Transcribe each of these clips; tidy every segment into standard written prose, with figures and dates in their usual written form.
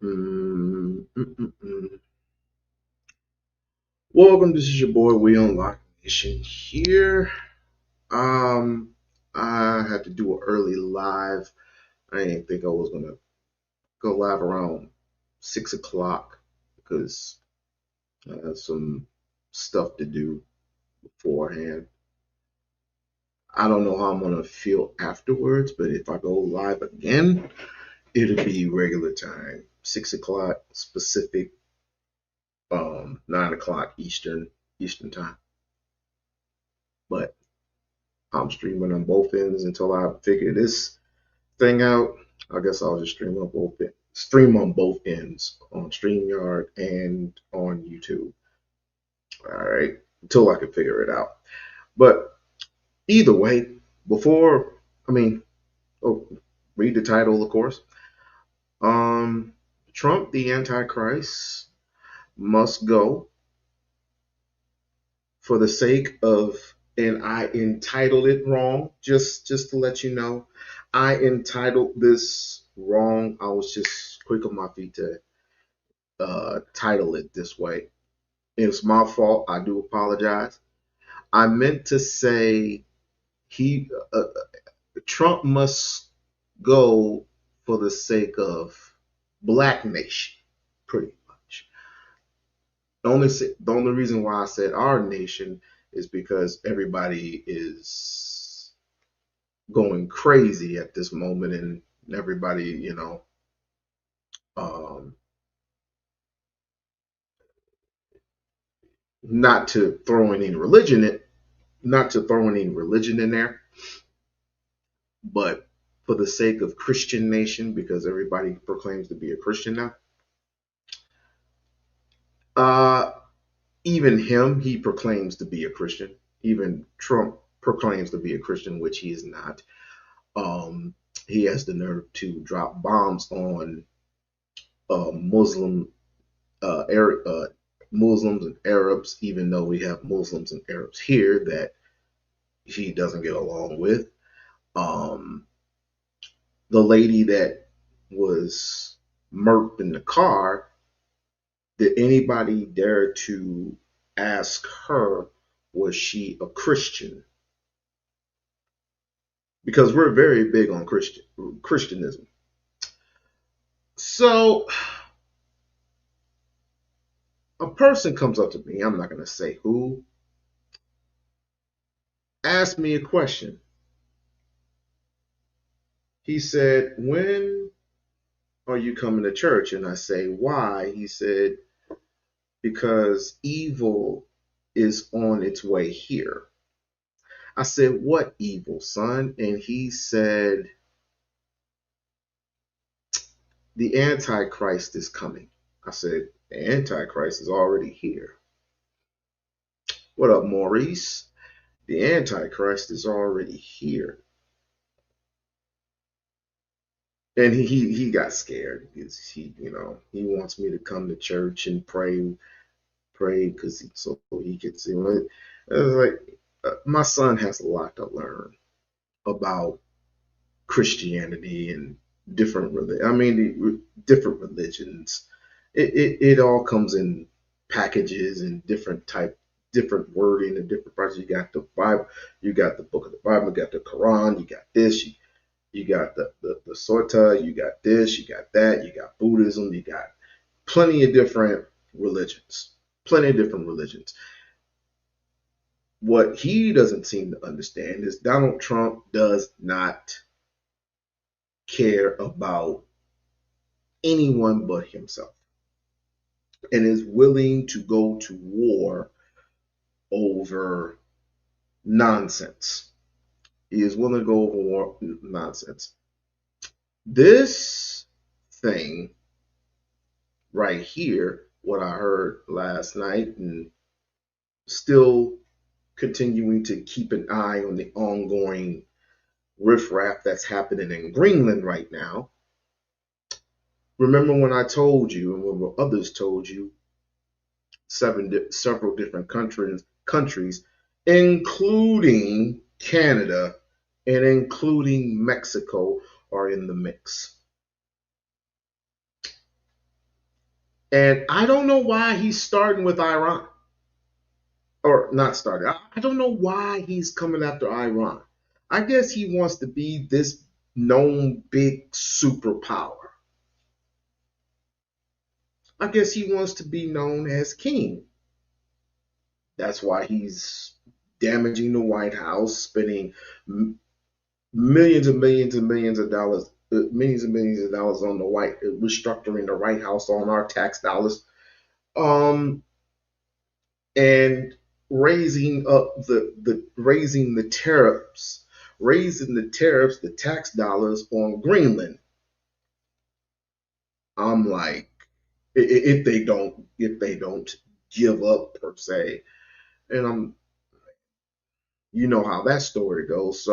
Mm, mm, mm, mm. Welcome, this is your boy We-On-Loc Nation here. Um, I had to do an early live. I didn't think I was gonna go live around 6 o'clock because I had some stuff to do beforehand. I don't know how I'm gonna feel afterwards, but if I go live again, it'll be regular time, 6 o'clock specific, 9 o'clock Eastern time. But I'm streaming on both ends until I figure this thing out. I guess I'll just stream on both ends on StreamYard and on YouTube. All right, until I can figure it out. But either way, before I mean, oh, read the title, of course. Um, Trump, the Antichrist, must go for the sake of, and I entitled it wrong. Just to let you know, I entitled this wrong. I was just quick on my feet to title it this way. It's my fault. I do apologize. I meant to say he Trump must go for the sake of Black nation, pretty much. The only reason why I said our nation is because everybody is going crazy at this moment, and everybody, um, not to throw any religion in, not to throw any religion in there, but for the sake of Christian nation, because everybody proclaims to be a Christian now. Uh, Even him, he proclaims to be a Christian. Even Trump proclaims to be a Christian, which he is not. Um, he has the nerve to drop bombs on Muslim Muslims and Arabs, even though we have Muslims and Arabs here that he doesn't get along with. Um, the lady that was murked in the car, did anybody dare to ask her, was she a Christian? Because we're very big on Christianism. So a person comes up to me, I'm not going to say who, asked me a question. He said, "When are you coming to church?" And I say, "Why?" He said, "Because evil is on its way here." I said, "What evil, son?" And he said, "The Antichrist is coming." I said, "The Antichrist is already here." "What up, Maurice?" "The Antichrist is already here." And he got scared because he wants me to come to church and pray because so he could see. It was like my son has a lot to learn about Christianity and different religions. It all comes in packages and different wording and different parts. You got the Bible, you got the book of the Bible, you got the Quran, you got this, you got the Sota, you got this, you got that, you got Buddhism, you got plenty of different religions. Plenty of different religions. What he doesn't seem to understand is Donald Trump does not care about anyone but himself and is willing to go to war over nonsense. He is willing to go over war nonsense. This thing right here, what I heard last night, and still continuing to keep an eye on the ongoing riffraff that's happening in Greenland right now. Remember when I told you, and when others told you, several different countries, including Canada and including Mexico, are in the mix. And I don't know why he's starting with Iran. Or not starting. I don't know why he's coming after Iran. I guess he wants to be this known big superpower. I guess he wants to be known as king. That's why he's damaging the White House, spending millions and millions and millions of dollars, millions and millions of dollars on the restructuring the White House on our tax dollars, um, and raising up the raising the tariffs, the tax dollars on Greenland. I'm like, if they don't give up per se, and you know how that story goes.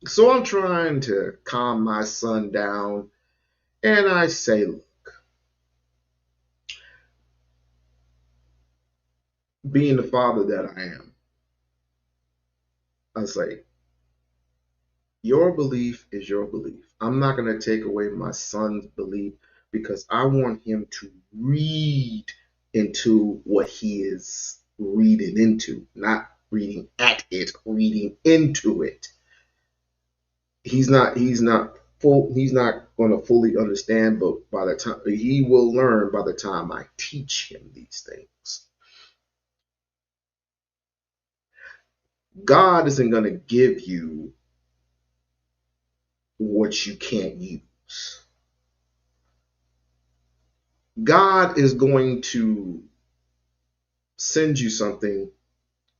So I'm trying to calm my son down, and I say, being the father that I am, I say, your belief is your belief. I'm not going to take away my son's belief because I want him to read into what he is reading into, not reading at it, reading into it. He's not going to fully understand, but by the time he will learn by the time I teach him these things. God isn't going to give you what you can't use. God is going to send you something,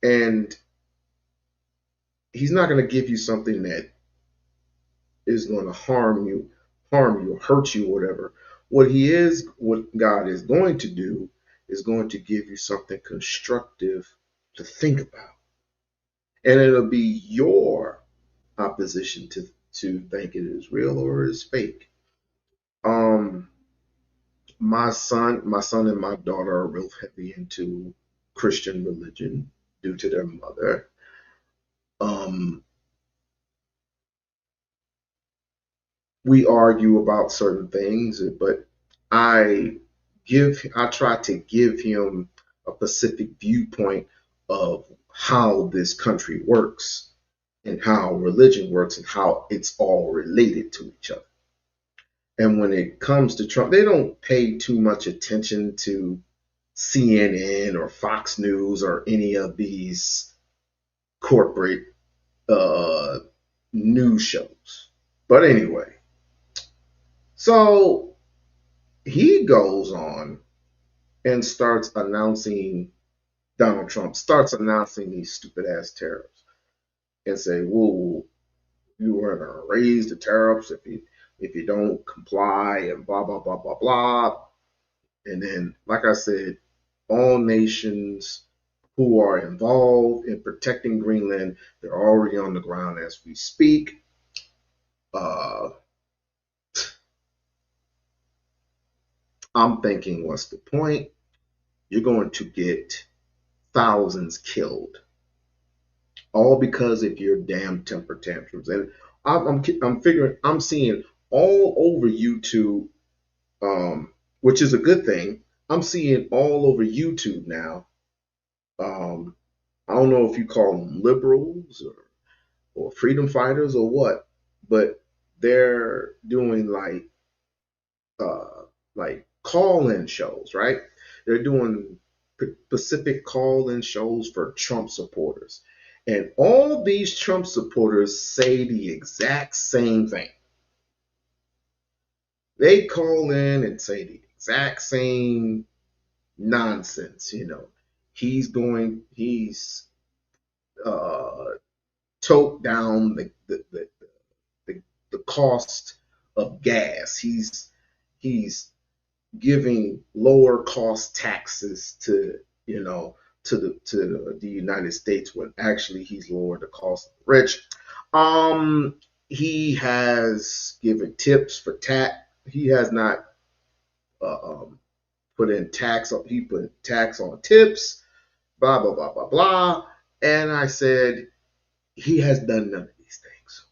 and he's not going to give you something that is going to harm you, hurt you, whatever. What God is going to do is going to give you something constructive to think about. And it'll be your opposition to think it is real or it is fake. Um, my son and my daughter are real heavy into Christian religion due to their mother. Um, we argue about certain things, but I I try to give him a specific viewpoint of how this country works and how religion works and how it's all related to each other. And when it comes to Trump, they don't pay too much attention to CNN or Fox News or any of these corporate uh, news shows. But anyway, so he goes on and starts announcing Donald Trump starts announcing these stupid ass tariffs and say, "Whoa, you are going to raise the tariffs if you don't comply and blah blah blah blah blah." And then, like I said, all nations who are involved in protecting Greenland, they're already on the ground as we speak. Uh, I'm thinking, what's the point? You're going to get thousands killed, all because of your damn temper tantrums. And I'm figuring, I'm seeing all over YouTube, which is a good thing. I'm seeing all over YouTube now. Um, I don't know if you call them liberals or freedom fighters or what, but they're doing uh, like call-in shows, right? They're doing Pacific call-in shows for Trump supporters. And all these Trump supporters say the exact same thing. They call in and say the exact same nonsense, he's uh, toked down the cost of gas. He's giving lower cost taxes to the United States when actually he's lowered the cost of the rich. He has given tips for tax. He has not put in tax. He put tax on tips. Blah blah blah blah blah. And I said he has done none of these things.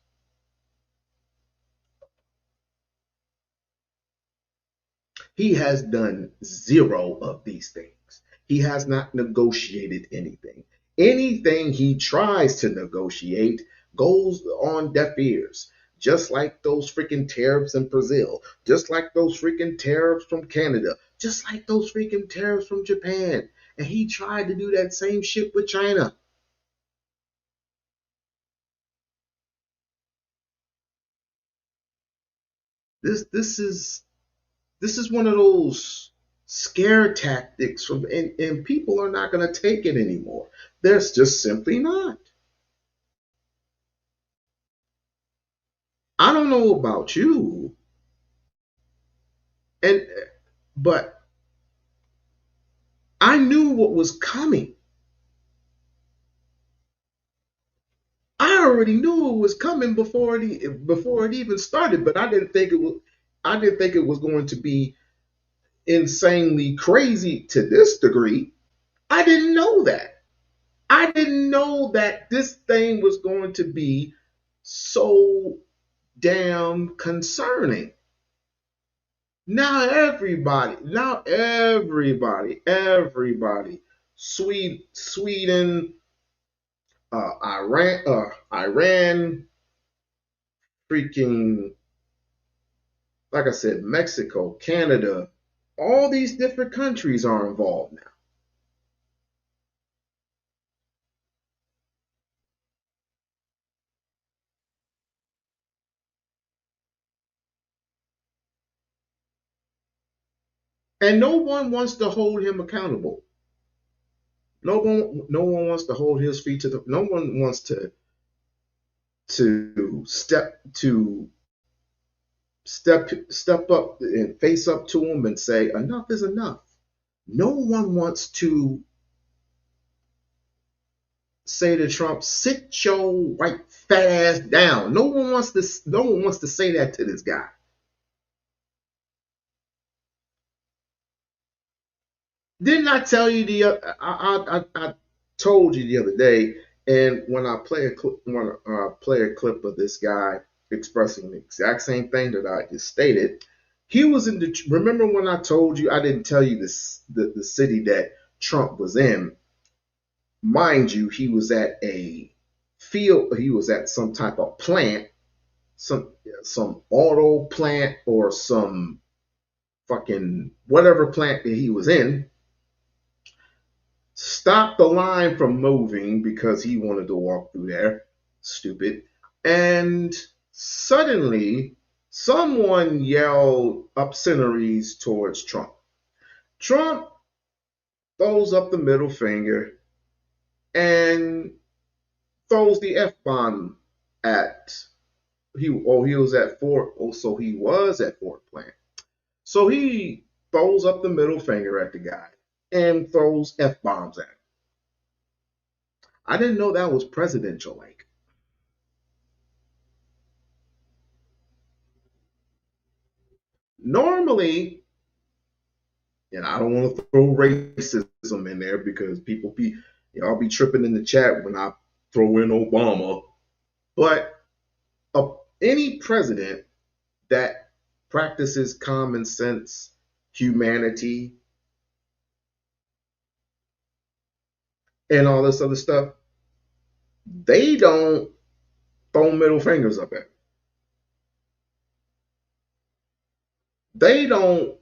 He has done zero of these things. He has not negotiated anything. Anything he tries to negotiate goes on deaf ears. Just like those freaking tariffs in Brazil, just like those freaking tariffs from Canada, just like those freaking tariffs from Japan. And he tried to do that same shit with China. This is this is one of those scare tactics from and people are not going to take it anymore. There's just simply not. I don't know about you, and but I knew what was coming. I already knew it was coming before it even started, but I didn't think it was going to be insanely crazy to this degree. I didn't know that. I didn't know that this thing was going to be so damn concerning. Everybody, Sweden, Iran, freaking, like I said, Mexico, Canada, all these different countries are involved now. And no one wants to hold him accountable. No one wants to hold his feet to the. No one wants to step up and face up to him and say enough is enough. No one wants to say to Trump, sit your white fat ass down. No one wants to say that to this guy. Didn't I tell you I told you the other day, and when I play a clip of this guy expressing the exact same thing that I just stated, he was in the. Remember when I told you I didn't tell you this the city that Trump was in? Mind you, he was at a field. He was at some type of plant, some auto plant or some fucking whatever plant that he was in, stopped the line from moving because he wanted to walk through there. Stupid. And suddenly, someone yelled obscenities towards Trump. Trump throws up the middle finger and throws the F bomb at he was at Fort. Oh, so he was at Fort Plant. So he throws up the middle finger at the guy and throws F bombs at him. I didn't know that was presidential like. Normally, and I don't want to throw racism in there because people be y'all be tripping in the chat when I throw in Obama, but any president that practices common sense, humanity, and all this other stuff, they don't throw middle fingers up at. They don't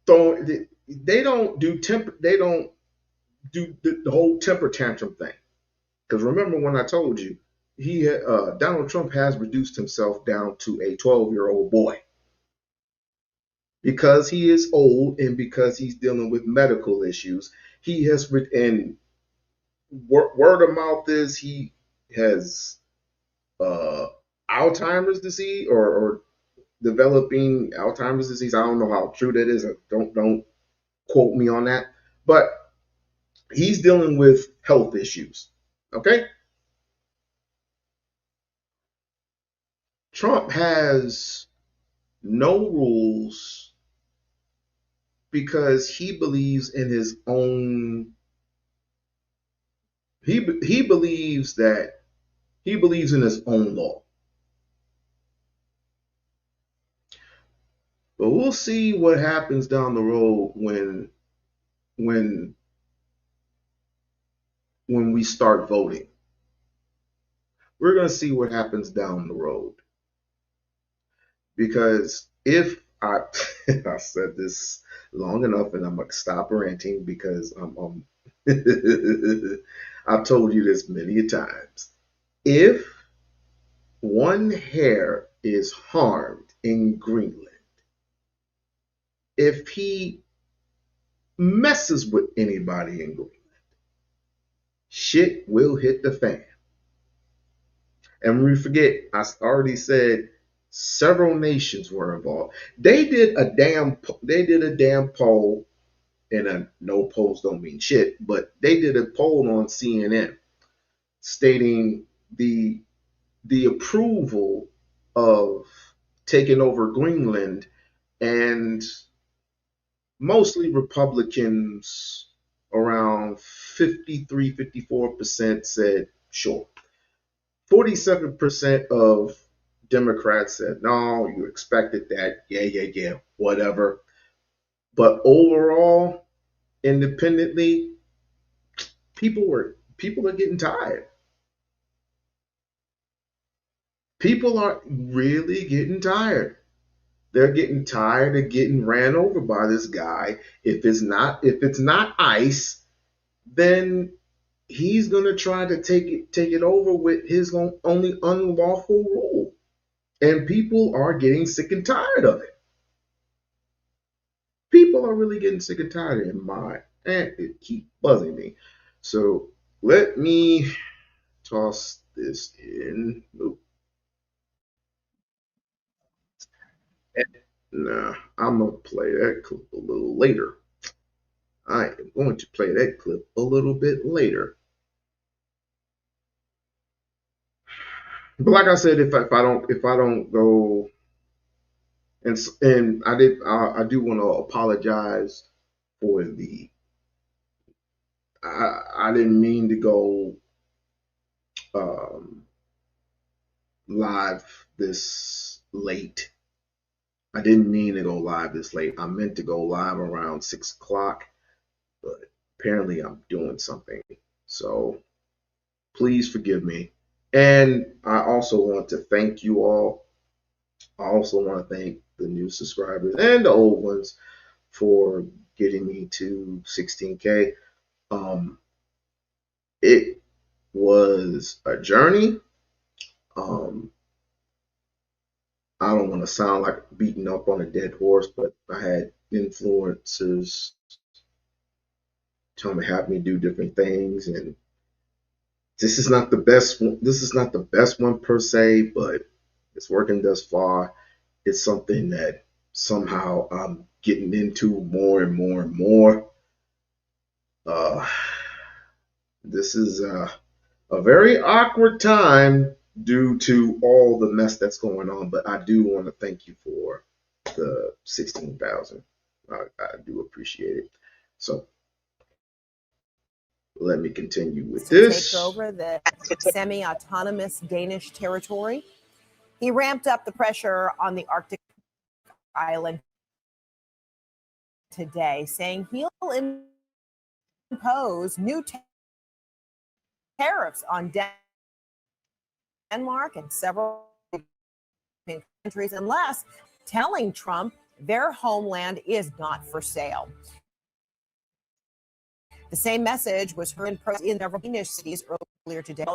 throw. They don't do temper. They don't do the whole temper tantrum thing. Because remember when I told you, Donald Trump has reduced himself down to a 12-year-old boy because he is old and because he's dealing with medical issues. He has and word of mouth is he has uh, Alzheimer's disease or developing Alzheimer's disease. I don't know how true that is. Don't quote me on that, but he's dealing with health issues. Okay, Trump has no rules because he believes in his own. He believes that he believes in his own law. But we'll see what happens down the road when when we start voting. We're going to see what happens down the road. Because if I I said this long enough, and I'm gonna stop ranting because I've told you this many times. If one hair is harmed in Greenland, if he messes with anybody in Greenland, shit will hit the fan. And when we forget, I already said several nations were involved. They did a damn poll, and no polls don't mean shit, but they did a poll on CNN stating the approval of taking over Greenland, and mostly Republicans, around 53, 54% said sure. 47% of Democrats said no, you expected that. Yeah, yeah, yeah, whatever. But overall, independently, people are getting tired. People are really getting tired. They're getting tired of getting ran over by this guy. If it's not ICE, then he's gonna try to take it over with his only unlawful rule. And people are getting sick and tired of it. People are really getting sick and tired of it. And it keeps buzzing me. So let me toss this in. Nope. Nah, I'm gonna play that clip a little later. I am going to play that clip a little bit later. But like I said, if I don't go, and I do want to apologize for the I didn't mean to go um, live this late. I didn't mean to go live this late. I meant to go live around 6 o'clock, but apparently I'm doing something. So please forgive me. And I also want to thank you all. I also want to thank the new subscribers and the old ones for getting me to 16K. Um, it was a journey. Um, I don't want to sound like beating up on a dead horse, but I had influencers trying to have me do different things, and this is not the best one. This is not the best one per se, but it's working thus far. It's something that somehow I'm getting into more and more and more. Uh, this is a very awkward time due to all the mess that's going on, but I do want to thank you for the 16,000. I do appreciate it. So let me continue with this. To take over the semi-autonomous Danish territory. He ramped up the pressure on the Arctic island today, saying he'll impose new tariffs on Denmark and several countries unless telling Trump their homeland is not for sale. The same message was heard in several Danish cities earlier today.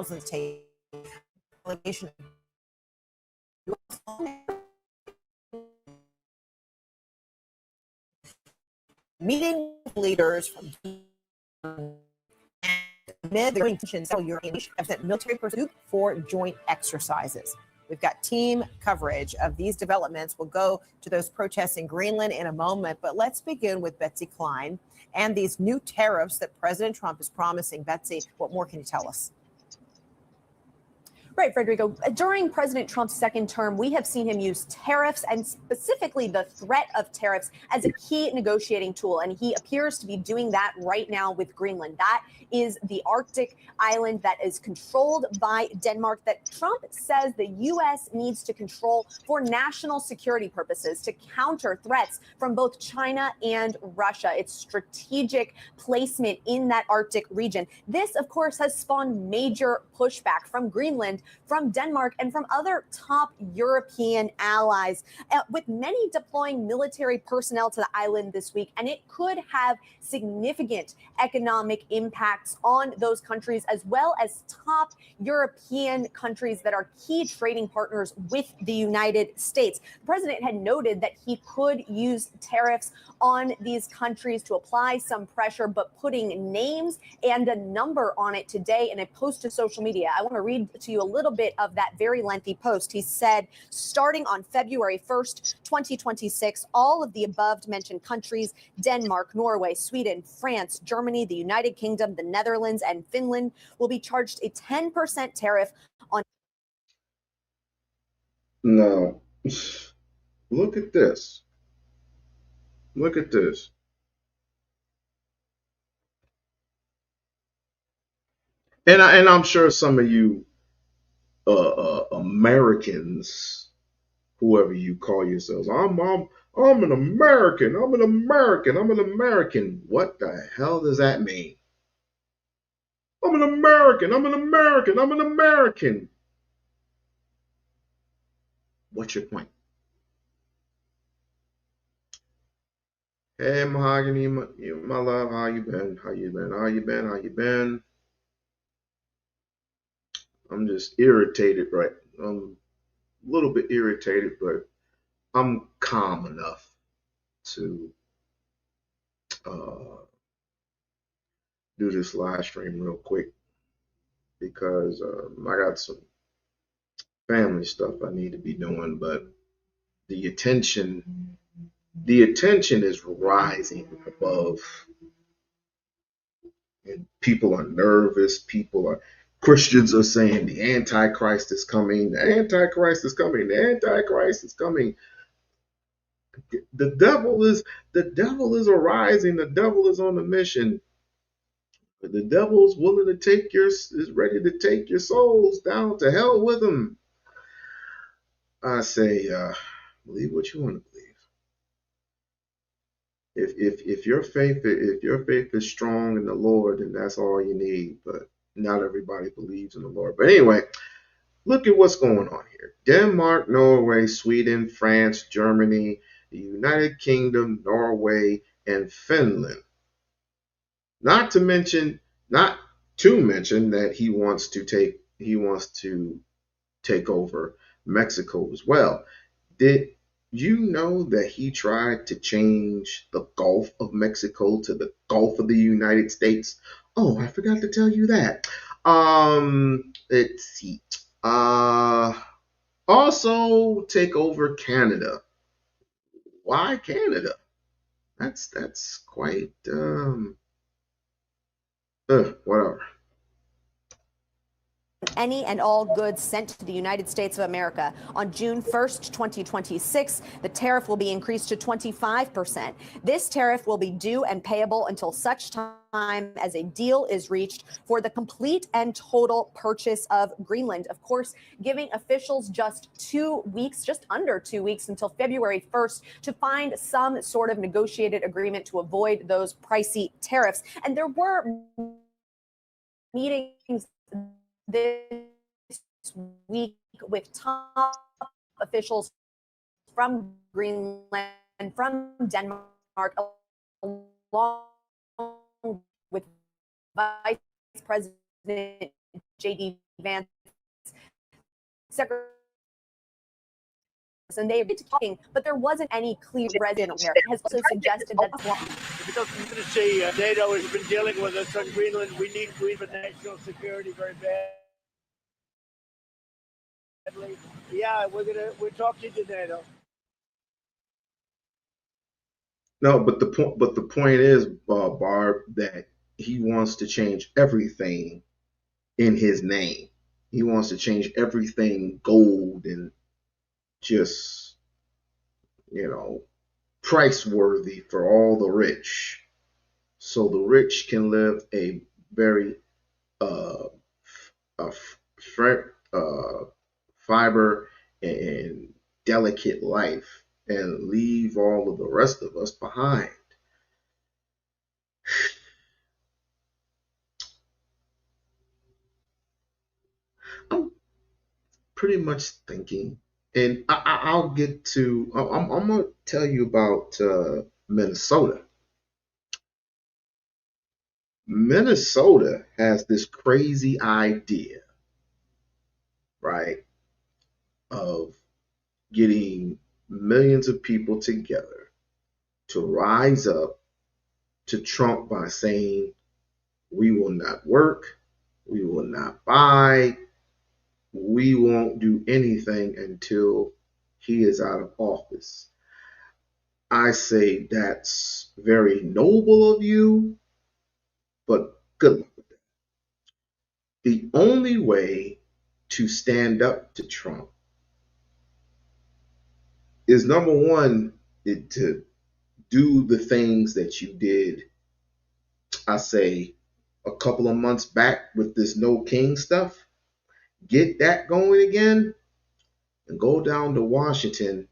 Meeting leaders from amid their intentions, several European nations have sent military personnel for joint exercises. We've got team coverage of these developments. We'll go to those protests in Greenland in a moment, but let's begin with Betsy Klein and these new tariffs that President Trump is promising. Betsy, what more can you tell us? Right, Federico. During President Trump's second term, we have seen him use tariffs and specifically the threat of tariffs as a key negotiating tool. And he appears to be doing that right now with Greenland. That is the Arctic island that is controlled by Denmark that Trump says the U.S. needs to control for national security purposes to counter threats from both China and Russia. Its strategic placement in that Arctic region. This, of course, has spawned major pushback from Greenland, from Denmark, and from other top European allies, with many deploying military personnel to the island this week. And it could have significant economic impacts on those countries, as well as top European countries that are key trading partners with the United States. The president had noted that he could use tariffs on these countries to apply some pressure, but putting names and a number on it today in a post to social media. I want to read to you a little bit of that very lengthy post. He said, starting on February 1st, 2026, all of the above mentioned countries, Denmark, Norway, Sweden, France, Germany, the United Kingdom, the Netherlands, and Finland, will be charged a 10% tariff on. Now, look at this. Look at this. And I'm sure some of you Americans, whoever you call yourselves, I'm an American. I'm an American. I'm an American. What the hell does that mean? I'm an American. I'm an American. I'm an American. What's your point? Hey, Mahogany, my love, how you been? How you been? How you been? How you been? I'm just irritated, right? I'm a little bit irritated, but I'm calm enough to uh, do this live stream real quick because I got some family stuff I need to be doing, but the attention, the attention is rising above, and people are nervous. Christians are saying the Antichrist is coming. The Antichrist is coming. The Antichrist is coming. The devil is arising. The devil is on a mission. The devil is willing to is ready to take your souls down to hell with him. I say, believe what you want to believe. If your faith is strong in the Lord, then that's all you need. But not everybody believes in the Lord. But anyway, look at what's going on here. Denmark, Norway, Sweden, France, Germany, the United Kingdom, Norway, and Finland. Not to mention that he wants to take over Mexico as well. Did you know that he tried to change the Gulf of Mexico to the Gulf of the United States? Oh, I forgot to tell you that. Let's see. Also take over Canada. Why Canada? That's quite whatever. Any and all goods sent to the United States of America. On June 1st, 2026, the tariff will be increased to 25%. This tariff will be due and payable until such time as a deal is reached for the complete and total purchase of Greenland. Of course, giving officials just under 2 weeks until February 1st to find some sort of negotiated agreement to avoid those pricey tariffs. And there were meetings this week with top officials from Greenland, from Denmark, along with Vice President J.D. Vance, Secretary, and they agreed to talking, but there wasn't any clear president here. It has also suggested that because I'm going to say NATO has been dealing with us on Greenland. We need Greenland national security very badly. Yeah, we're talking to NATO. No, but the point is, Barb, that he wants to change everything in his name. He wants to change everything gold and just, you know, price worthy for all the rich. So the rich can live a very uh, a fiber and delicate life and leave all of the rest of us behind. I'm pretty much thinking, and I'll get to, I'm going to tell you about Minnesota. Minnesota has this crazy idea, right, of getting millions of people together to rise up to Trump by saying, we will not work, we will not buy, we won't do anything until he is out of office. I say that's very noble of you, but good luck with that. The only way to stand up to Trump is number one, to do the things that you did, I say, a couple of months back with this no king stuff. Get that going again and go down to Washington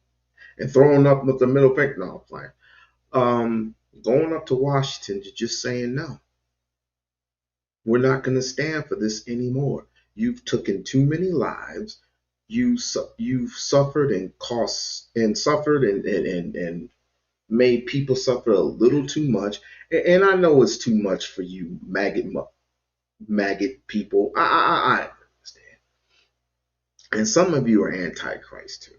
and throwing up with the middle finger. No, I'm playing. Going up to Washington to just saying no. We're not going to stand for this anymore. You've taken too many lives. You've suffered and suffered and made people suffer a little too much. And I know it's too much for you, maggot people. I understand. And some of you are antichrist too.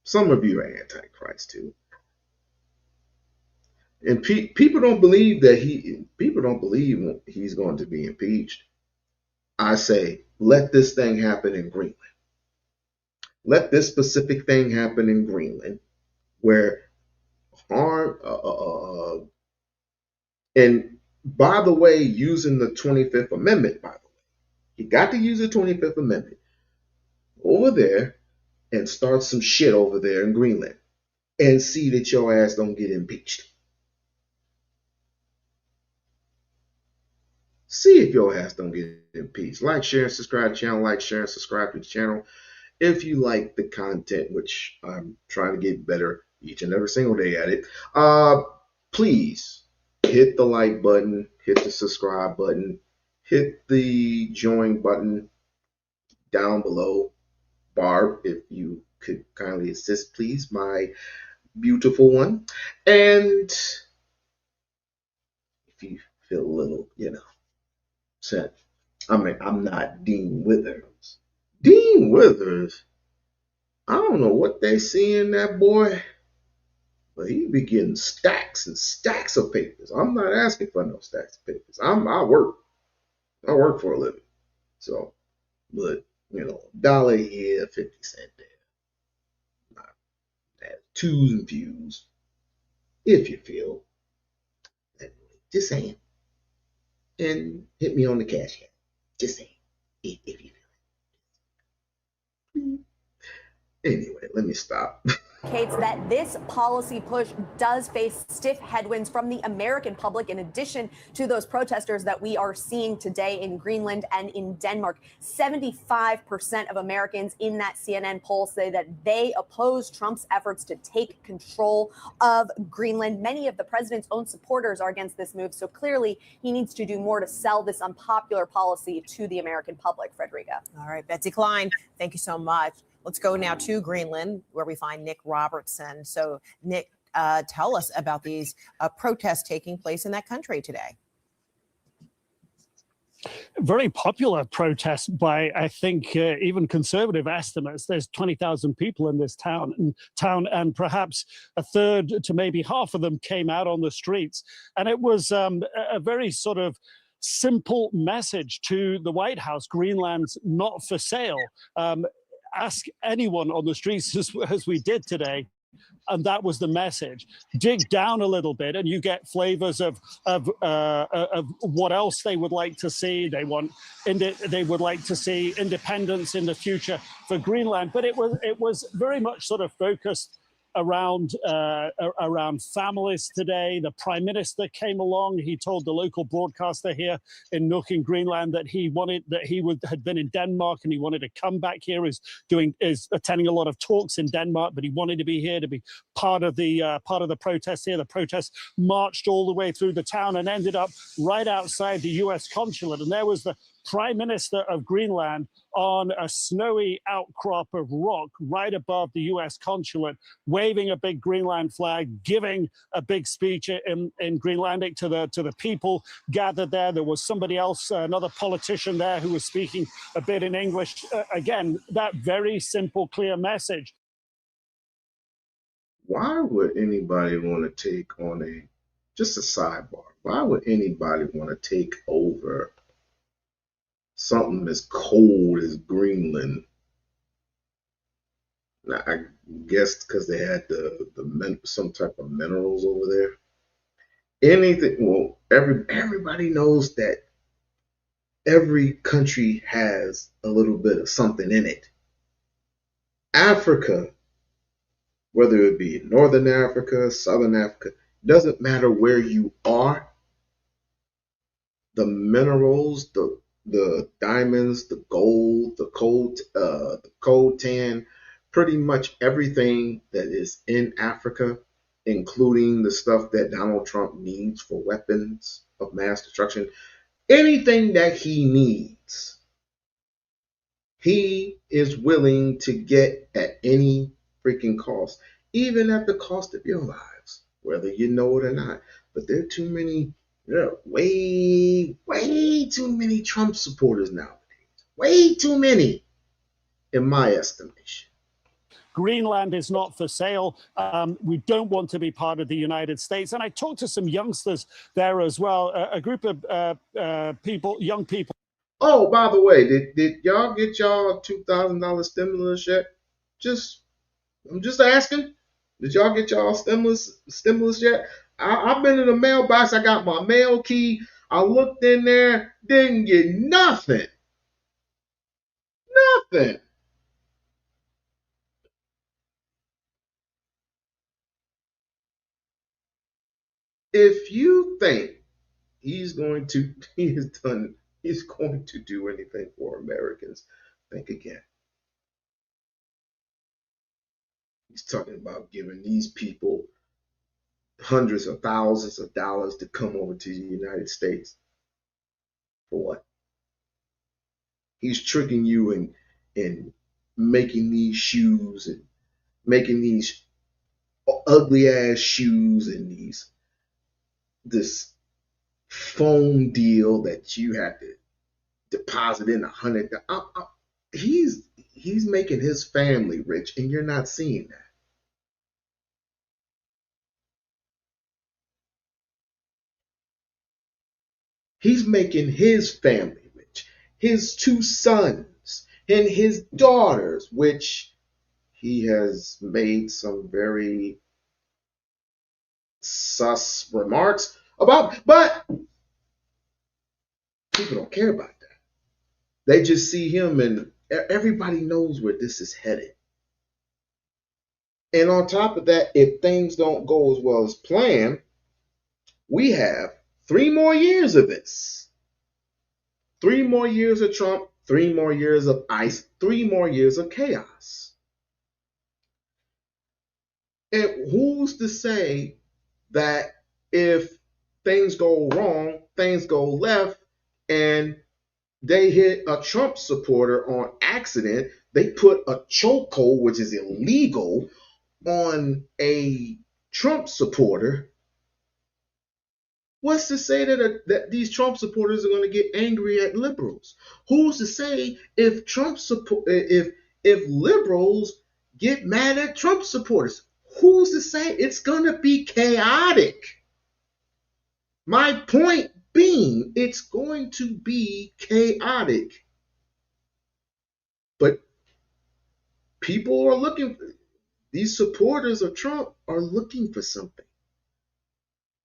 Some of you are antichrist too. And people don't believe people don't believe he's going to be impeached. I say, let this thing happen in Greenland. Let this specific thing happen in Greenland, where harm. And by the way, using the 25th Amendment. By the way, you got to use the 25th Amendment over there and start some shit over there in Greenland, and see that your ass don't get impeached. See if your ass don't get impeached. Like, share, and subscribe to the channel. Like, share, and subscribe to the channel. If you like the content, which I'm trying to get better each and every single day at it, please hit the like button, hit the subscribe button, hit the join button down below. Barb, if you could kindly assist, please, my beautiful one. And if you feel a little, upset, I'm not Dean Withers. Dean Withers, I don't know what they see in that boy, but he be getting stacks and stacks of papers. I'm not asking for no stacks of papers. I work for a living. So, but $1 here, 50 cents there. Not that twos and fews, if you feel. Just saying. And hit me on the cash app. Just saying. If you feel it. Anyway, let me stop. Indicates that this policy push does face stiff headwinds from the American public, in addition to those protesters that we are seeing today in Greenland and in Denmark. 75% of Americans in that CNN poll say that they oppose Trump's efforts to take control of Greenland. Many of the president's own supporters are against this move, so clearly he needs to do more to sell this unpopular policy to the American public. Frederica. All right, Betsy Klein, thank you so much. Let's go now to Greenland, where we find Nick Robertson. So, Nick, tell us about these protests taking place in that country today. Very popular protests by, I think, even conservative estimates. There's 20,000 people in this town, and perhaps a third to maybe half of them came out on the streets. And it was a very sort of simple message to the White House: Greenland's not for sale. Ask anyone on the streets, as we did today, And that was the message. Dig down a little bit, and you get flavors of what else they would like to see. They would like to see independence in the future for Greenland. But it was very much sort of focused around families today. The Prime Minister came along. He told the local broadcaster here in Nuuk in Greenland that he had been in Denmark and he wanted to come back here. Is attending a lot of talks in Denmark, but he wanted to be here to be part of the protest here. The protest marched all the way through the town and ended up right outside the U.S. consulate. And there was the Prime Minister of Greenland on a snowy outcrop of rock right above the U.S. consulate, waving a big Greenland flag, giving a big speech in Greenlandic to the people gathered there. There was somebody else, another politician there who was speaking a bit in English. Again, that very simple, clear message. Why would anybody want to take on just a sidebar, why would anybody want to take over something as cold as Greenland? Now, I guess because they had some type of minerals over there. Anything. Well, everybody knows that every country has a little bit of something in it. Africa, whether it be Northern Africa, Southern Africa, doesn't matter where you are. The minerals, the diamonds, the gold, the coltan, pretty much everything that is in Africa, including the stuff that Donald Trump needs for weapons of mass destruction, anything that he needs, he is willing to get at any freaking cost, even at the cost of your lives, whether you know it or not. But there are too many, way too many Trump supporters nowadays. Way too many, in my estimation. Greenland is not for sale. We don't want to be part of the United States. And I talked to some youngsters there as well, a group of young people. Oh, by the way, did y'all get y'all $2,000 stimulus yet? I'm just asking. Did y'all get y'all stimulus yet? I've been in the mailbox. I got my mail key. I looked in there, didn't get nothing. Nothing. If you think he's going to do anything for Americans, think again. He's talking about giving these people hundreds of thousands of dollars to come over to the United States. For what? He's tricking you in making these shoes and making these ugly ass shoes and this phone deal that you have to deposit in $100. He's making his family rich, and you're not seeing that. He's making his family rich, his 2 sons and his daughters, which he has made some very sus remarks about, but people don't care about that. They just see him, and everybody knows where this is headed. And on top of that, if things don't go as well as planned, we have 3 more years of this. 3 more years of Trump, 3 more years of ICE, 3 more years of chaos. And who's to say that if things go wrong, things go left, and they hit a Trump supporter on accident, they put a chokehold, which is illegal, on a Trump supporter, what's to say that these Trump supporters are going to get angry at liberals? Who's to say if if liberals get mad at Trump supporters? Who's to say it's going to be chaotic? My point being, it's going to be chaotic. But people are looking. these supporters of Trump are looking for something,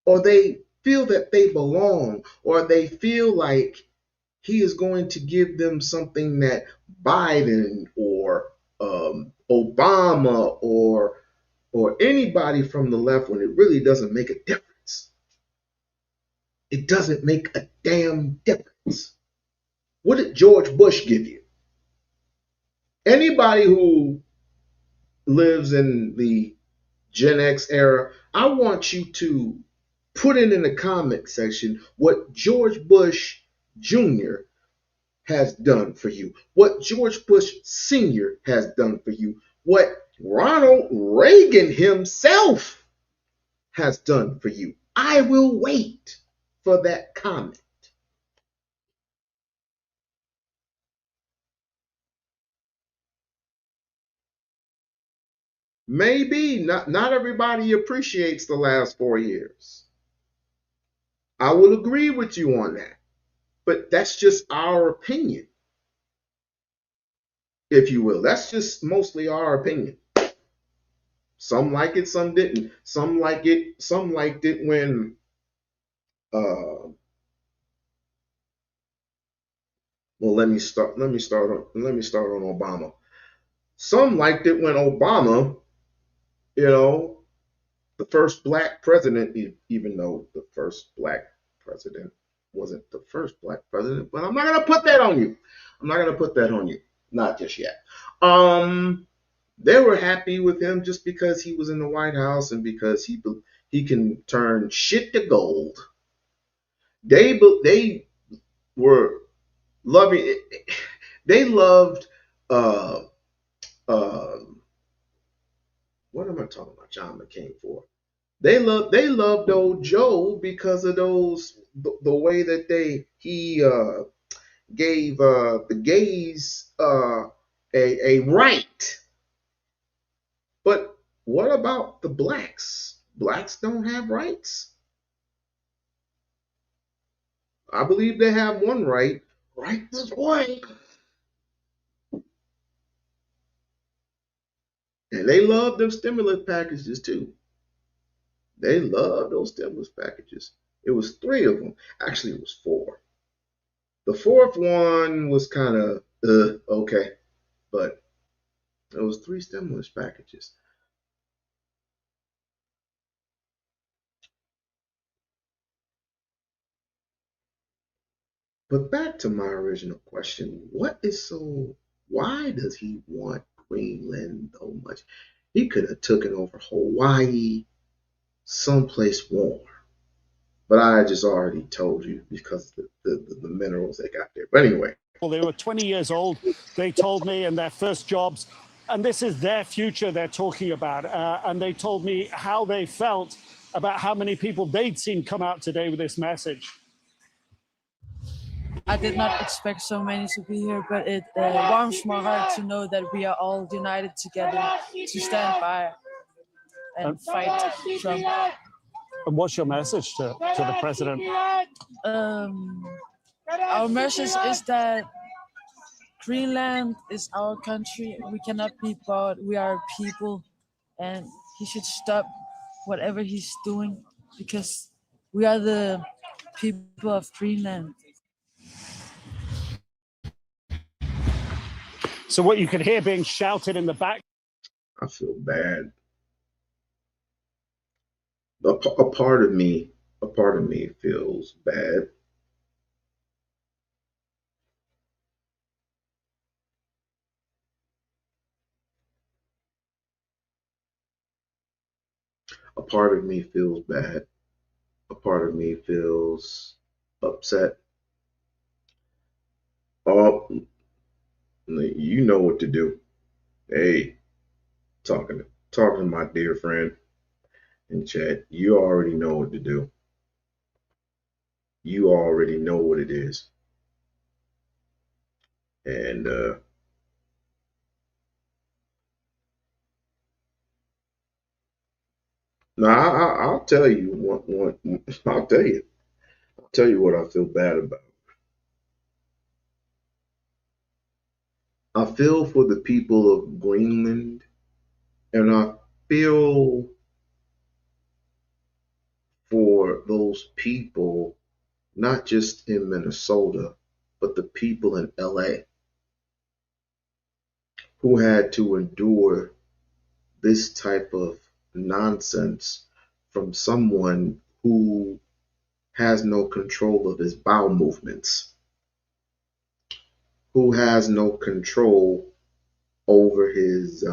or they feel that they belong, or they feel like he is going to give them something that Biden or Obama or anybody from the left, when it really doesn't make a difference. It doesn't make a damn difference. What did George Bush give you? Anybody who lives in the Gen X era, I want you to put it in the comment section what George Bush Jr. has done for you, what George Bush Sr. has done for you, what Ronald Reagan himself has done for you. I will wait for that comment. Maybe not everybody appreciates the last 4 years. I will agree with you on that. But that's just our opinion, if you will. That's just mostly our opinion. Some like it, some didn't. Some liked it when let me start on Obama. Some liked it when Obama, the first black president, even though the first black president wasn't the first black president, but I'm not going to put that on you. Not just yet. They were happy with him just because he was in the White House and because he can turn shit to gold. They were loving it. They loved what am I talking about? John McCain for? They loved old Joe because of the way that he gave the gays a right. But what about the blacks? Blacks don't have rights. I believe they have one right. Right this way. And they love them stimulus packages too. They love those stimulus packages. It was 3 of them. Actually, it was 4. The 4th one was kind of okay, but it was 3 stimulus packages. But back to my original question, why does he want Greenland so much? He could have taken over Hawaii, someplace warm. But I just already told you because the minerals they got there. But anyway. Well, they were 20 years old, they told me, in their first jobs. And this is their future they're talking about. And they told me how they felt about how many people they'd seen come out today with this message. I did not expect so many to be here, but it warms my heart to know that we are all united together to stand by and fight Trump. And what's your message to the president? Our message is that Greenland is our country. We cannot be bought. We are people, and he should stop whatever he's doing because we are the people of Greenland. So what you could hear being shouted in the back. I feel bad. A part of me feels bad. A part of me feels bad. A part of me feels upset. Oh, you know what to do. Hey, talking to my dear friend in chat. You already know what to do. You already know what it is. And now I'll tell you I'll tell you what I feel bad about. I feel for the people of Greenland, and I feel for those people, not just in Minnesota, but the people in LA who had to endure this type of nonsense from someone who has no control of his bowel movements, who has no control over his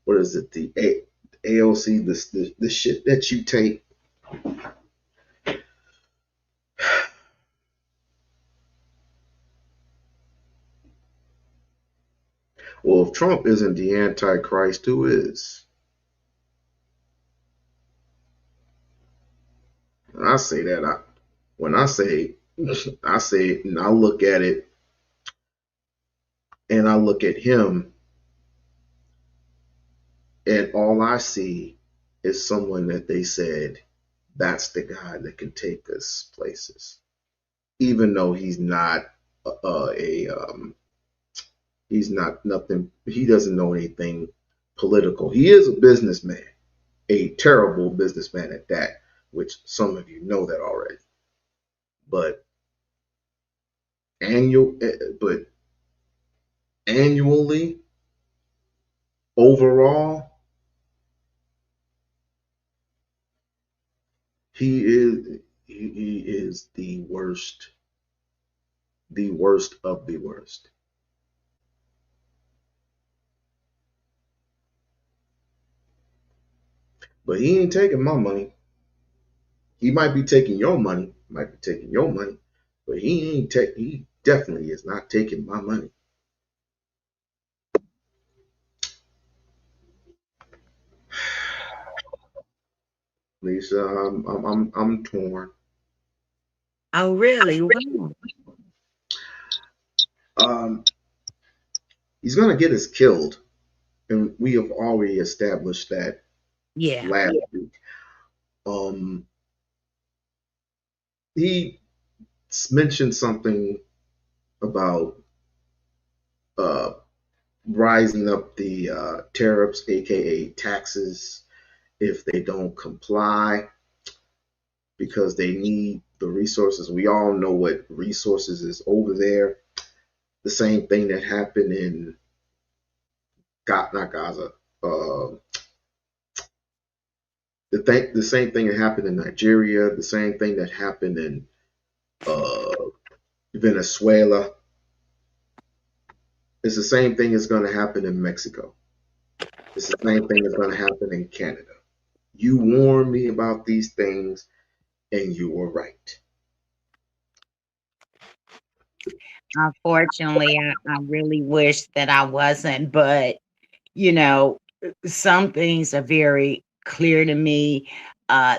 what is it, the AOC, the shit that you take. Well, if Trump isn't the Antichrist, who is? And I say that when I say I say it, and I look at it and I look at him, and all I see is someone that they said that's the guy that can take us places, even though he's not he's not nothing. He doesn't know anything political. He is a businessman, a terrible businessman at that, which some of you know that already. But annual, but annually, overall, he is the worst of the worst. But he ain't taking my money. He might be taking your money, but he definitely is not taking my money. Lisa, I'm torn. Oh, really? Wow. Um, he's gonna get us killed, and we have already established that Yeah. last week. Um, he mentioned something about uh, rising up the tariffs, aka taxes, if they don't comply because they need the resources. We all know what resources is over there. The same thing that happened in not Gaza. Uh, the same thing that happened in Nigeria. The same thing that happened in uh, Venezuela. It's the same thing that's going to happen in Mexico. It's the same thing that's going to happen in Canada. You warned me about these things, and you were right. Unfortunately, I really wish that I wasn't, but you know, some things are very clear to me.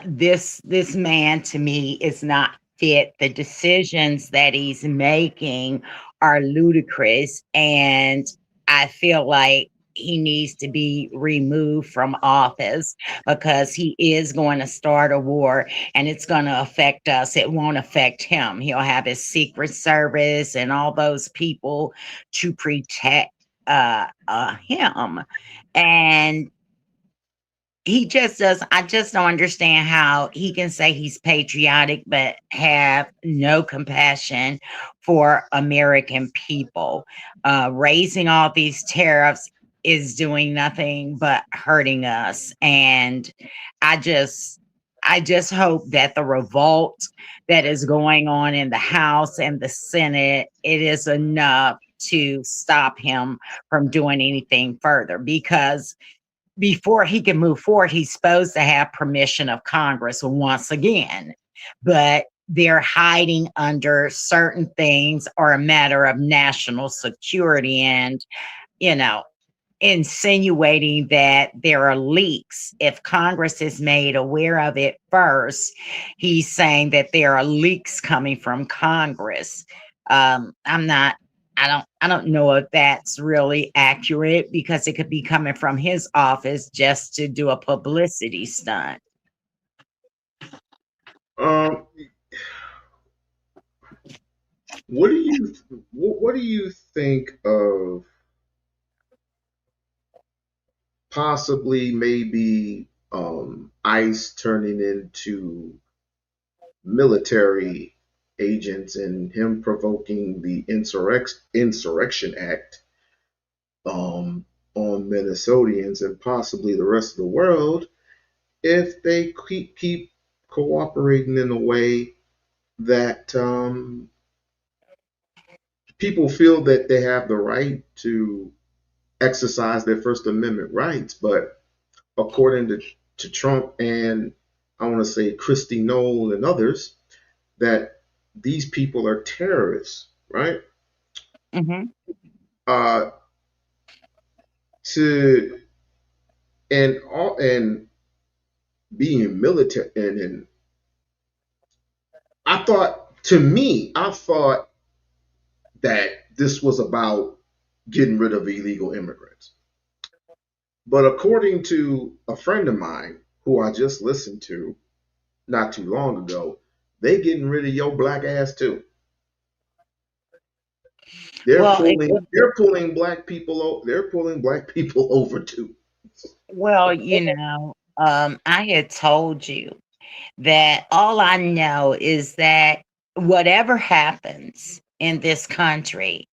This man to me is not fit. The decisions that he's making are ludicrous, and I feel like he needs to be removed from office because he is going to start a war and it's going to affect us. It won't affect him. He'll have his Secret Service and all those people to protect him, and he just does. I just don't understand how he can say he's patriotic but have no compassion for American people. Raising all these tariffs is doing nothing but hurting us, and I just I just hope that the revolt that is going on in the House and the Senate, it is enough to stop him from doing anything further, because before he can move forward, he's supposed to have permission of Congress once again. But they're hiding under certain things or a matter of national security and, you know, insinuating that there are leaks. If Congress is made aware of it first, he's saying that there are leaks coming from Congress. I'm not I don't know if that's really accurate because it could be coming from his office just to do a publicity stunt. Um, what do you what do you think of possibly maybe ICE turning into military agents and him provoking the Insurrection Act um, on Minnesotans and possibly the rest of the world if they keep cooperating in a way that people feel that they have the right to exercise their First Amendment rights. But according to Trump and I want to say Christy Knoll and others, that these people are terrorists, right? Hmm. Uh, to and being military and I thought I thought that this was about getting rid of illegal immigrants. But according to a friend of mine who I just listened to not too long ago, they getting rid of your black ass too. Well, They're pulling black people over too. I had told you that all I know is that whatever happens in this country,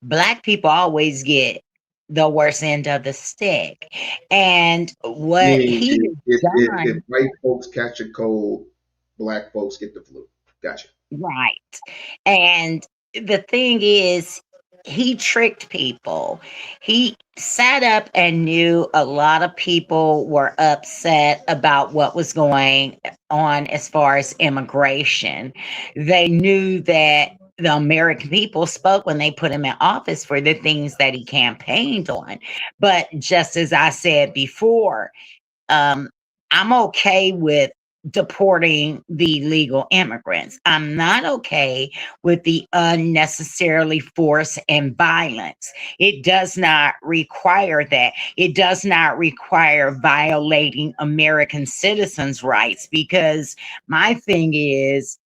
Black people always get the worst end of the stick. And what Meaning he has if done, white folks catch a cold, black folks get the flu. Gotcha. right. And the thing is, he tricked people. He sat up and knew a lot of people were upset about what was going on as far as immigration. They knew that the American people spoke when they put him in office for the things that he campaigned on. But just as I said before, um, I'm okay with deporting the legal immigrants. I'm not okay with the unnecessarily force and violence. It does not require that. It does not require violating American citizens' rights because my thing is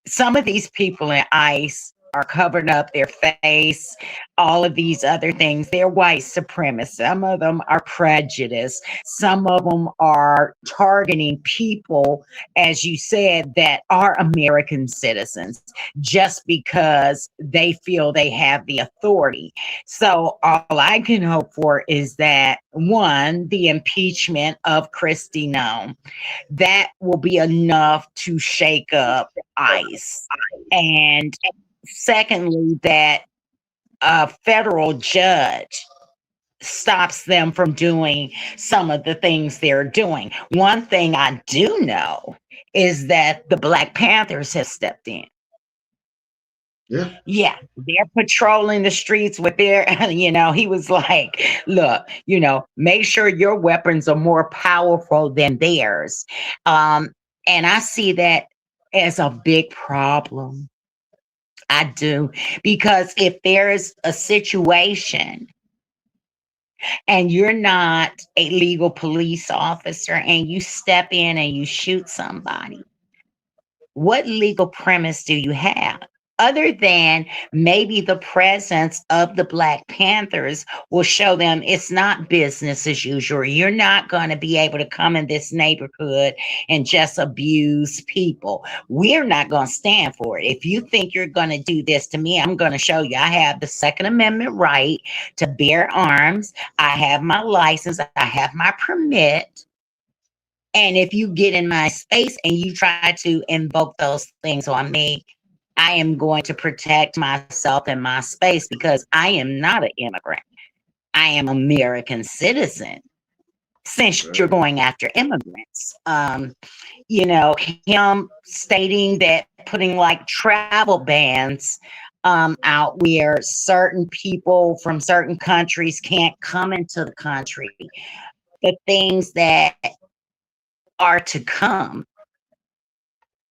some of these people in ICE are covering up their face, all of these other things. They're white supremacists. Some of them are prejudiced. Some of them are targeting people, as you said, that are American citizens just because they feel they have the authority. So all I can hope for is that one, the impeachment of Christy Nome that will be enough to shake up ICE. And secondly, that a federal judge stops them from doing some of the things they're doing. One thing I do know is that the Black Panthers have stepped in. Yeah. Yeah, they're patrolling the streets with their, he was like, look, make sure your weapons are more powerful than theirs. Um, and I see that as a big problem. I do. Because if there's a situation and you're not a legal police officer and you step in and you shoot somebody, what legal premise do you have? Other than maybe the presence of the Black Panthers will show them it's not business as usual. You're not going to be able to come in this neighborhood and just abuse people. We're not going to stand for it. If you think you're going to do this to me, I'm going to show you I have the Second Amendment right to bear arms. I have my license. I have my permit. And if you get in my space and you try to invoke those things on me, I am going to protect myself and my space because I am not an immigrant. I am American citizen. Since you're Right. going after immigrants, him stating that putting like travel bans out where certain people from certain countries can't come into the country, the things that are to come.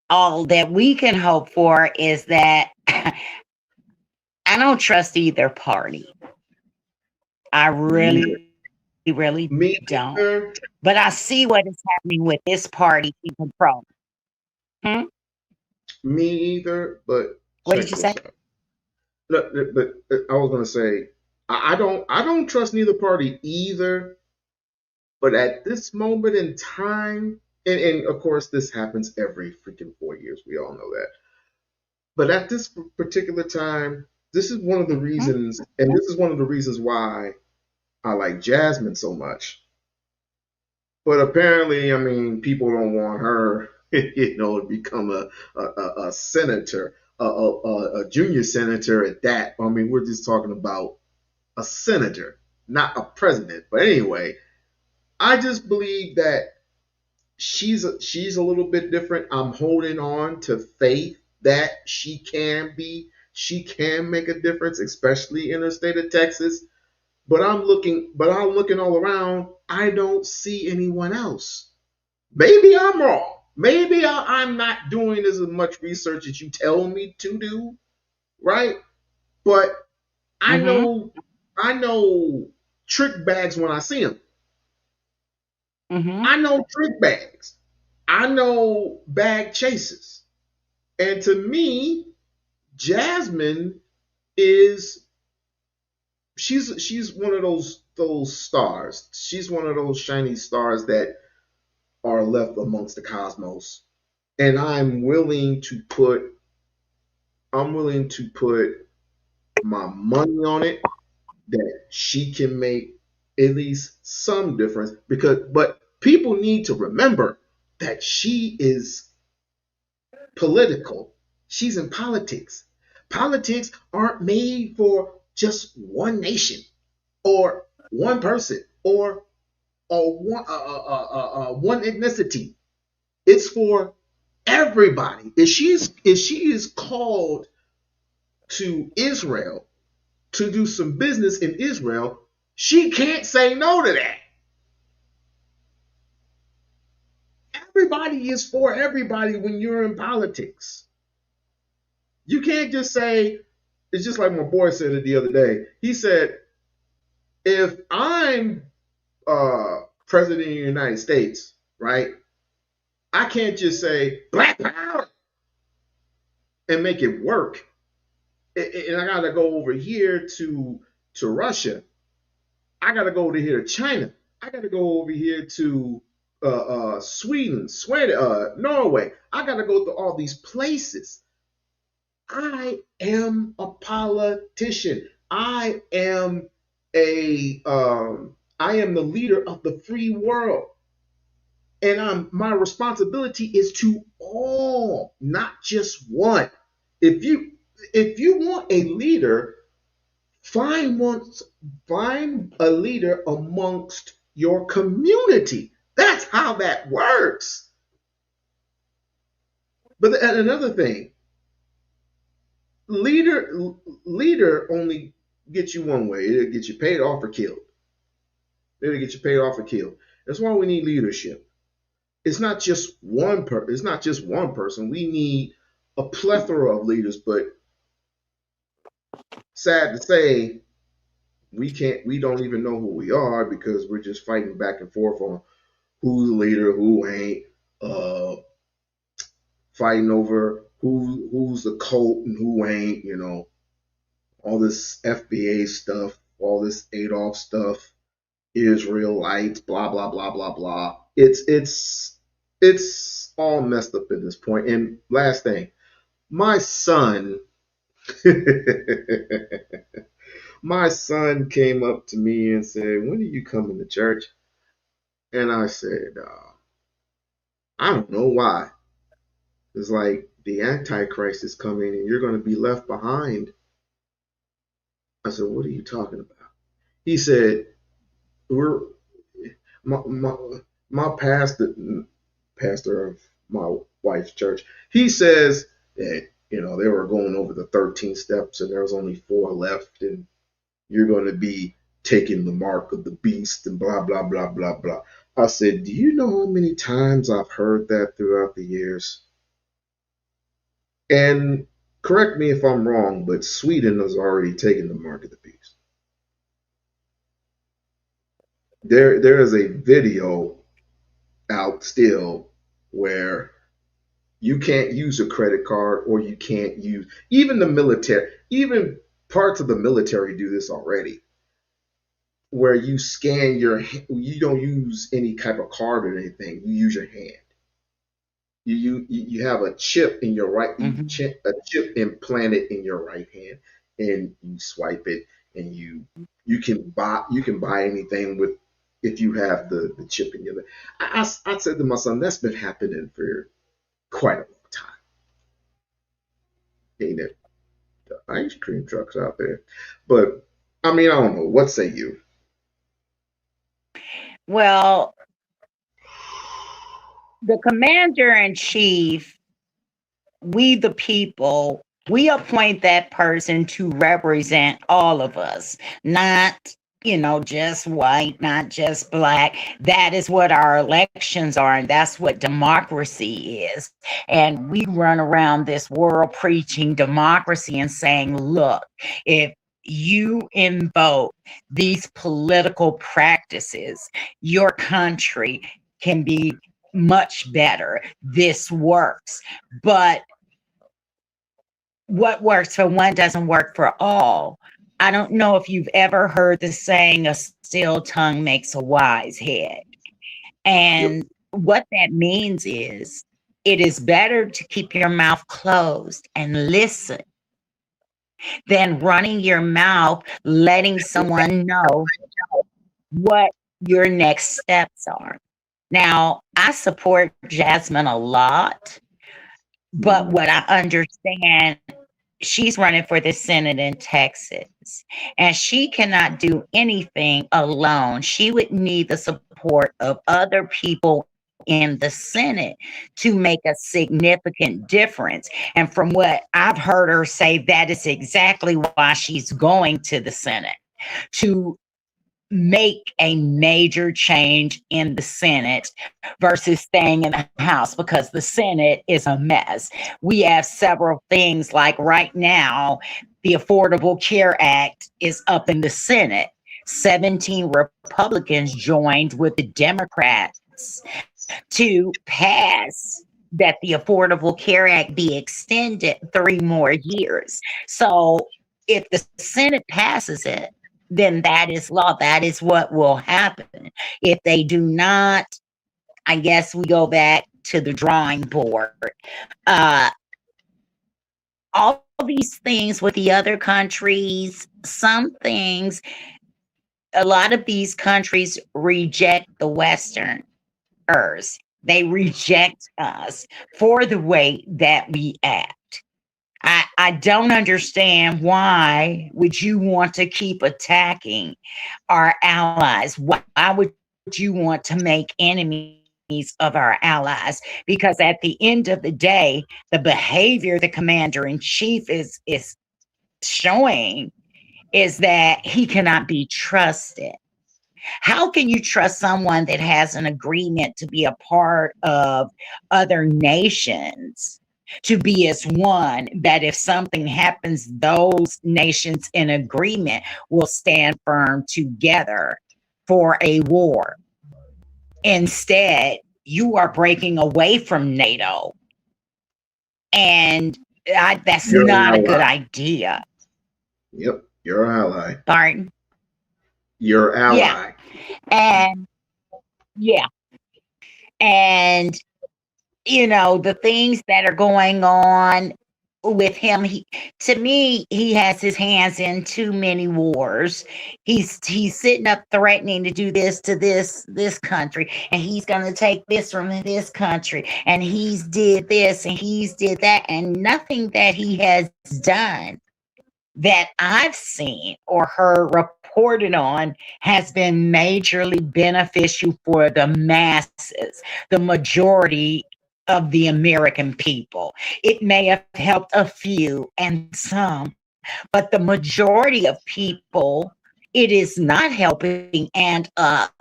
All that we can hope for is that I don't trust either party. I Me either. really, really Me don't. either. But I see what is happening with this party in control. Hmm? Me either. But What did check you say? this out. Look, but I was gonna say I don't trust neither party either. But at this moment in time, and of course this happens every freaking 4 years. We all know that. But at this particular time, this is one of the Mhm. reasons, and this is one of the reasons why I like Jasmine so much. But apparently, I mean, people don't want her, to become a senator, a junior senator at that. I mean, we're just talking about a senator, not a president. But anyway, I just believe that she's a little bit different. I'm holding on to faith that she can make a difference, especially in the state of Texas. But I'm looking all around. I don't see anyone else. Maybe I'm wrong. Maybe I'm not doing as much research as you tell me to do, right? But I Mhm. know I know trick bags when I see them. Mhm. I know trick bags. I know bag chases. And to me, Jasmine is she's one of those stars. She's one of those shiny stars that are left amongst the cosmos. And I'm willing to put my money on it that she can make at least some difference, but people need to remember that she is political. She's in politics. Politics aren't made for just one nation or one person or one ethnicity. It's for everybody. If she is called to Israel to do some business in Israel, she can't say no to that. Everybody is for everybody when you're in politics. You can't just say, it's just like my boy said it the other day. He said, if I'm president of the United States, right, I can't just say black power and make it work. And I gotta go over here to Russia. I gotta go over here to China. I gotta go over here to Sweden, Norway. I gotta go to all these places. I am a politician. I am the leader of the free world. And my responsibility is to all, not just one. If you if you want a leader, find one, find a leader amongst your community. That's how that works. But another thing, leader leader only gets you one way. It'll get you paid off or killed. It'll get you paid off or killed. That's why we need leadership. It's not just one person. We need a plethora of leaders, but sad to say, we don't even know who we are because we're just fighting back and forth on who's the leader, who ain't, uh, fighting over who's the cult and who ain't, all this FBA stuff, all this Adolf stuff, Israelites, blah blah blah blah blah. It's all messed up at this point. And last thing, my son, my son came up to me and said, "When are you coming to church?" And I said, "I don't know why." It's like the Antichrist is coming and you're going to be left behind. I said, "What are you talking about?" He said, "We're my my pastor of my wife's church. He says that they were going over the 13 steps and there was only four left, and you're going to be taking the mark of the beast and blah blah blah blah blah." I said, "Do you know how many times I've heard that throughout the years?" And correct me if I'm wrong, but Sweden has already taken the mark of the beast. There is a video out still where you can't use a credit card, or you can't use, even the military, even parts of the military do this already. where you scan you don't use any type of card or anything. You use your hand. You have a chip in your right Mhm. a chip implanted in your right hand, and you swipe it, and you can buy anything with if you have the chip in your. I said to my son, that's been happening for quite a long time. Ain't it? The ice cream trucks out there, but I mean, I don't know. What say you? Well, the commander in chief, we the people, we appoint that person to represent all of us, not, just white, not just black. That is what our elections are, and that's what democracy is. And we run around this world preaching democracy and saying, look, if you invoke these political practices, your country can be much better. This works. But what works for one doesn't work for all. I don't know if you've ever heard the saying, a still tongue makes a wise head. Yep. And what that means is it is better to keep your mouth closed and listen than running your mouth, letting someone know what your next steps are. Now, I support Jasmine a lot, but Mm, what I understand, she's running for the Senate in Texas, and she cannot do anything alone. She would need the support of other people in the Senate to make a significant difference. And from what I've heard her say, that is exactly why she's going to the Senate, to make a major change in the Senate versus staying in the House, because the Senate is a mess. We have several things, like right now, the Affordable Care Act is up in the Senate. 17 Republicans joined with the Democrats to pass that the Affordable Care Act be extended 3 more years. So if the Senate passes it, then that is law. That is what will happen. If they do not, I guess we go back to the drawing board. Uh, all these things with the other countries, some things, a lot of these countries reject the Westerners. They reject us for the way that we act. I don't understand, why would you want to keep attacking our allies? Why would you want to make enemies of our allies? Because at the end of the day, the behavior the commander in chief is showing is that he cannot be trusted. How can you trust someone that has an agreement to be a part of other nations, to be as one, that if something happens, those nations in agreement will stand firm together for a war? Instead, you are breaking away from NATO, and that's you're an not a good ally. idea. Yep, you're an ally. Pardon? Your Yeah. ally. And yeah. And the things that are going on with him, to me, he has his hands in too many wars. He's sitting up threatening to do this to this country, and he's going to take this from this country, and he's did this and he's did that, and nothing that he has done that I've seen or heard reported on has been majorly beneficial for the masses, the majority of the American people. It may have helped a few and some, but the majority of people, it is not helping. And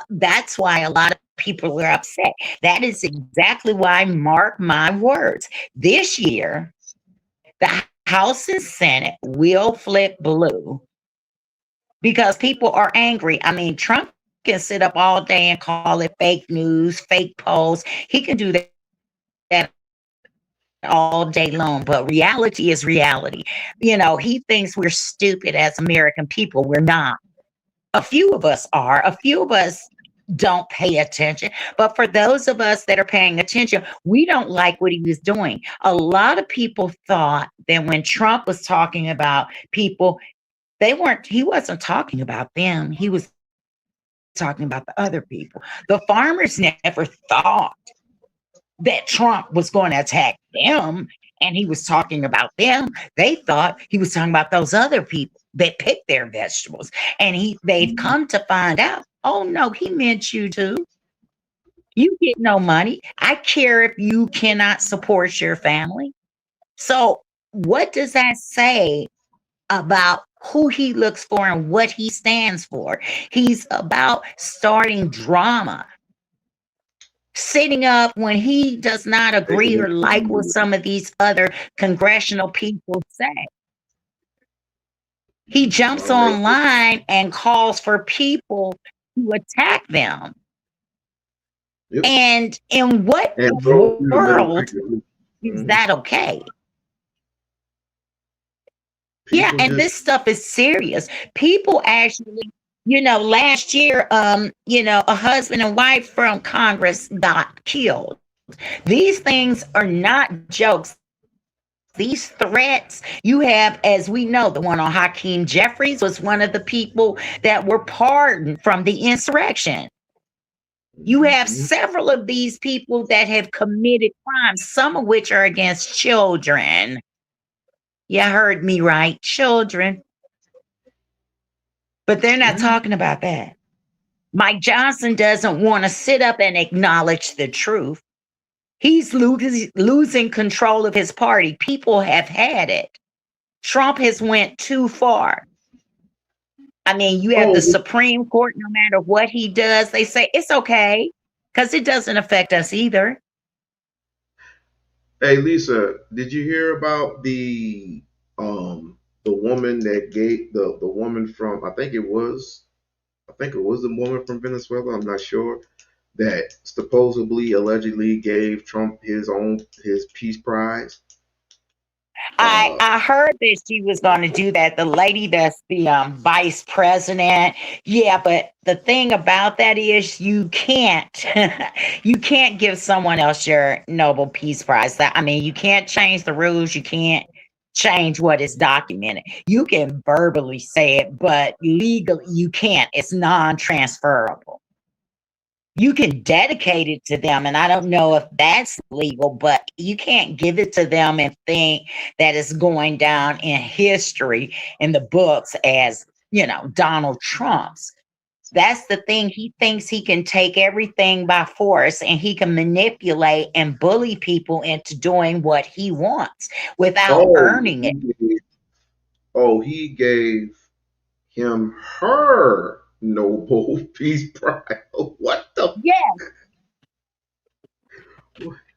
that's why a lot of people are upset. That is exactly why, mark my words, this year, the House and Senate will flip blue because people are angry. I mean, Trump can sit up all day and call it fake news, fake polls. He can do that all day long, but reality is reality. He thinks we're stupid as American people. We're not. A few of us are. A few of us don't pay attention. But for those of us that are paying attention, we don't like what he was doing. A lot of people thought that when Trump was talking about people, he wasn't talking about them. He was talking about the other people. The farmers never thought that Trump was going to attack them and he was talking about them. They thought he was talking about those other people that pick their vegetables. And they've come to find out, oh no, he meant you too. You get no money. I care if you cannot support your family. So what does that say about who he looks for and what he stands for? He's about starting drama, sitting up when he does not agree or like what some of these other congressional people say. He jumps online and calls for people to attack them. Yep. And in what world is that okay? Yeah, and this stuff is serious. People actually, last year, a husband and wife from Congress got killed. These things are not jokes. These threats you have, as we know, the one on Hakeem Jeffries was one of the people that were pardoned from the insurrection. You have several of these people that have committed crimes, some of which are against children. You heard me right, children. But they're not talking about that. Mike Johnson doesn't want to sit up and acknowledge the truth. He's losing control of his party. People have had it. Trump has went too far. I mean, you have the Supreme Court, no matter what he does, they say it's okay because it doesn't affect us either. Hey, Lisa, did you hear about the woman that gave the woman from I think it was the woman from Venezuela, I'm not sure, that supposedly allegedly gave Trump his peace prize? I heard that she was going to do that. The lady that's the vice president. Yeah, but the thing about that is you can't you can't give someone else your Nobel Peace Prize. I mean, you can't change the rules. You can't change what is documented. You can verbally say it, but legally you can't. It's non-transferable. You can dedicate it to them, and I don't know if that's legal, but you can't give it to them and think that it's going down in history in the books as, Donald Trump's. That's the thing. He thinks he can take everything by force and he can manipulate and bully people into doing what he wants without earning it. He gave him her Nobel Peace Prize. What the? Yeah.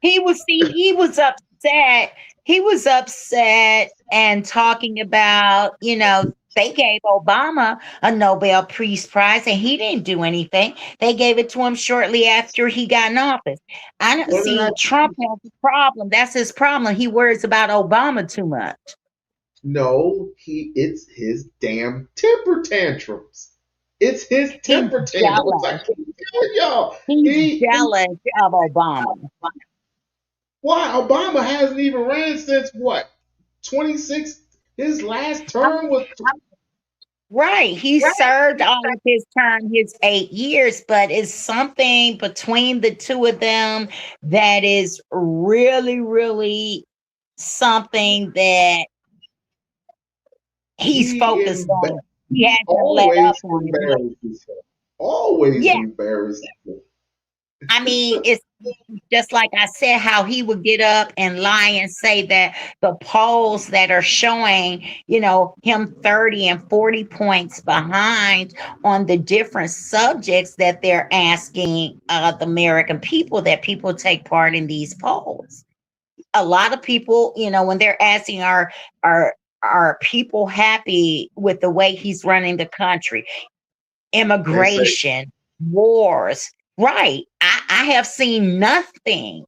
He was upset. He was upset and talking about, they gave Obama a Nobel Peace Prize and he didn't do anything. They gave it to him shortly after he got in office. I don't see Trump has a problem. That's his problem. He worries about Obama too much. No, it's his damn temper tantrums. It's his temper tantrums. I keep telling y'all. He's jealous of Obama. Why? Obama hasn't even ran since what? 26? His last term was. Right. He served all of his term, his 8 years, but it's something between the two of them that is really, really something that he's focused on. He hasn't let up on it. Always embarrassed. I mean, it's just like I said, how he would get up and lie and say that the polls that are showing, him 30 and 40 points behind on the different subjects that they're asking the American people, that people take part in these polls. A lot of people, when they're asking are people happy with the way he's running the country? Immigration, wars. Right. I have seen nothing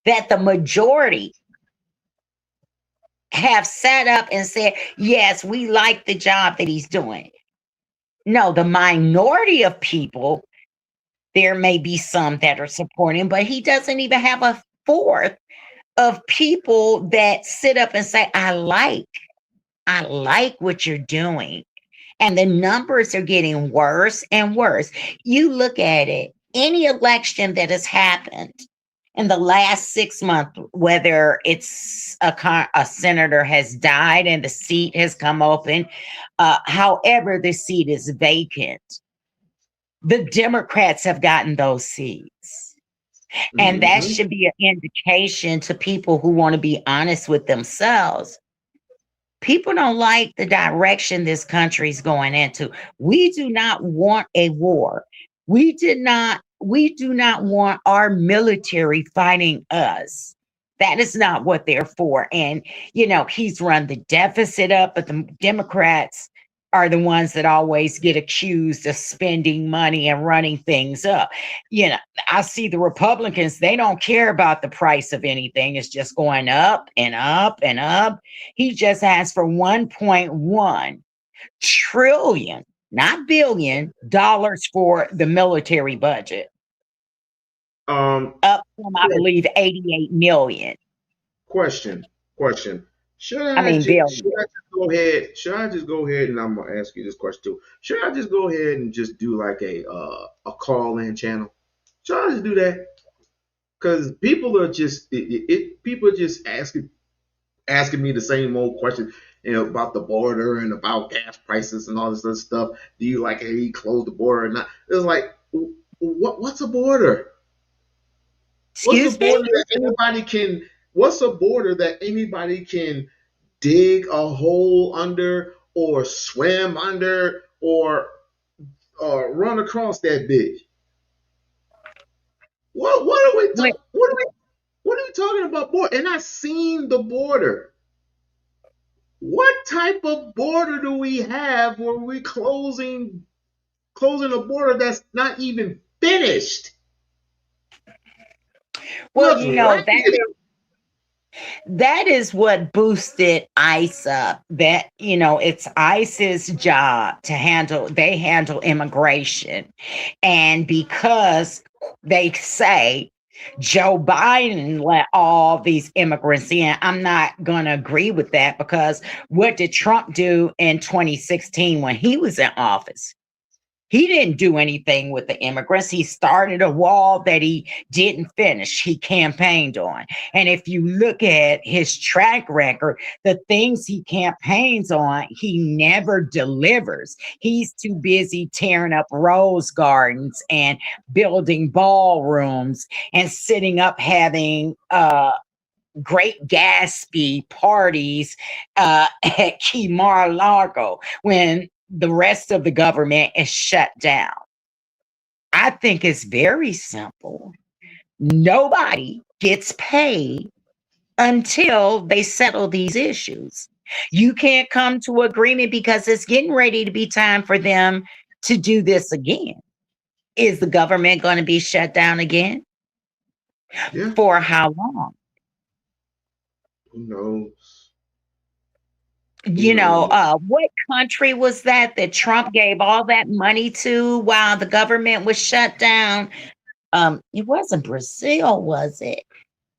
that the majority have sat up and said, yes, we like the job that he's doing. No, the minority of people, there may be some that are supporting, but he doesn't even have a fourth of people that sit up and say, I like what you're doing. And the numbers are getting worse and worse. You look at it, any election that has happened in the last 6 months, whether it's a senator has died and the seat has come open, however, the seat is vacant, the Democrats have gotten those seats. And that Mm-hmm. should be an indication to people who want to be honest with themselves. People don't like the direction this country's going into. We do not want a war. We do not want our military fighting us. That is not what they're for. And he's run the deficit up, but the Democrats are the ones that always get accused of spending money and running things up. I see the Republicans, they don't care about the price of anything. It's just going up and up and up. He just asked for 1.1 trillion, not billion, dollars for the military budget, Um, up from, I believe, 88 million. question, question. Should I I mean, just billion. go ahead? Should I just go ahead and I'm gonna ask you this question too. Should I just go ahead and just do like a call in channel? Should I just do that? Because people are just people are just asking me the same old question, about the border and about gas prices and all this other stuff. Do you like, hey, close the border or not? It's like, what's a border? What's a Excuse border me? that anybody can? What's a border that anybody can dig a hole under or swim under or run across that bitch? What are we Wait, what are we talking about border? And I seen the border. What type of border do we have where we closing a border that's not even finished? well, Looks raggedy. that is what boosted ICE up. That, it's ICE's job to they handle immigration. And because they say Joe Biden let all these immigrants in, I'm not going to agree with that, because what did Trump do in 2016 when he was in office? He didn't do anything with the immigrants. He started a wall that he didn't finish. He campaigned on. And if you look at his track record, the things he campaigns on, he never delivers. He's too busy tearing up rose gardens and building ballrooms and sitting up having Great Gatsby parties at Key Mar-a-Lago when the rest of the government is shut down. I think it's very simple. Nobody gets paid until they settle these issues. You can't come to agreement because it's getting ready to be time for them to do this again. Is the government going to be shut down again? Yeah, For how long? who knows? Who knows? What country was that Trump gave all that money to while the government was shut down? It wasn't Brazil, was it?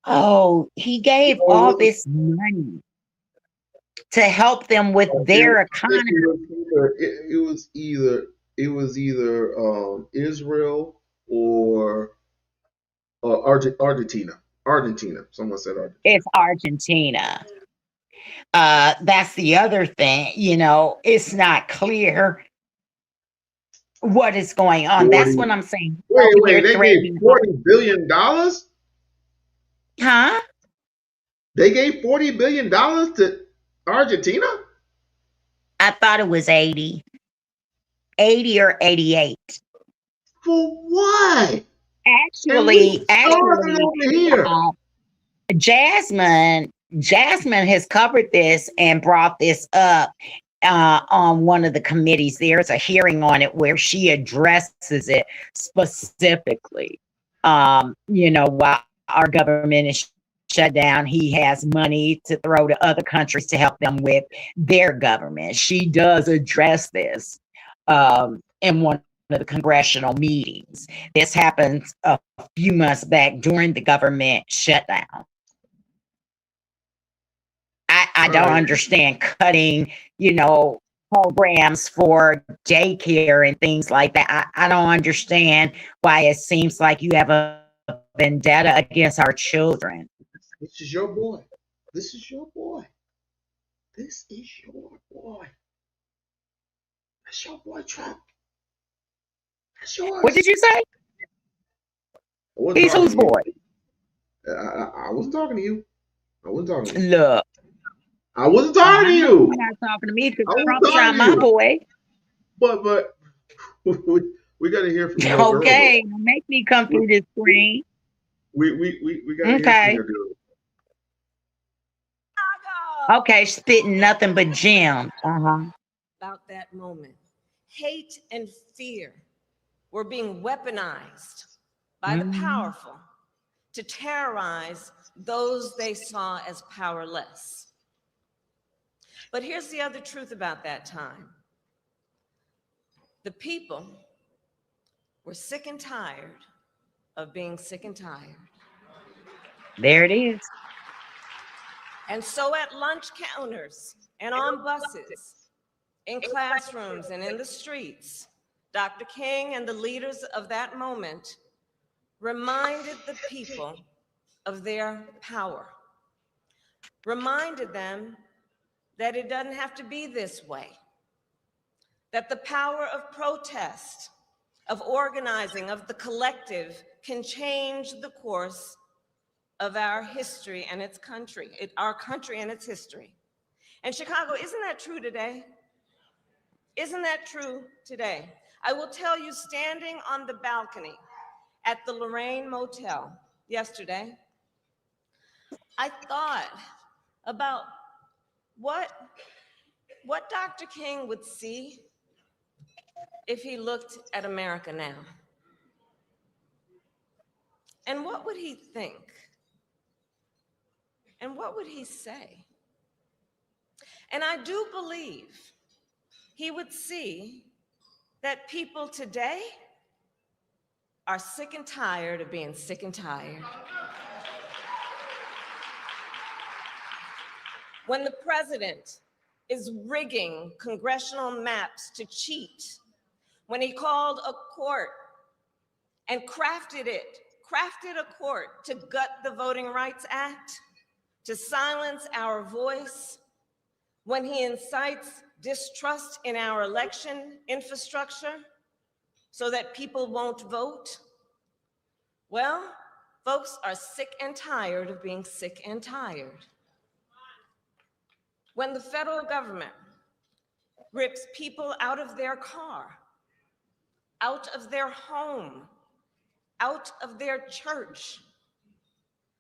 Oh, he gave all Well, this money to help them with their I think economy. it was either Israel or Argentina. Argentina. Someone said Argentina. It's Argentina. That's the other thing, it's not clear what is going on. That's 40. what I'm saying. He's Wait, over wait. here They gave threatening, $40 billion. huh? They gave $40 billion to Argentina. I thought it was 80 or 88. For what? And we Actually, starving actually, over here. uh, Jasmine has covered this and brought this up on one of the committees. There's a hearing on it where she addresses it specifically. While our government is shut down, he has money to throw to other countries to help them with their government. She does address this. in one of the congressional meetings. This happened a few months back during the government shutdown. I don't Right. understand cutting, programs for daycare and things like that. I don't understand why it seems like you have a vendetta against our children. This is your boy. This is your boy. This is your boy. That's your boy, Trump. That's What did yours. you say? I wasn't He's talking whose to you. boy? I wasn't talking to you. I wasn't talking to you. Look, I wasn't oh, talking I to know you're you. not talking to me because I wasn't Trump's talking not to my you. boy. But we got to hear from your girl though. Okay, don't make me come We through this screen. we got to hear from Okay. your girl. Okay, spitting nothing but gems. Uh-huh. About that moment, hate and fear were being weaponized by the Mhm. powerful to terrorize those they saw as powerless. But here's the other truth about that time. The people were sick and tired of being sick and tired. There it is. And so at lunch counters and on buses, in classrooms and in the streets, Dr. King and the leaders of that moment reminded the people of their power, reminded them that it doesn't have to be this way, that the power of protest, of organizing, of the collective can change the course of our history and its country, our country and its history. And Chicago, isn't that true today? Isn't that true today? I will tell you, standing on the balcony at the Lorraine Motel yesterday, I thought about what Dr. King would see if he looked at America now. And what would he think? And what would he say? And I do believe he would see that people today are sick and tired of being sick and tired. When the president is rigging congressional maps to cheat, when he called a court and crafted a court to gut the Voting Rights Act, to silence our voice, when he incites distrust in our election infrastructure so that people won't vote, well, folks are sick and tired of being sick and tired. When the federal government rips people out of their car, out of their home, out of their church,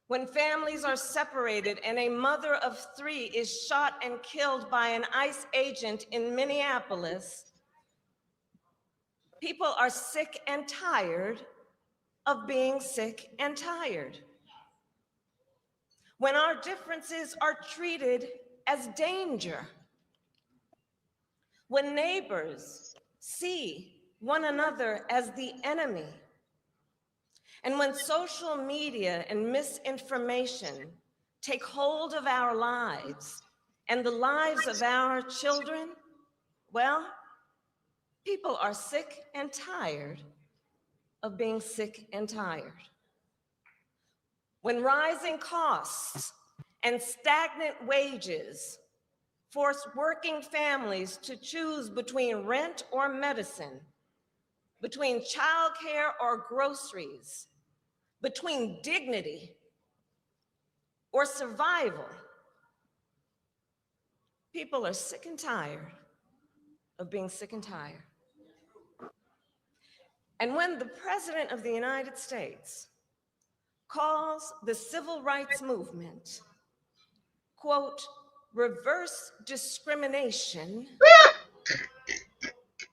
when families are separated and a mother of 3 is shot and killed by an ICE agent in Minneapolis, people are sick and tired of being sick and tired. When our differences are treated as danger, when neighbors see one another as the enemy, and when social media and misinformation take hold of our lives and the lives of our children, well, people are sick and tired of being sick and tired. When rising costs and stagnant wages force working families to choose between rent or medicine, between childcare or groceries, between dignity or survival, people are sick and tired of being sick and tired. And when the President of the United States calls the civil rights movement, quote, reverse discrimination,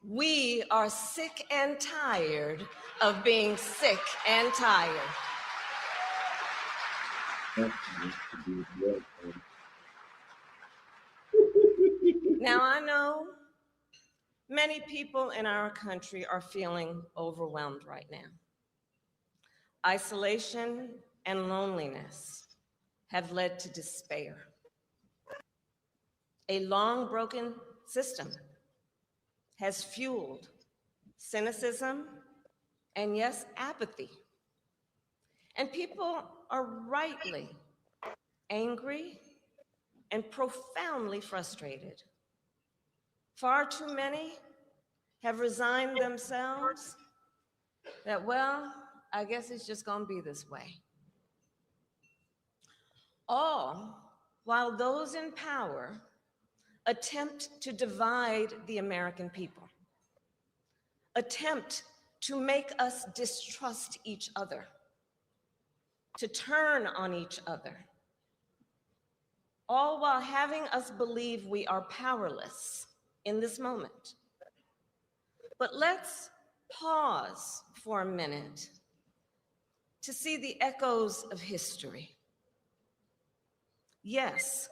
we are sick and tired of being sick and tired. Now, I know Many people in our country are feeling overwhelmed right now. Isolation and loneliness have led to despair. A long broken system has fueled cynicism and, yes, apathy. And people are rightly angry and profoundly frustrated. Far too many have resigned themselves that, well, I guess it's just going to be this way. All while those in power attempt to divide the American people, attempt to make us distrust each other, to turn on each other, all while having us believe we are powerless in this moment. But let's pause for a minute to see the echoes of history. Yes,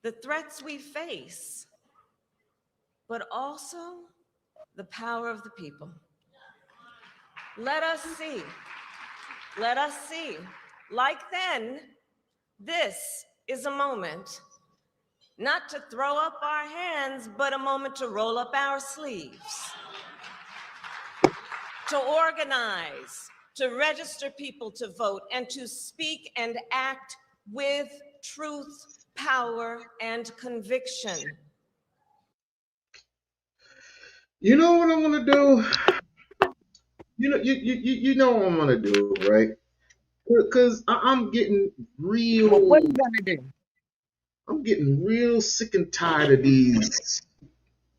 the threats we face, but also the power of the people. Let us see, like then, this is a moment not to throw up our hands, but a moment to roll up our sleeves, to organize, to register people to vote, and to speak and act with truth, power, and conviction. You know what I'm gonna do? You know what I'm gonna do, right? Because I'm getting What are real, you gonna do? I'm getting real sick and tired of these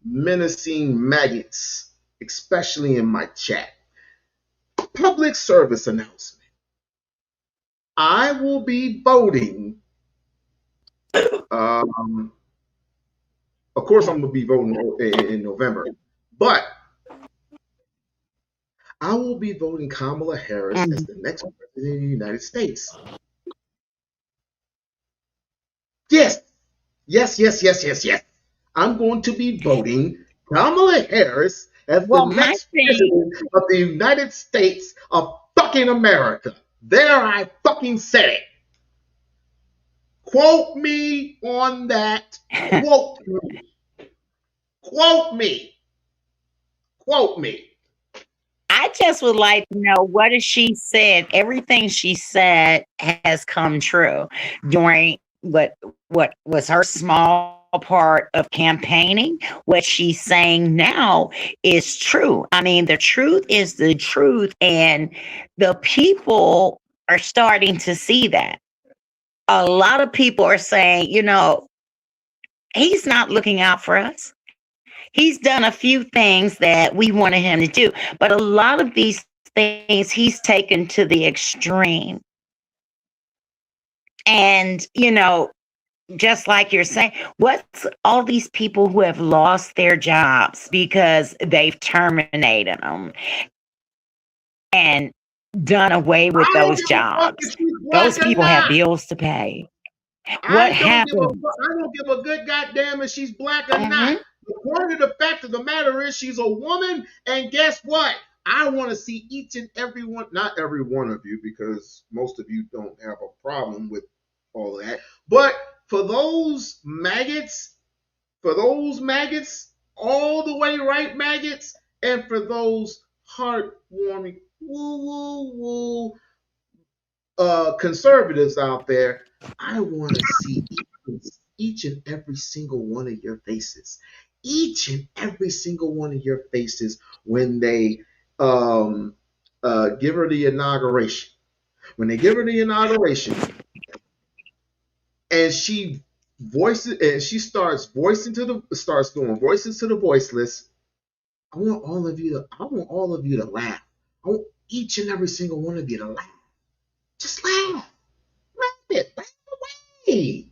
menacing maggots, especially in my chat. Public service announcement. I will be voting. Um, of course, I'm gonna be voting in November, but I will be voting Kamala Harris as Mhm. the next president of the United States. Yes, yes. I'm going to be voting Kamala Harris as the Well, my next thing, president of the United States of fucking America. There, I fucking said it. Quote me on that. Quote me. Quote me. Quote me. I just would like to know what has she said. Everything she said has come true during what was her small part of campaigning. What she's saying now is true. I mean, the truth is the truth, and the people are starting to see that. A lot of people are saying, he's not looking out for us. He's done a few things that we wanted him to do, but a lot of these things he's taken to the extreme. And, just like you're saying, what's all these people who have lost their jobs because they've terminated them and done away with I don't those give a fuck jobs? if she's Those black or people have not. bills to pay. What I don't give a happened? fuck. I don't give a good goddamn if she's black or not. Mhm. The point of the fact of the matter is she's a woman, and guess what? I want to see each and every one, not every one of you, because most of you don't have a problem with all of that. But for those maggots, all the way right maggots, and for those heartwarming, woo woo woo conservatives out there, I want to see each and every single one of your faces. Each and every single one of your faces when they um, give her the inauguration. When they give her the inauguration, and she starts doing voices to the voiceless. I want all of you to laugh. I want each and every single one of you to laugh. Just laugh. Laugh away.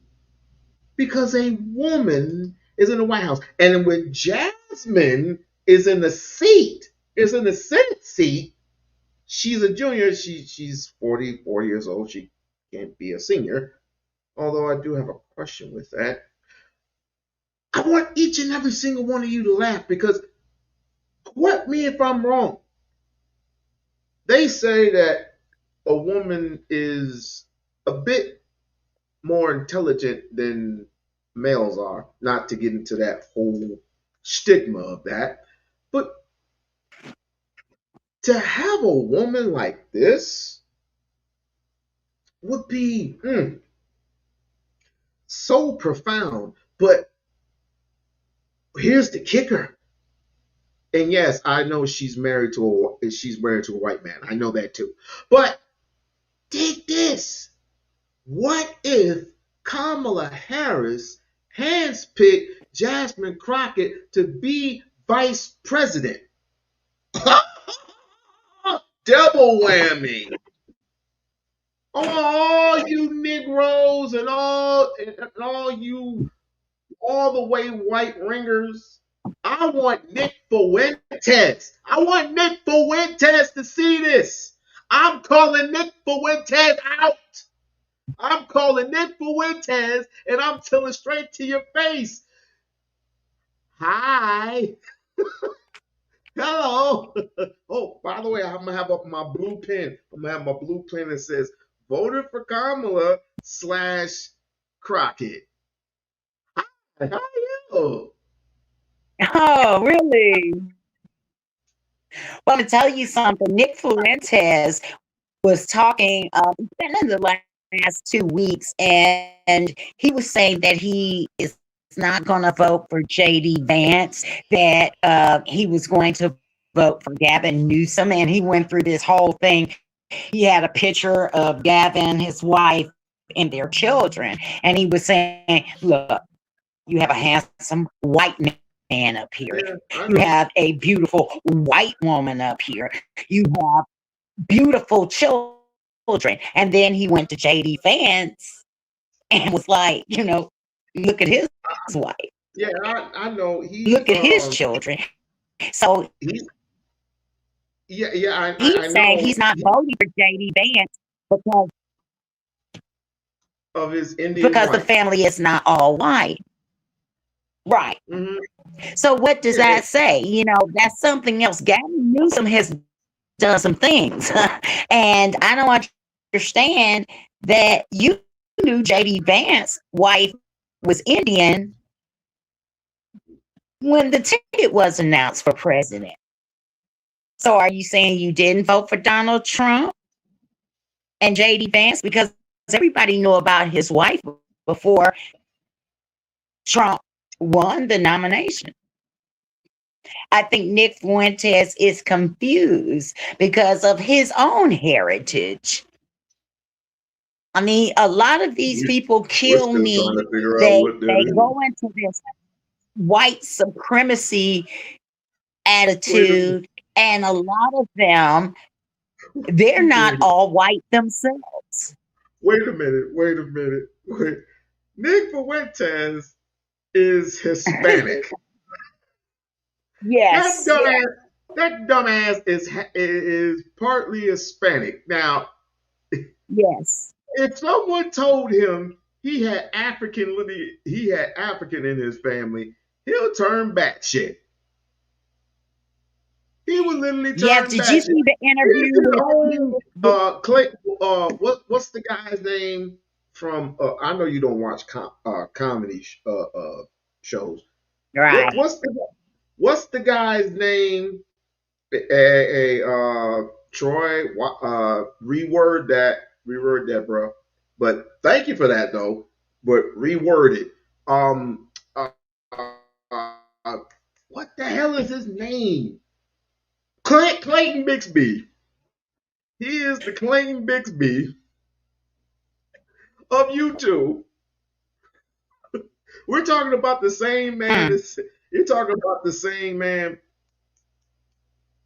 Because a woman is in the White House. And when Jasmine is in the Senate seat, she's a junior. She's 44 years old. She can't be a senior. Although I do have a question with that. I want each and every single one of you to laugh because correct me if I'm wrong. They say that a woman is a bit more intelligent than males are. Not to get into that whole stigma of that, but to have a woman like this would be so profound. But here's the kicker. And yes, I know she's married to a white man. I know that too. But dig this. What if Kamala Harris handpicked Jasmine Crockett to be vice president? Double whammy. All you Negroes and all you all the way white ringers. I want Nick Fuentes. I want Nick Fuentes to see this. I'm calling Nick Fuentes out. I'm calling Nick Fuentes, and I'm telling straight to your face. Hi. Hello. Oh, by the way, I'm gonna have up my blue pen. I'm gonna have my blue pen that says voted for Kamala / Crockett. Hi, how are you? Oh, really? Well, to tell you something, Nick Fuentes was talking in the last 2 weeks, and he was saying that he is not going to vote for JD Vance, that he was going to vote for Gavin Newsom, and he went through this whole thing. He had a picture of Gavin, his wife, and their children, and he was saying, look, you have a handsome white man up here. Yeah, you have a beautiful white woman up here. You have beautiful children. And then he went to JD Vance and was like, look at his wife. Yeah, I know. Look at his children. So he's saying he's not voting for JD Vance because of his Indian because the wife. family is not all white. Right. Mhm. So what does that say? That's something else. Gavin Newsom has done some things. And I don't understand that you knew JD Vance's wife was Indian when the ticket was announced for president. So are you saying you didn't vote for Donald Trump and JD Vance? Because everybody knew about his wife before Trump won the nomination. I think Nick Fuentes is confused because of his own heritage. I mean, a lot of these people kill me. They go into this white supremacy attitude, and a lot of them, they're not all white themselves. Wait a minute. Nick Fuentes is Hispanic. Yes. That dumbass is partly Hispanic. Now, yes. If someone told him he had African in his family, he'll turn batshit. He would literally turn batshit. Did you see the interview with Clay? What's the guy's name from? I know you don't watch comedy shows. Right. What's the guy's name? Troy. Reword that, bro. But thank you for that, though. But reword it. What the hell is his name? Clayton Bixby. He is the Clayton Bixby of YouTube. We're talking about the same man. You're talking about the same man.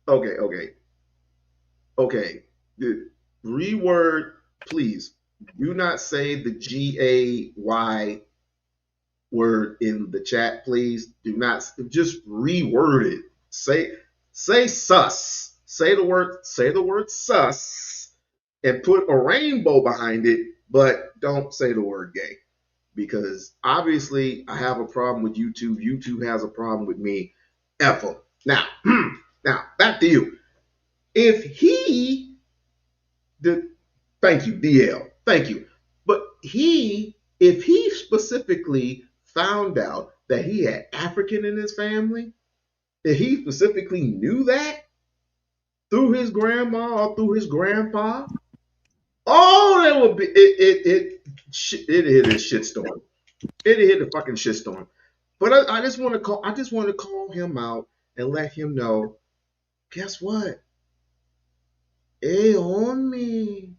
Okay. Reword, please. Do not say the GAY word in the chat, please. Do not, just reword it. Say sus. Say the word sus and put a rainbow behind it, but don't say the word gay. Because obviously I have a problem with YouTube. YouTube has a problem with me. F them. Now, Now, back to you. If he did, thank you, DL, thank you. But if he specifically found out that he had African in his family, if he specifically knew that through his grandma or through his grandpa, oh, that would be it hit a shitstorm. It hit a fucking shitstorm. But I just want to call him out and let him know. Guess what? Hey, on me.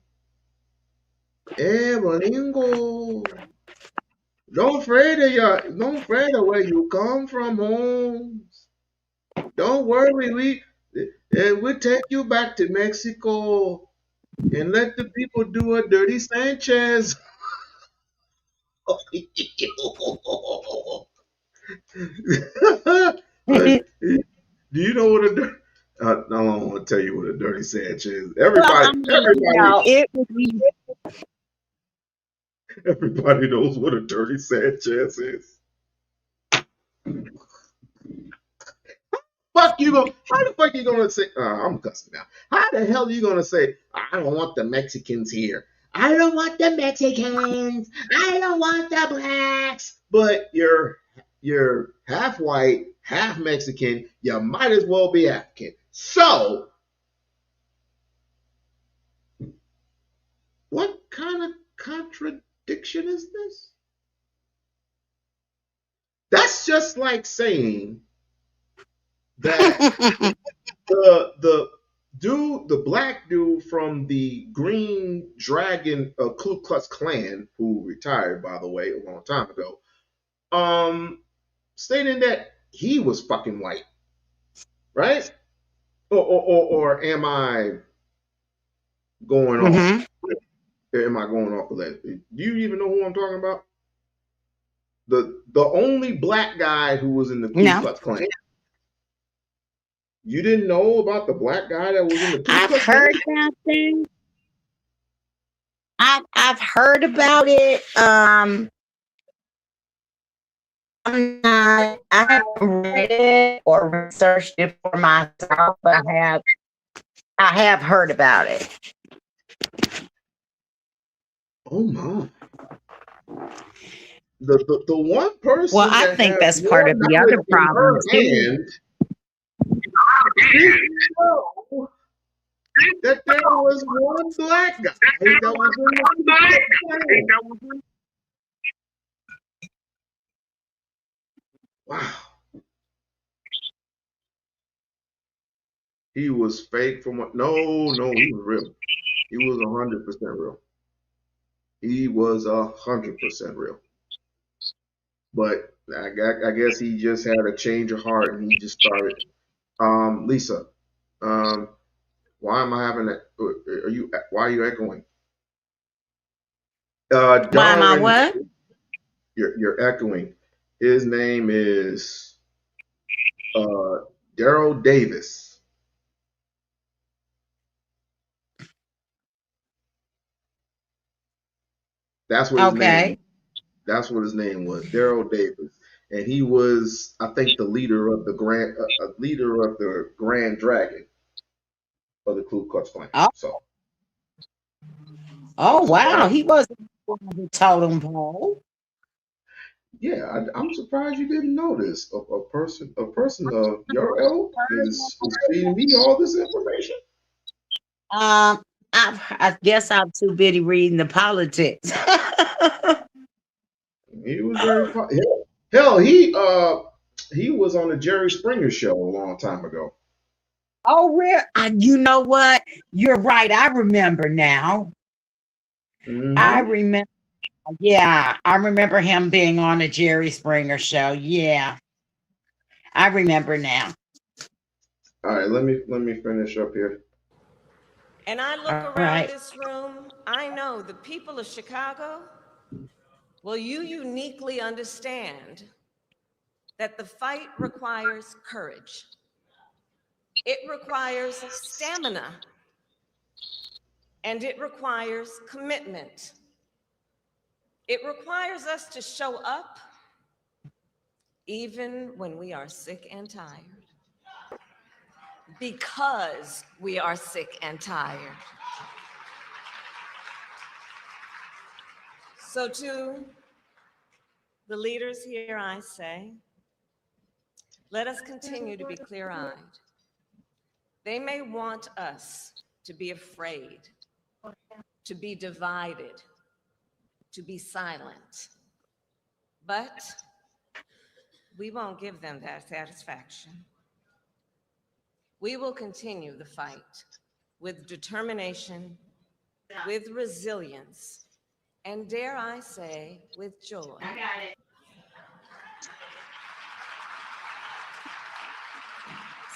Hey, Bolingo. Don't fret of where you come from, Holmes. Don't worry, we'll take you back to Mexico and let the people do a dirty Sanchez. But do you know what I don't want to tell you what a dirty Sanchez is. Well, I mean, it would be. Everybody knows what a dirty Sanchez is. How the fuck you gonna say? I'm cussing now. How the hell are you gonna say? I don't want the Mexicans here. I don't want the Mexicans. I don't want the blacks. But you're half white, half Mexican. You might as well be African. So, what kind of contradiction is this? That's just like saying that the black dude from the Green Dragon Ku Klux Klan, who retired by the way a long time ago, stating that he was fucking white, right? Or am I going off? Mhm. Am I going off of that? Do you even know who I'm talking about? The only black guy who was in the Ku No, Klux Klan. You didn't know about the black guy that was in the Ku I've Klux Klan? heard about things. I've heard about it. I haven't read it or researched it for myself, but I have heard about it. Oh my. The one Well, person I that think has that's part more of the knowledge other in her problem too. hand didn't know that there was one black guy that was in the Ku Klux Klan. Wow. He was fake from what? No, he was real. He was 100% real. He was 100% real. But I guess he just had a change of heart and he just started. Lisa, um, why am I having that? Why are you echoing? Why am I Darwin, what? you're echoing. His name is Daryl Davis. That's what his name. Okay. That's what his name was, Daryl Davis, and he was, I think, the leader of the Grand Dragon of the Ku Klux Klan. Oh, So oh wow. surprised. He wasn't on the totem pole. Yeah, I'm surprised you didn't know this. A person of your ilk is feeding me all this information. Um, I guess I'm too busy reading the politics. He was very he was on the Jerry Springer show a long time ago. Oh, real? You know what? You're right. I remember now. I Hmm. remember. Yeah, I remember him being on a Jerry Springer show. Yeah, I remember now. All right, let me finish up here. And I look All around right. this room, I know the people of Chicago, well, you uniquely understand that the fight requires courage. It requires stamina, and it requires commitment. It requires us to show up even when we are sick and tired. because we are sick and tired. So to the leaders here, I say, let us continue to be clear-eyed. They may want us to be afraid, to be divided, to be silent, but we won't give them that satisfaction. We will continue the fight with determination, with resilience, and dare I say, with joy. I got it.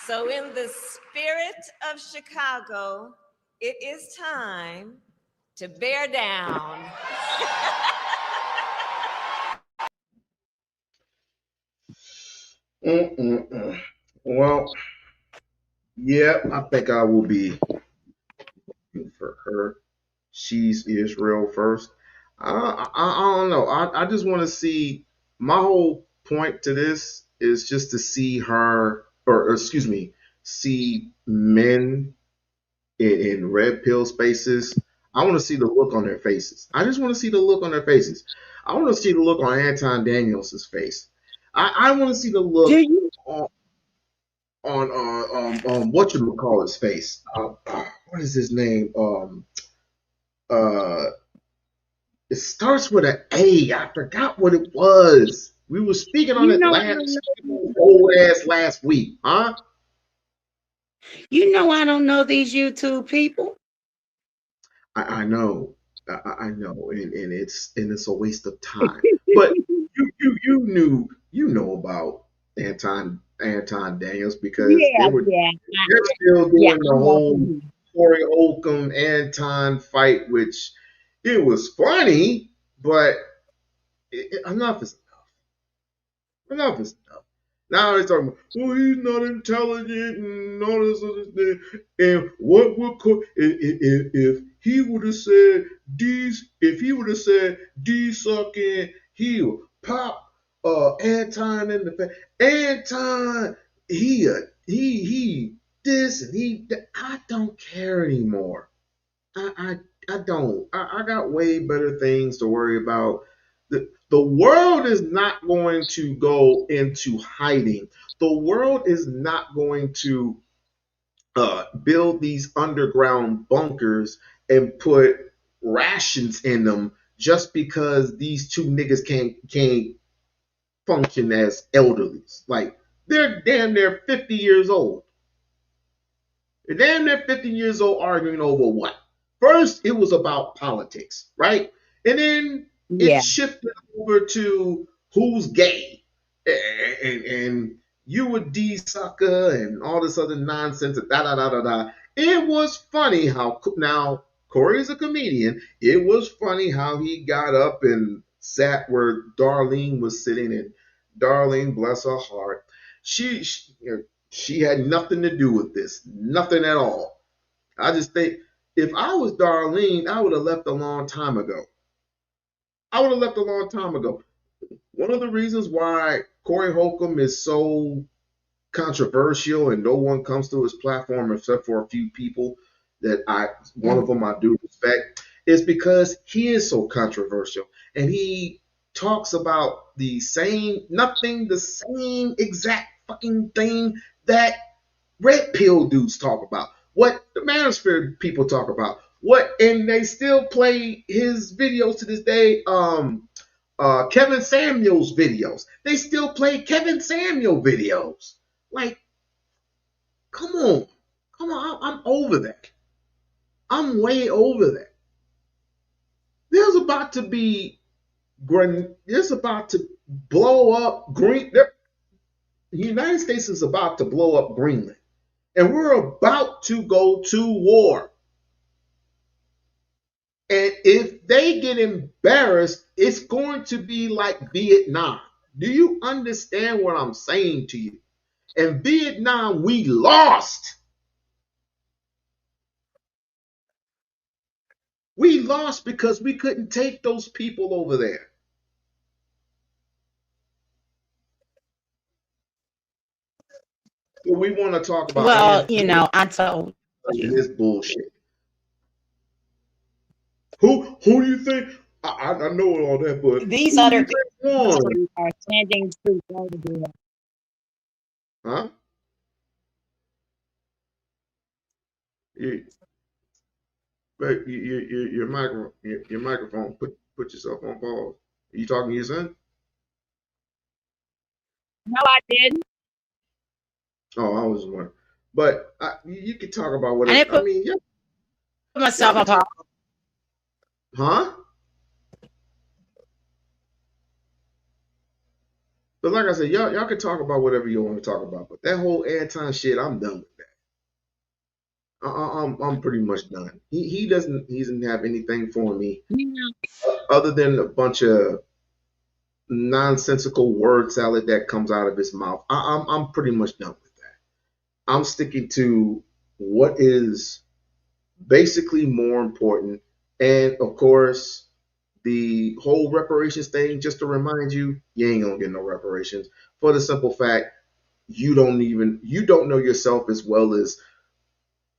So in the spirit of Chicago, it is time to bear down. Well, yeah, I think I will be for her. She's Israel first. I don't know. I just want to see. My whole point to this is just to see her, or excuse me, see men in red pill spaces. I want to see the look on their faces. I just want to see the look on their faces. I want to see the look on Anton Daniels' face. I want to see the Do look you? on what you would call his face. What is his name? Uh, it starts with an A. I forgot what it was. We were speaking on You it know I don't know. old ass last week, huh? You know I don't know these YouTube people. I know, I know, and it's a waste of time. But you know about Anton Daniels because Yeah, yeah, they're still yeah. doing the I know whole who. Corey Holcomb Anton fight, which it was funny, but enough is enough is enough. Now he's talking about, well, he's not intelligent and all this other thing. And what would if he would have said D's, if he would have said D sucking, he would pop Anton in the face. Anton, he this and he that. I don't care anymore. I don't. I got way better things to worry about. The world is not going to go into hiding. The world is not going to build these underground bunkers and put rations in them just because these two niggas can't function as elderlies. Like they're damn near 50 years old. They're damn near 50 years old arguing over what? First, it was about politics, right? And then it Yeah. shifted over to who's gay. And you a D sucker and all this other nonsense. Da da da da da. It was funny how now Corey's a comedian. It was funny how he got up and sat where Darlene was sitting, and Darlene, bless her heart, she had nothing to do with this, nothing at all. I just think if I was Darlene, I would have left a long time ago. I would have left a long time ago. One of the reasons why Corey Holcomb is so controversial and no one comes to his platform except for a few people one of them I do respect, is because he is so controversial and he talks about the same exact fucking thing that red pill dudes talk about, what the manosphere people talk about, and they still play his videos to this day. Kevin Samuel's videos. They still play Kevin Samuel videos. Like, come on, I'm over that. I'm way over that. There's about to be there's about to blow up Green. The United States is about to blow up Greenland, and we're about to go to war. And if they get embarrassed, it's going to be like Vietnam. Do you understand what I'm saying to you? In Vietnam, we lost. We lost because we couldn't take those people over there. But we want to talk about Well, Ann I told and you. this bullshit. Who do you think? I know all that, but These who do other you think won? countries are sending troops over there. Huh? You, but your microphone. Put yourself on pause. Are you talking to your son? No, I didn't. Oh, I was wondering. But you can talk about I whatever. didn't I put mean, yeah, y'all myself can apart. talk. Huh? But like I said, y'all can talk about whatever you want to talk about. But that whole Anton shit, I'm done with that. I'm pretty much done. He doesn't have anything for me other than a bunch of nonsensical word salad that comes out of his mouth. I'm pretty much done with that. I'm sticking to what is basically more important, and of course, the whole reparations thing. Just to remind you, you ain't gonna get no reparations for the simple fact you don't know yourself as well as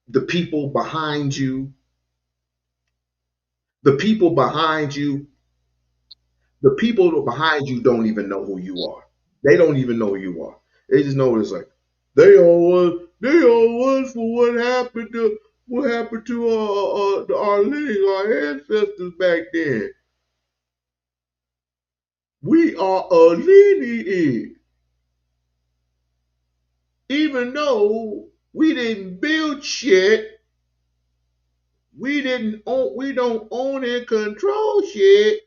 the people behind you. The people behind you The people behind you don't even know who you are. They don't even know who you are. They just know it's like they all was for what happened to our ancestors back then. We are a lineage, even though we didn't build shit. We don't own and control shit,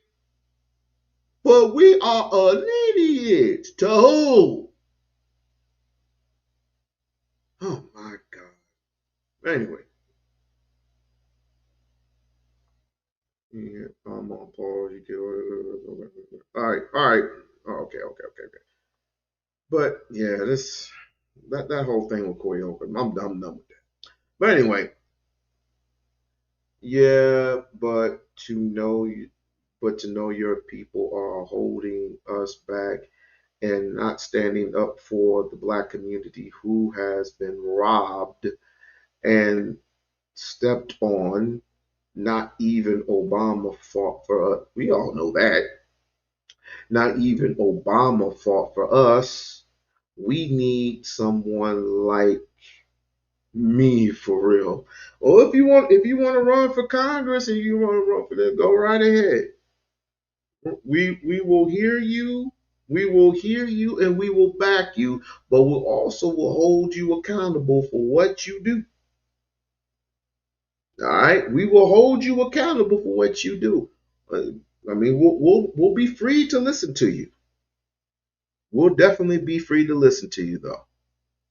but we are a lineage to who? Oh my God. Anyway, yeah, I'm on pause. You get all right. Oh, okay. But yeah, that whole thing with Corey Holcomb, I'm done with that. But anyway, yeah, but to know your people are holding us back and not standing up for the black community who has been robbed and stepped on. Not even Obama fought for us. We all know that. Not even Obama fought for us. We need someone like me for real. Or if you want to run for Congress and you want to run for that, go right ahead. We will hear you. We will hear you and we will back you, but we'll also will hold you accountable for what you do. All right, we will hold you accountable for what you do. Uh, I mean, we'll be free to listen to you. We'll definitely be free to listen to you, though.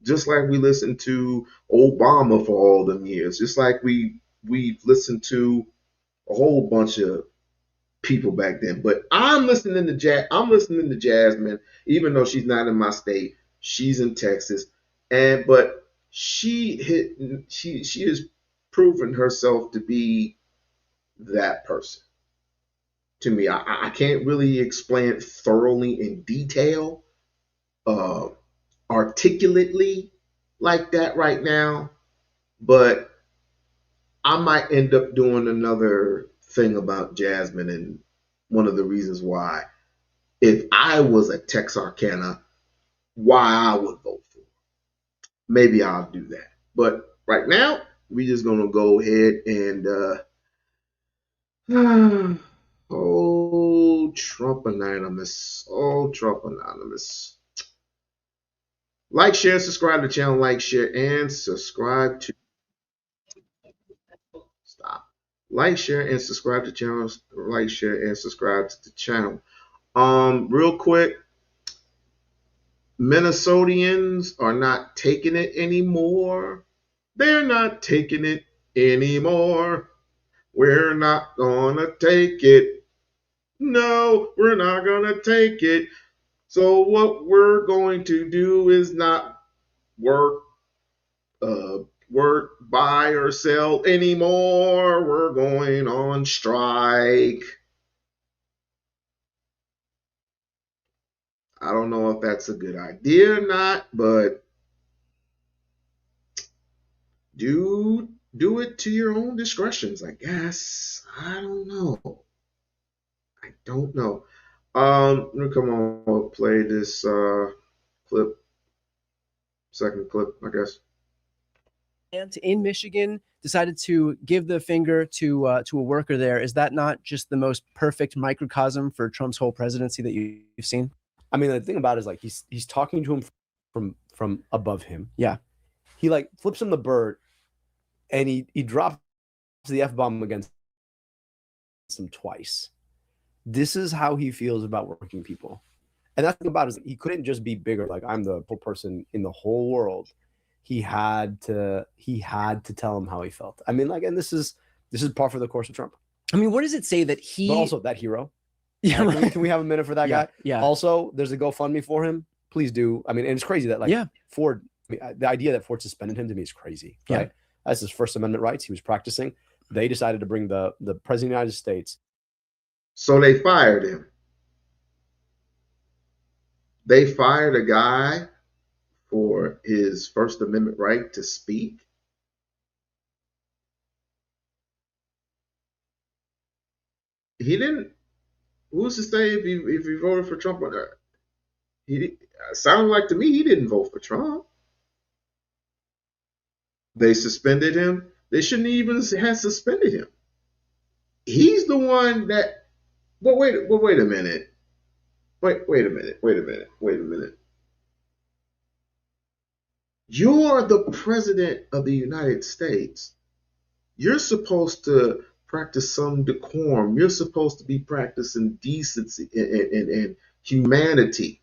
Just like we listened to Obama for all them years. Just like we've listened to a whole bunch of people back then. But I'm listening to Jasmine, even though she's not in my state. She's in Texas, but she has proven herself to be that person to me. I can't really explain it thoroughly in detail, uh, articulately like that right now, but I might end up doing another thing about Jasmine, and one of the reasons why, if I was a Texarkana, why I would vote for. Maybe I'll do that. But right now, we're just gonna go ahead and oh, Trump Anonymous. Oh, Trump Anonymous. Like, share, subscribe to the channel. Like, share, and subscribe to. Stop. Like, share, and subscribe to the channel. Like, share, and subscribe to the channel. Real quick, Minnesotians are not taking it anymore. They're not taking it anymore. We're not gonna take it. No, we're not gonna take it. So what we're going to do is not work, uh, buy or sell anymore. We're going on strike. I don't know if that's a good idea or not, but do it to your own discretions, I guess. I don't know. I don't know. Let me come on, play this clip, second clip, I guess. In Michigan decided to give the finger to a worker there. Is that not just the most perfect microcosm for Trump's whole presidency that you've seen? I mean, the thing about it is like he's talking to him from above him. Yeah. He like flips him the bird and he drops the F-bomb against him twice. This is how he feels about working people. And that's the thing about it is he couldn't just be bigger, like I'm the whole person in the whole world. He had to tell him how he felt. I mean, like, and this is par for the course of Trump. I mean, what does it say that he? But also that hero. Yeah, can we have a minute for that guy? Yeah. Also, there's a GoFundMe for him. Please do. I mean, and it's crazy that like Ford. I mean, the idea that Ford suspended him to me is crazy. Right? Yeah. That's his First Amendment rights. He was practicing. They decided to bring the president of the United States. So they fired him. They fired a guy for his First Amendment right to speak. He didn't. Who's to say if he voted for Trump or not? He sounded like to me he didn't vote for Trump. They suspended him. They shouldn't even have suspended him. He's the one that. But wait a minute. Wait a minute. You're the president of the United States. You're supposed to practice some decorum. You're supposed to be practicing decency and humanity.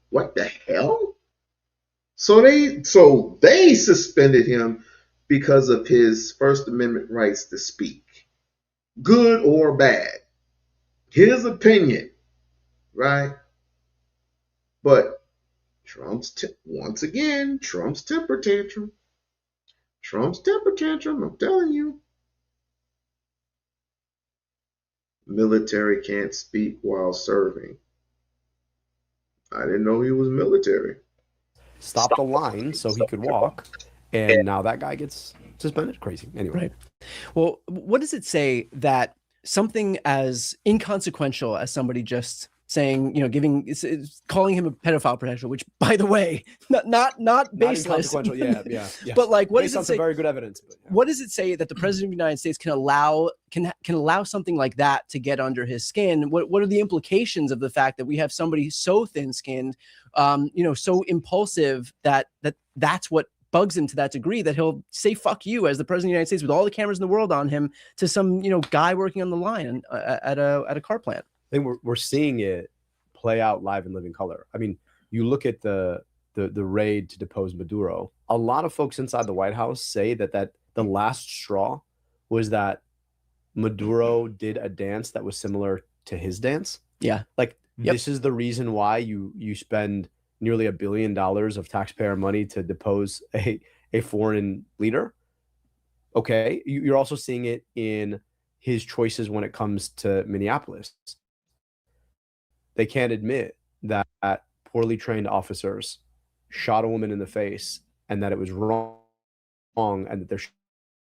What the hell? So they suspended him because of his First Amendment rights to speak, good or bad. His opinion, right? But once again, Trump's temper tantrum. I'm telling you. Military can't speak while serving. I didn't know he was military. Stop the line so he could walk, and now that guy gets suspended. Crazy. Anyway. Right. Well, what does it say that something as inconsequential as somebody just saying, calling him a pedophile potential, which, by the way, not baseless. Yeah. But like, what does it say? Very good evidence. But, yeah. What does it say that the president of the United States can allow something like that to get under his skin? What are the implications of the fact that we have somebody so thin-skinned, so impulsive that's what bugs him to that degree that he'll say "fuck you" as the president of the United States with all the cameras in the world on him to some guy working on the line at a car plant? I think we're seeing it play out live in living color. I mean, you look at the raid to depose Maduro. A lot of folks inside the White House say that the last straw was that Maduro did a dance that was similar to his dance. Yeah, like this is the reason why you spend nearly $1 billion of taxpayer money to depose a foreign leader. Okay, you're also seeing it in his choices when it comes to Minneapolis. They can't admit that poorly trained officers shot a woman in the face and that it was wrong and that there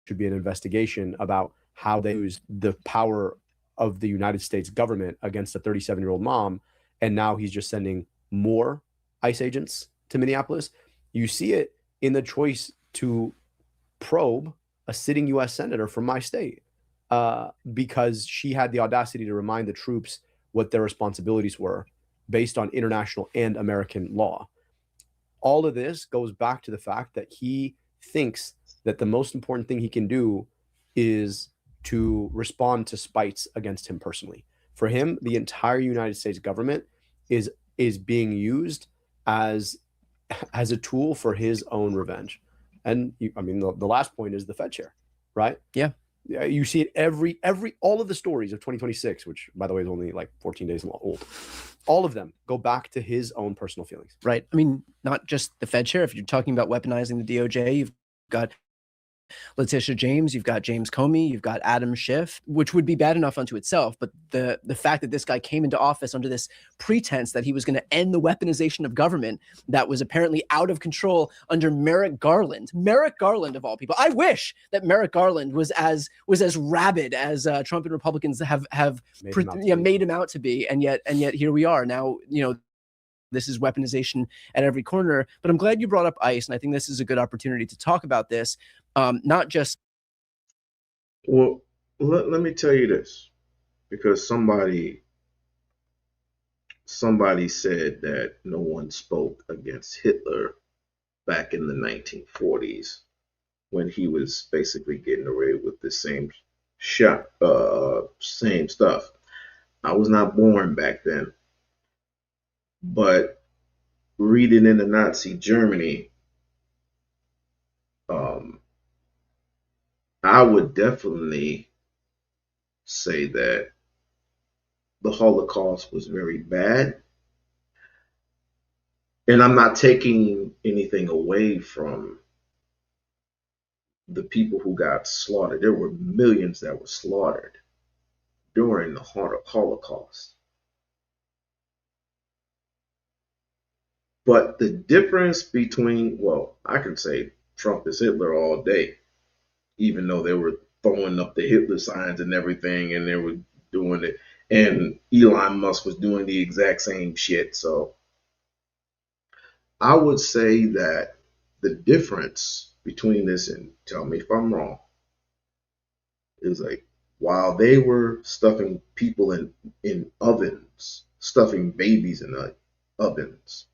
should be an investigation about how they used the power of the United States government against a 37-year-old mom. And now he's just sending more ICE agents to Minneapolis. You see it in the choice to probe a sitting U.S. senator from my state because she had the audacity to remind the troops what their responsibilities were based on international and American law. All of this goes back to the fact that he thinks that the most important thing he can do is to respond to spites against him personally. For him, the entire United States government is being used as a tool for his own revenge. And the last point is the Fed chair, right? Yeah. You see it all of the stories of 2026, which by the way is only like 14 days old. All of them go back to his own personal feelings. Right. I mean, not just the Fed chair. If you're talking about weaponizing the DOJ, you've got Letitia James, you've got James Comey, you've got Adam Schiff, which would be bad enough unto itself. But the fact that this guy came into office under this pretense that he was going to end the weaponization of government that was apparently out of control under Merrick Garland of all people. I wish that Merrick Garland was as rabid as Trump and Republicans have made him out to be, and yet here we are now. This is weaponization at every corner. But I'm glad you brought up ICE, and I think this is a good opportunity to talk about this. Not just. Well, let me tell you this, because somebody said that no one spoke against Hitler back in the 1940s when he was basically getting away with the same same stuff. I was not born back then, but reading into Nazi Germany, I would definitely say that the Holocaust was very bad. And I'm not taking anything away from the people who got slaughtered. There were millions that were slaughtered during the Holocaust. But the difference between, well, I can say Trump is Hitler all day, even though they were throwing up the Hitler signs and everything, and they were doing it. And Elon Musk was doing the exact same shit. So I would say that the difference between this, and tell me if I'm wrong, is like while they were stuffing people in ovens, stuffing babies in ovens,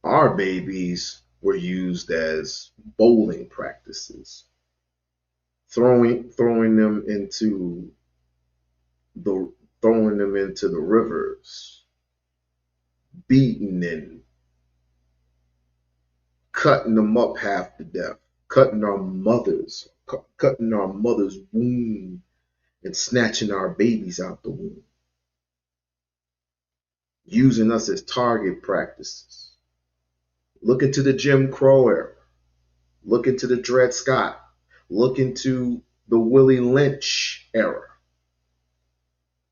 our babies were used as bowling practices, throwing them into the rivers, beating and cutting them up half to death, cutting our mothers womb and snatching our babies out the womb, using us as target practices. Look into the Jim Crow era. Look into the Dred Scott. Look into the Willie Lynch era.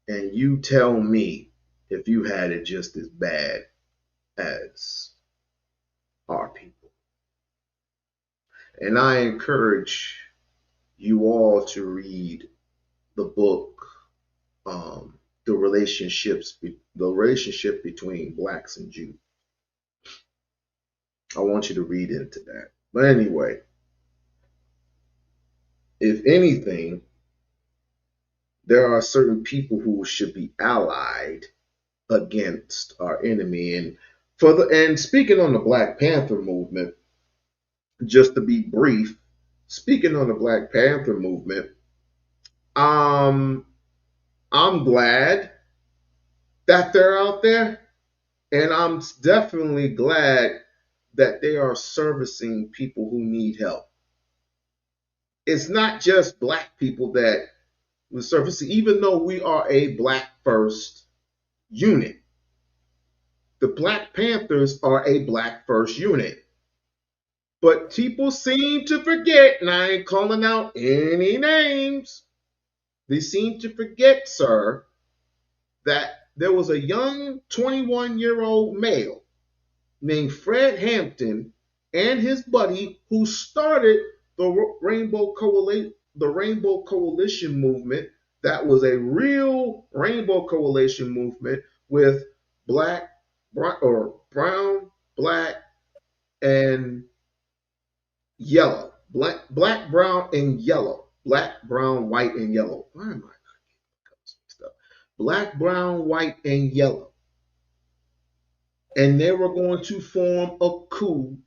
And you tell me if you had it just as bad as our people. And I encourage you all to read the book, the relationship between blacks and Jews. I want you to read into that. But anyway, if anything, there are certain people who should be allied against our enemy. And speaking on the Black Panther movement, just to be brief, speaking on the Black Panther movement, I'm glad that they're out there, and I'm definitely glad that they are servicing people who need help. It's not just black people that we're servicing, even though we are a black first unit. The Black Panthers are a black first unit. But people seem to forget, and I ain't calling out any names, they seem to forget, sir, that there was a young 21-year-old male named Fred Hampton and his buddy who started the Rainbow Coalition movement. That was a real Rainbow Coalition movement with brown, black, and yellow. Black, brown, and yellow. Black, brown, white, and yellow. Why am I mixed up? Black, brown, white, and yellow. And they were going to form a coup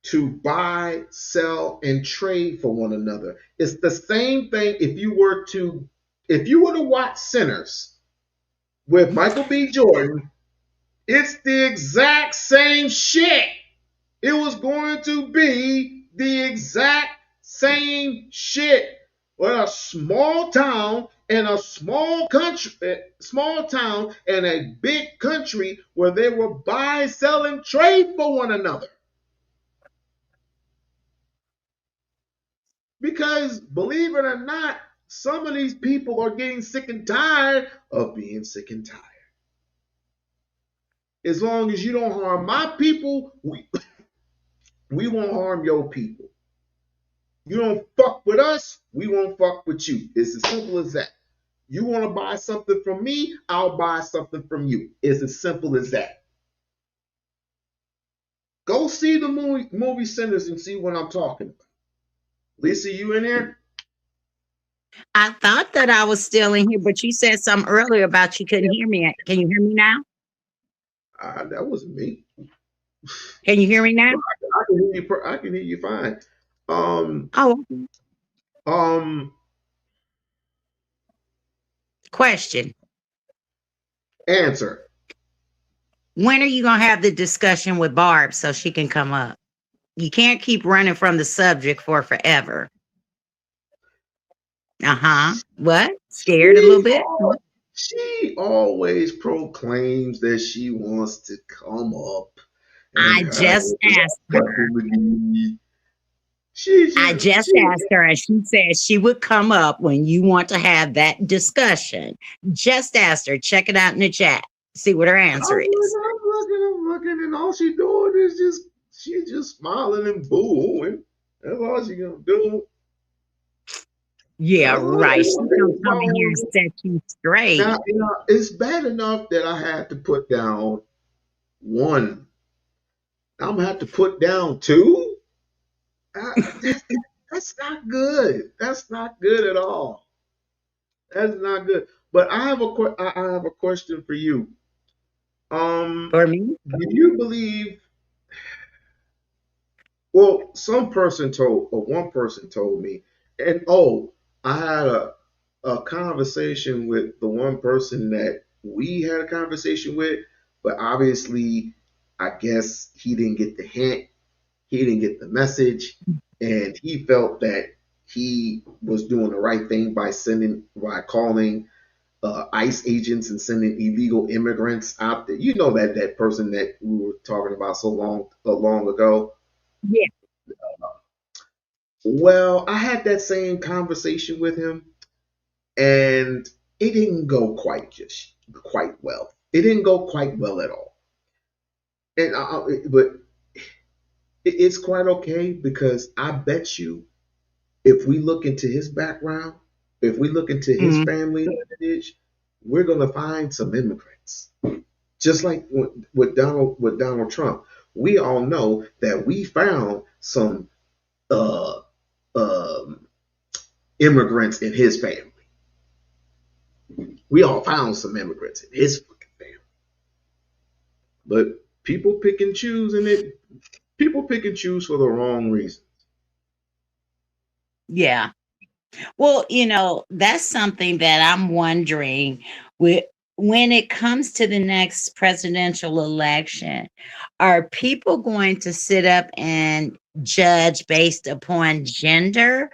to buy, sell, and trade for one another. It's the same thing if you were to watch Sinners with Michael B. Jordan. It's the exact same shit. It was going to be the exact same shit. Well, a small town and a small town and a big country where they were buy, sell, and trade for one another. Because believe it or not, some of these people are getting sick and tired of being sick and tired. As long as you don't harm my people, we won't harm your people. You don't fuck with us, we won't fuck with you. It's as simple as that. You want to buy something from me, I'll buy something from you. It's as simple as that. Go see the movie centers and see what I'm talking about. Lisa, you in there? I thought that I was still in here, but you said something earlier about you couldn't hear me. Can you hear me now? That wasn't me. Can you hear me now? I can hear you. I can hear you fine. Oh, Um. question. Answer. When are you going to have the discussion with Barb so she can come up? You can't keep running from the subject for forever. Uh-huh. What? Scared a little bit? She always proclaims that she wants to come up I and have just asked her. I just asked her, and she said she would come up when you want to have that discussion. Just asked her. Check it out in the chat. See what her answer is. I'm looking, and all she doing is she's just smiling and booing. That's all she gonna do. Yeah, right. She's gonna come in here and set you straight. Now, it's bad enough that I had to put down one. I'm gonna have to put down two. That's not good. That's not good at all. That's not good. But I have a question for you. For me? Do you believe? Well, one person told me, and I had a conversation with the one person that we had a conversation with, but obviously, I guess he didn't get the hint, he didn't get the message, and he felt that he was doing the right thing by calling ICE agents and sending illegal immigrants out there. You know that person that we were talking about long ago. Yeah. Well, I had that same conversation with him, and it didn't go quite well. It didn't go quite well at all. But it's quite okay because I bet you, if we look into his background, if we look into his family lineage, we're gonna find some immigrants. Just like with Donald Trump, we all know that we found some uh, um, immigrants in his family. We all found some immigrants in his fucking family. But people pick and choose, people pick and choose for the wrong reason. Yeah. Well, that's something that I'm wondering with when it comes to the next presidential election, are people going to sit up and judge based upon gender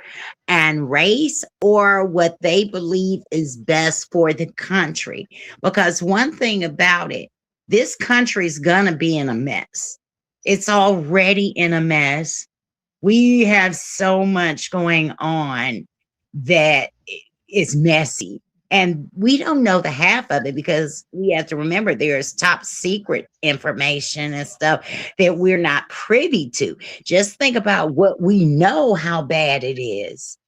and race or what they believe is best for the country? Because one thing about it, this country's gonna be in a mess. It's already in a mess. We have so much going on that is messy. And we don't know the half of it because we have to remember there's top secret information and stuff that we're not privy to. Just think about what we know, how bad it is.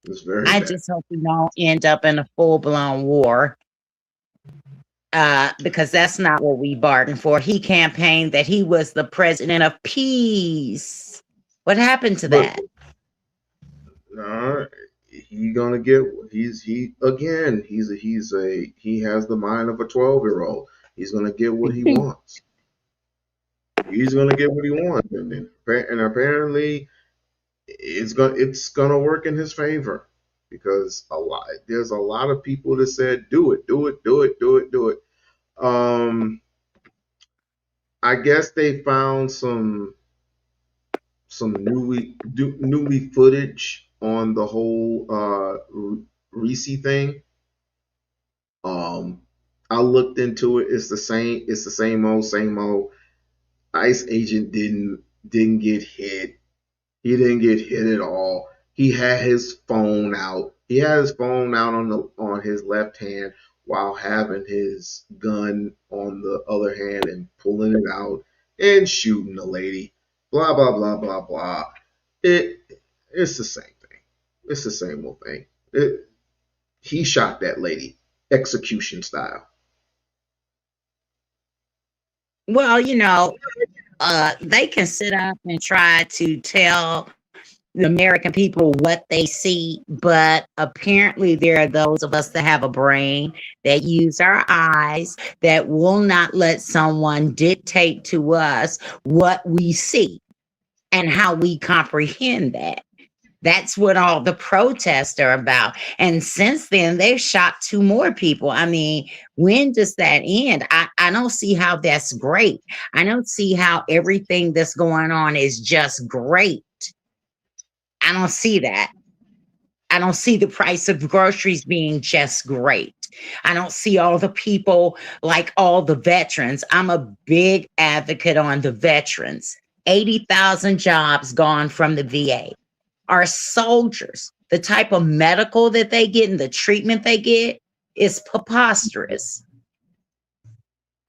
It's very I bad. just hope we don't end up in a full-blown war. Because that's not what we bargained for. He campaigned that he was the president of peace. What happened to that? He gonna get he has the mind of a 12-year-old. He's gonna get what he wants. He's gonna get what he wants, and apparently it's gonna work in his favor because there's a lot of people that said do it, do it, do it, do it, do it. I guess they found some newly footage on the whole Reese thing. I looked into it. It's the same. It's the same old, same old. ICE agent didn't get hit. He didn't get hit at all. He had his phone out. He had his phone out on his left hand while having his gun on the other hand and pulling it out and shooting the lady. Blah blah blah blah blah. It it's the same thing. It's the same old thing. He shot that lady execution style. Well, they can sit up and try to tell the American people what they see, but apparently there are those of us that have a brain, that use our eyes, that will not let someone dictate to us what we see and how we comprehend that. That's what all the protests are about. And since then, they've shot two more people. I mean, when does that end? I don't see how that's great. I don't see how everything that's going on is just great. I don't see that. I don't see the price of groceries being just great. I don't see all the people, like all the veterans. I'm a big advocate on the veterans. 80,000 jobs gone from the VA. Our soldiers, the type of medical that they get and the treatment they get is preposterous.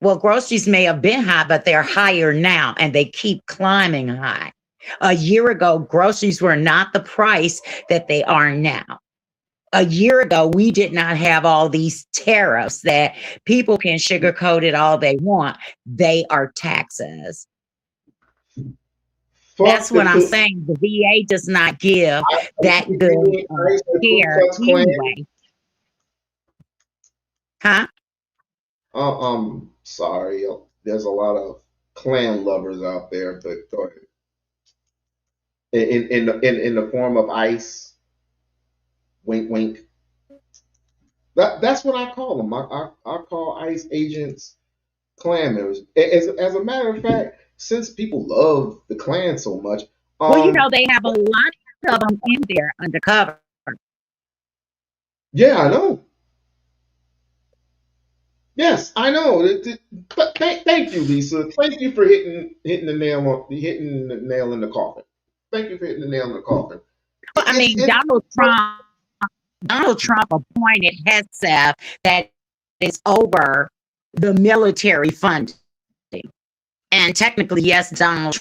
Well, groceries may have been high, but they're higher now and they keep climbing high. A year ago, groceries were not the price that they are now. A year ago, we did not have all these tariffs that people can sugarcoat it all they want. They are taxes. That's Fuck what I'm the saying. The VA does not give that good Ice the Ku care Klux Klan. anyway. Huh? Sorry. There's a lot of Klan lovers out there, but go ahead. In the form of ice, wink wink. That's what I call them. I call ICE agents Klan members. As a matter of fact, since people love the Klan so much, Well, they have a lot of them in there undercover. yeah, I know. Yes, I know. But thank you, Lisa. Thank you for hitting the nail in the coffin. Thank you for hitting the nail in the coffin. Well, I mean, It's Donald Trump appointed HESF that is over the military funding. And technically, yes, Donald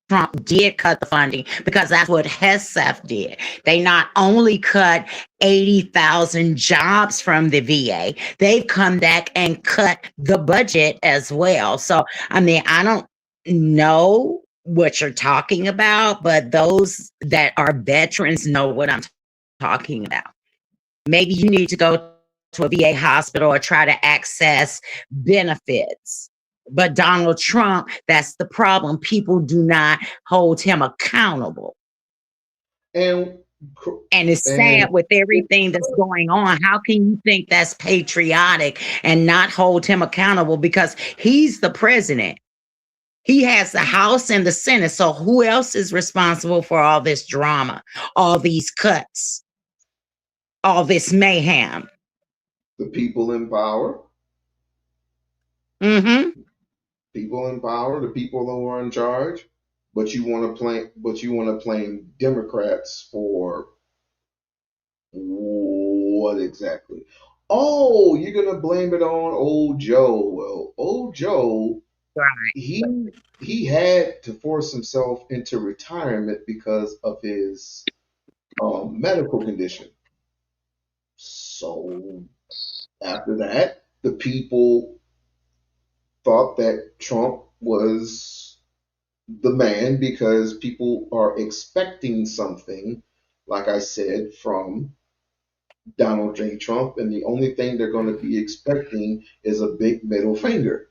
Trump did cut the funding because that's what HESF did. They not only cut 80,000 jobs from the VA, they've come back and cut the budget as well. So, I mean, I don't know what you're talking about, but those that are veterans know what I'm talking about. Maybe you need to go to a VA hospital or try to access benefits. But Donald Trump, that's the problem. People do not hold him accountable. and And it's and sad with everything that's going on. How can you think that's patriotic and not hold him accountable? Because he's the president. He has the House and the Senate. So who else is responsible for all this drama, all these cuts, all this mayhem? the people in power, Mm-hmm. people in power, the people who are in charge. But you want to blame Democrats for what exactly? Oh, you're gonna blame it on old Joe. Well, old Joe, Right. he had to force himself into retirement because of his medical condition. So after that, the people thought that Trump was the man because people are expecting something, like I said, from Donald J. Trump, and the only thing they're going to be expecting is a big middle finger.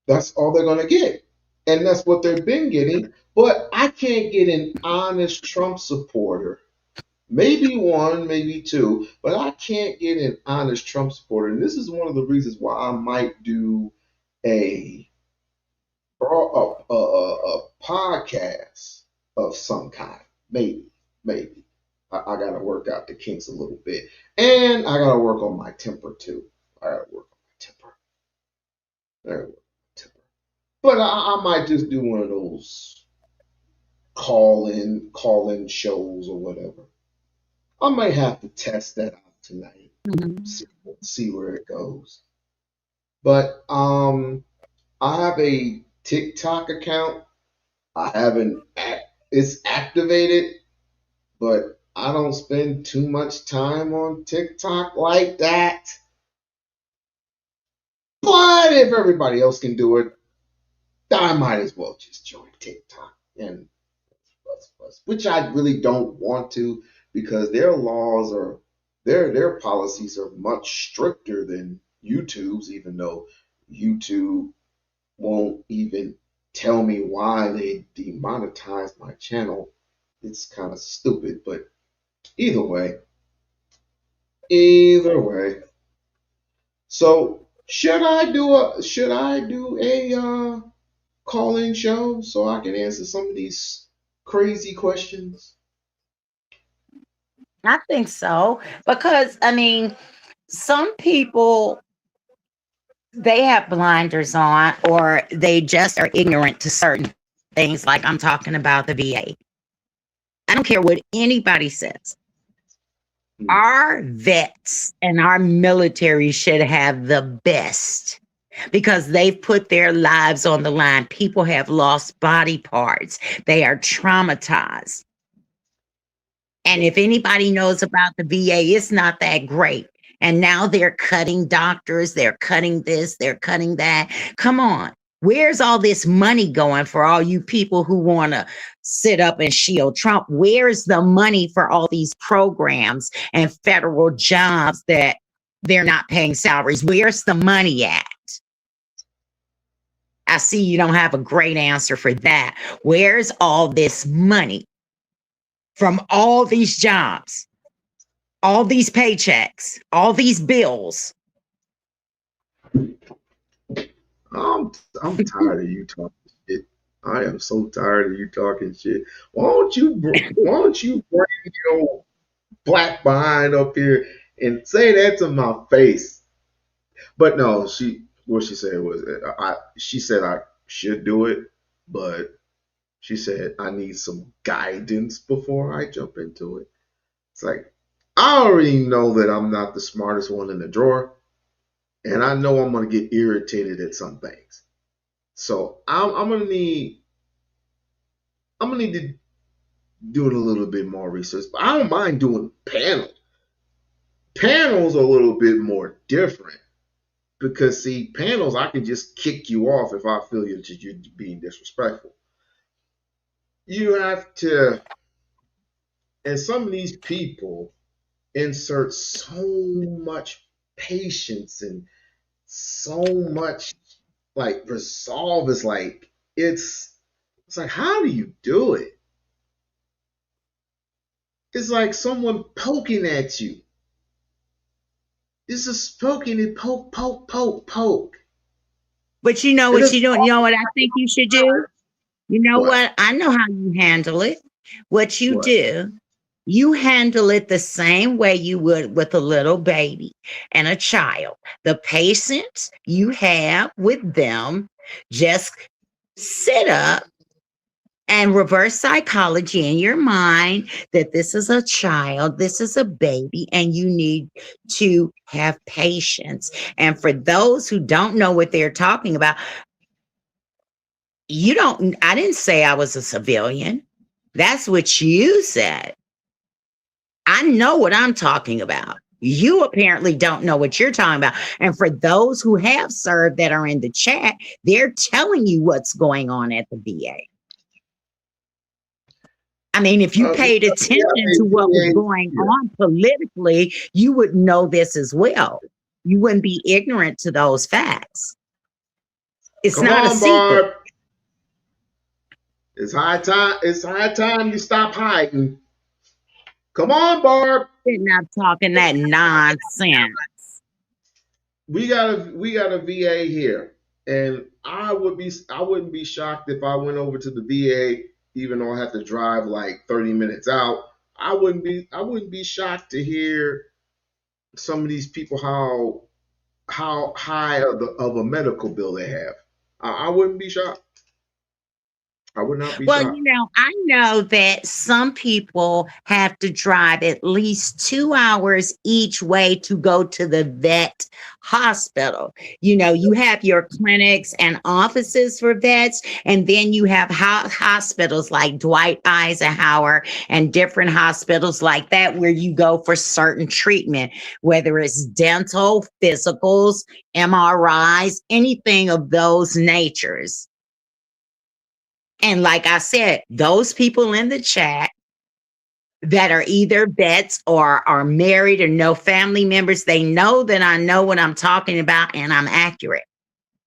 That's all they're going to get. And that's what they've been getting. But I can't get an honest Trump supporter. Maybe one, maybe two, but I can't get an honest Trump supporter. And this is one of the reasons why I might do a a podcast of some kind. Maybe, maybe. I got to work out the kinks a little bit, and I got to work on my temper too. I got to work on my temper. I gotta work on my temper. But I might just do one of those call in shows or whatever. I might have to test that out tonight. Mhm. See where it goes. But I have a TikTok account. I haven't it's activated, but I don't spend too much time on TikTok like that. But if everybody else can do it, I might as well just join TikTok and which I really don't want to because their laws are their policies are much stricter than YouTube's, even though YouTube won't even tell me why they demonetized my channel. It's kind of stupid, but either way, either way. So should I do a call-in show so I can answer some of these crazy questions? I think so because I mean, some people they have blinders on or they just are ignorant to certain things like I'm talking about the VA. I don't care what anybody says. Hmm. Our vets and our military should have the best because they've put their lives on the line. People have lost body parts. They are traumatized. And if anybody knows about the VA, it's not that great. And now they're cutting doctors, they're cutting this, they're cutting that. Come on. Where's all this money going for all you people who want to sit up and shield Trump? Where's the money for all these programs and federal jobs that they're not paying salaries? Where's the money at? I see you don't have a great answer for that. Where's all this money from all these jobs? All these paychecks, all these bills. I'm I'm tired of you talking shit. I am so tired of you talking shit. Why don't you bring your black behind up here and say that to my face? But no, what she said was she said I should do it, but she said I need some guidance before I jump into it. It's like I already know that I'm not the smartest one in the drawer, and I know I'm gonna get irritated at some things. So I'm gonna need to do a little bit more research. But I don't mind doing panels. Panels are a little bit more different because see, panels I can just kick you off if I feel you're being disrespectful. You have to, and some of these people insert so much patience and so much like resolve. Is like it's like how do you do it? It's like someone poking at you. This is poking and poke, poke, poke, poke. But you know It what is you do? You know what I think you should do? You know what? what? I know how you handle it. What you What? do, you handle it the same way you would with a little baby and a child. The patience you have with them, just sit up and reverse psychology in your mind that this is a child, this is a baby, and you need to have patience. And for those who don't know what they're talking about, I didn't say I was a civilian. That's what you said. I know what I'm talking about. You apparently don't know what you're talking about. And for those who have served that are in the chat, they're telling you what's going on at the VA. I mean, if you We paid have attention a to what was VA going here. on politically, you would know this as well. You wouldn't be ignorant to those facts. It's Come not a on, secret. Barb. It's high time. It's high time you stop hiding. Come on, Barb. They're not talking that nonsense. We got a VA here, and I wouldn't be shocked if I went over to the VA, even though I have to drive like 30 minutes out. I wouldn't be shocked to hear some of these people how high of a medical bill they have. I wouldn't be shocked. I would not be Well, shocked. I know that some people have to drive at least 2 hours each way to go to the vet hospital. You have your clinics and offices for vets, and then you have hospitals like Dwight Eisenhower and different hospitals like that where you go for certain treatment, whether it's dental, physicals, MRIs, anything of those natures. And like I said, those people in the chat that are either vets or are married or no family members, they know that I know what I'm talking about and I'm accurate.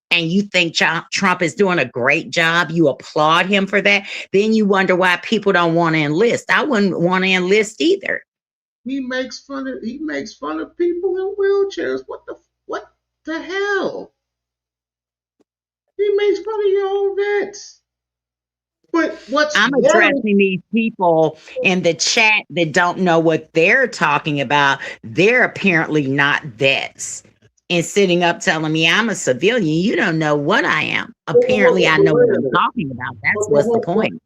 And you think Trump is doing a great job, you applaud him for that, then you wonder why people don't want to enlist. I wouldn't want to enlist either. He makes fun of people in wheelchairs. What the hell? He makes fun of your own vets. But what's I'm worse? addressing these people in the chat that don't know what they're talking about. They're apparently not vets. And sitting up telling me I'm a civilian, you don't know what I am. Apparently, I know what I'm talking about. That's what's the point.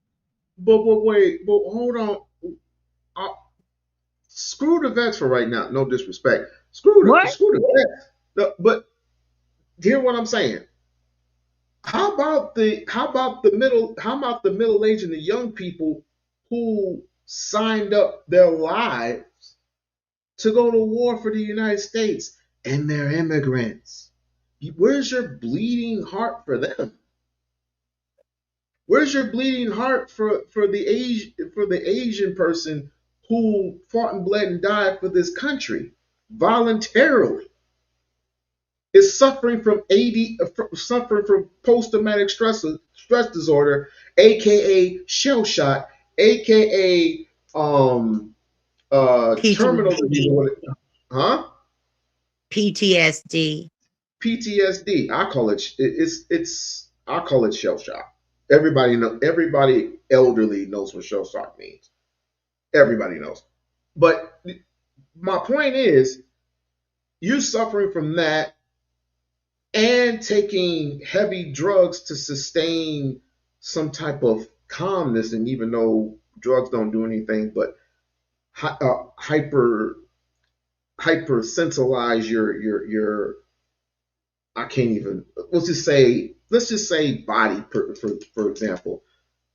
But hold on. Screw the vets for right now. No disrespect. Screw the vets. But hear what I'm saying. How about the middle age and the young people who signed up their lives to go to war for the United States and they're immigrants? Where's your bleeding heart for them? Where's your bleeding heart for the Asian person who fought and bled and died for this country voluntarily? Is suffering from post-traumatic stress disorder, aka shell shock, aka terminal disease. Huh? PTSD. PTSD. I call it shell shock. Everybody elderly knows what shell shock means. Everybody knows. But my point is, you suffering from that and taking heavy drugs to sustain some type of calmness, and even though drugs don't do anything but hyper sensitize your I can't even let's just say body for example.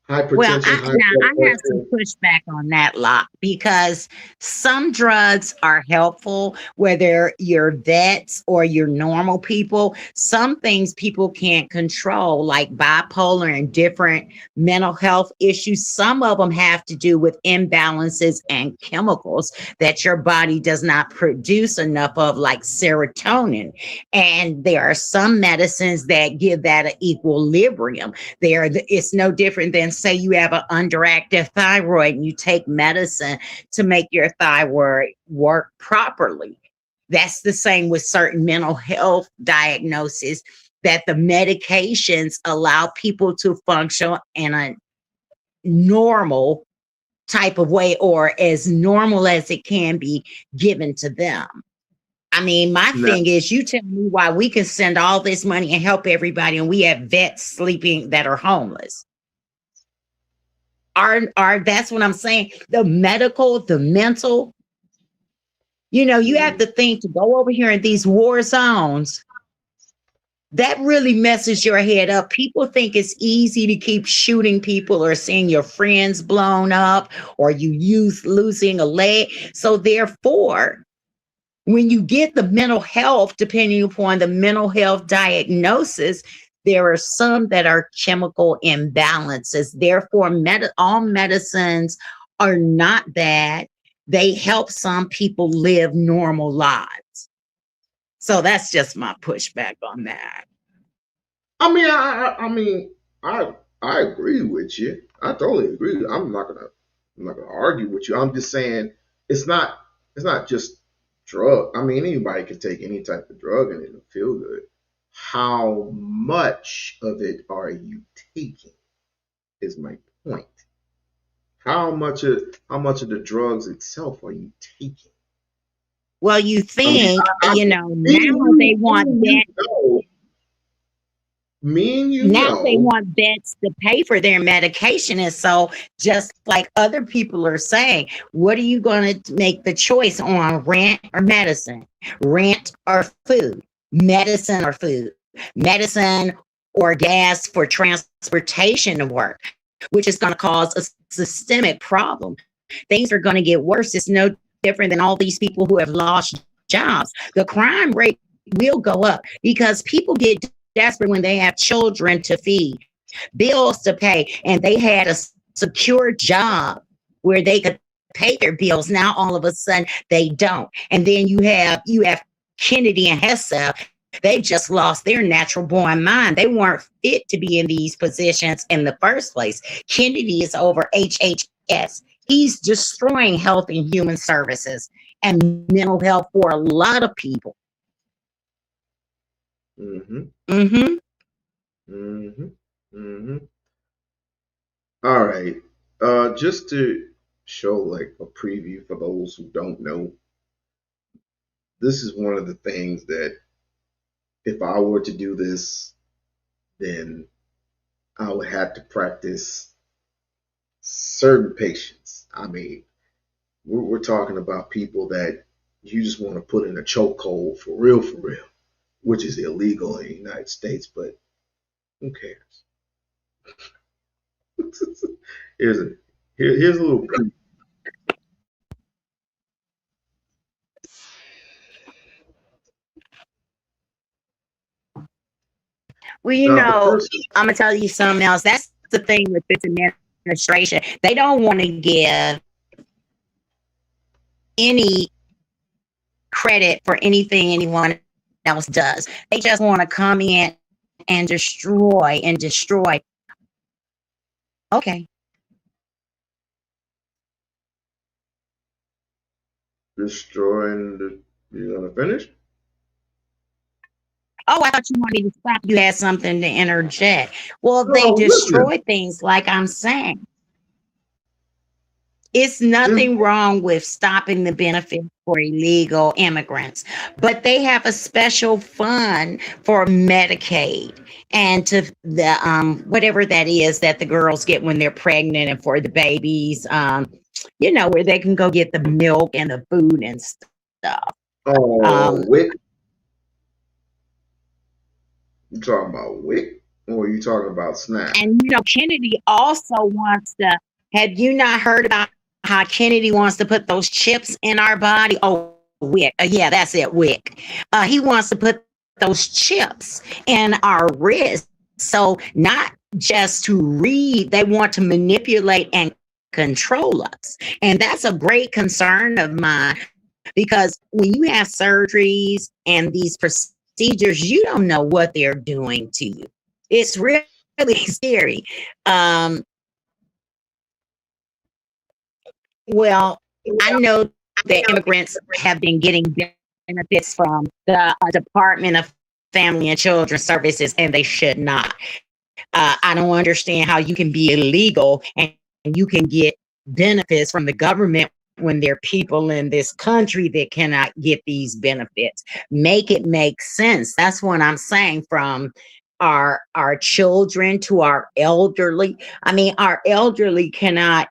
Well, Hypertension, I have some pushback on that, Locke, because some drugs are helpful, whether you're vets or you're normal people. Some things people can't control, like bipolar and different mental health issues. Some of them have to do with imbalances and chemicals that your body does not produce enough of, like serotonin. And there are some medicines that give that an equilibrium. It's no different than, say, you have an underactive thyroid and you take medicine to make your thyroid work properly. That's the same with certain mental health diagnoses, that the medications allow people to function in a normal type of way, or as normal as it can be given to them. I mean, my thing is, you tell me why we can send all this money and help everybody, and we have vets sleeping that are homeless. That's what I'm saying. The medical, the mental, you have to think, to go over here in these war zones, that really messes your head up. People think it's easy to keep shooting people or seeing your friends blown up or losing a leg. So therefore, when you get the mental health, depending upon the mental health diagnosis, there are some that are chemical imbalances. Therefore, all medicines are not bad. They help some people live normal lives. So that's just my pushback on that. I agree with you. I totally agree. I'm not gonna argue with you. I'm just saying it's not just drug. I mean, anybody can take any type of drug and it'll feel good. How much of it are you taking is my point. How much of the drugs itself are you taking? Well, you think, now they want that. Me and you Now they know. want vets to pay for their medication. And so, just like other people are saying, what are you going to make the choice on, rent or medicine? Rent or food? Medicine or food? Medicine or gas for transportation to work, which is going to cause a systemic problem. Things are going to get worse. It's no different than all these people who have lost jobs. The crime rate will go up because people get desperate when they have children to feed, bills to pay, and they had a secure job where they could pay their bills. Now all of a sudden they don't. And then you have Kennedy and Hesse. They just lost their natural born mind. They weren't fit to be in these positions in the first place. Kennedy is over HHS. He's destroying health and human services and mental health for a lot of people. Mm-hmm. Mm-hmm. Mm-hmm. Mm-hmm. All right. Just to show like a preview for those who don't know, this is one of the things that if I were to do this, then I would have to practice certain patience. I mean, we're talking about people that you just want to put in a chokehold for real, which is illegal in the United States, but who cares? here's a here's a little preview. Well, Now the first I'm gonna tell you something else. That's the thing with this administration. They don't want to give any credit for anything anyone else does. They just want to come in and destroy and destroy. Okay. destroying the you gonna finish? Oh, I thought you wanted to stop. You had something to interject. Well, they Oh, listen. destroy things like I'm saying. It's Just nothing wrong with stopping the benefits for illegal immigrants, but they have a special fund for Medicaid and to the whatever that is that the girls get when they're pregnant and for the babies, where they can go get the milk and the food and stuff. oh Um, Wick. You talking about Wick? Or are you talking about Snap? and Kennedy also wants to. Have you not heard about how Kennedy wants to put those chips in our body? Oh, Wick. Yeah, that's it, Wick. He wants to put those chips in our wrists. So not just to read, they want to manipulate and control us. And that's a great concern of mine because when you have surgeries and these procedures, you don't know what they're doing to you. It's really scary. Um, well, I know that immigrants have been getting benefits from the Department of Family and Children Services, and they should not. I don't understand how you can be illegal and you can get benefits from the government when there are people in this country that cannot get these benefits. Make it make sense. That's what I'm saying, from our children to our elderly. I mean, our elderly cannot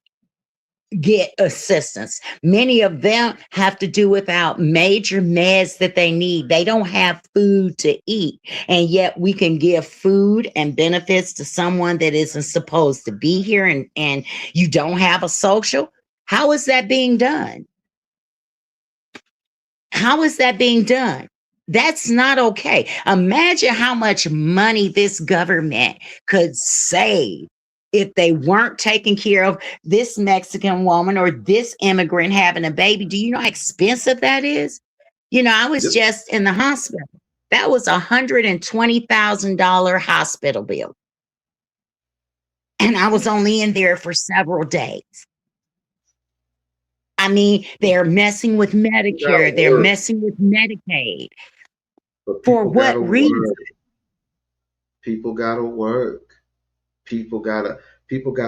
get assistance. Many of them have to do without major meds that they need. They don't have food to eat. And yet we can give food and benefits to someone that isn't supposed to be here, and you don't have a social. How is that being done? How is that being done? That's not okay. Imagine how much money this government could save if they weren't taking care of this Mexican woman or this immigrant having a baby. Do you know how expensive that is? I was Yep. just in the hospital. That was $120,000 hospital bill. And I was only in there for several days. I mean, they're messing with Gotta Medicare, they're work. messing with Medicaid. But For people what gotta reason? work. People gotta work. People gotta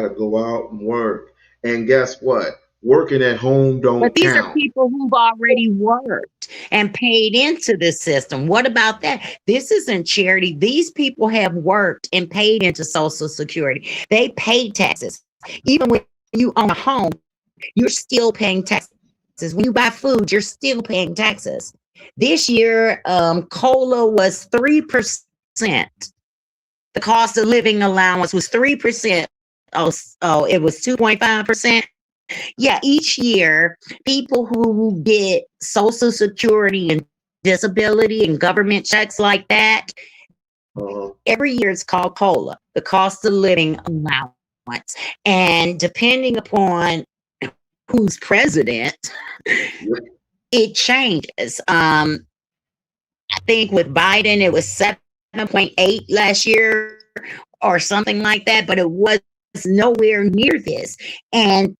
go out and work. And guess what? working at home But don't these are count. people who've already worked and paid into the system. What about that? This isn't charity. These people have worked and paid into Social Security. They pay taxes. Even when you own a home, you're still paying taxes. When you buy food, you're still paying taxes. This year, COLA was 3%. The cost of living allowance was 3%. Oh, it was 2.5%. Yeah, each year, people who get Social Security and disability and government checks like that, Uh, every year it's called COLA, the cost of living allowance. And depending upon who's president, yep. it changes. I think with Biden, it was 7.8 last year or something like that, but it was nowhere near this. And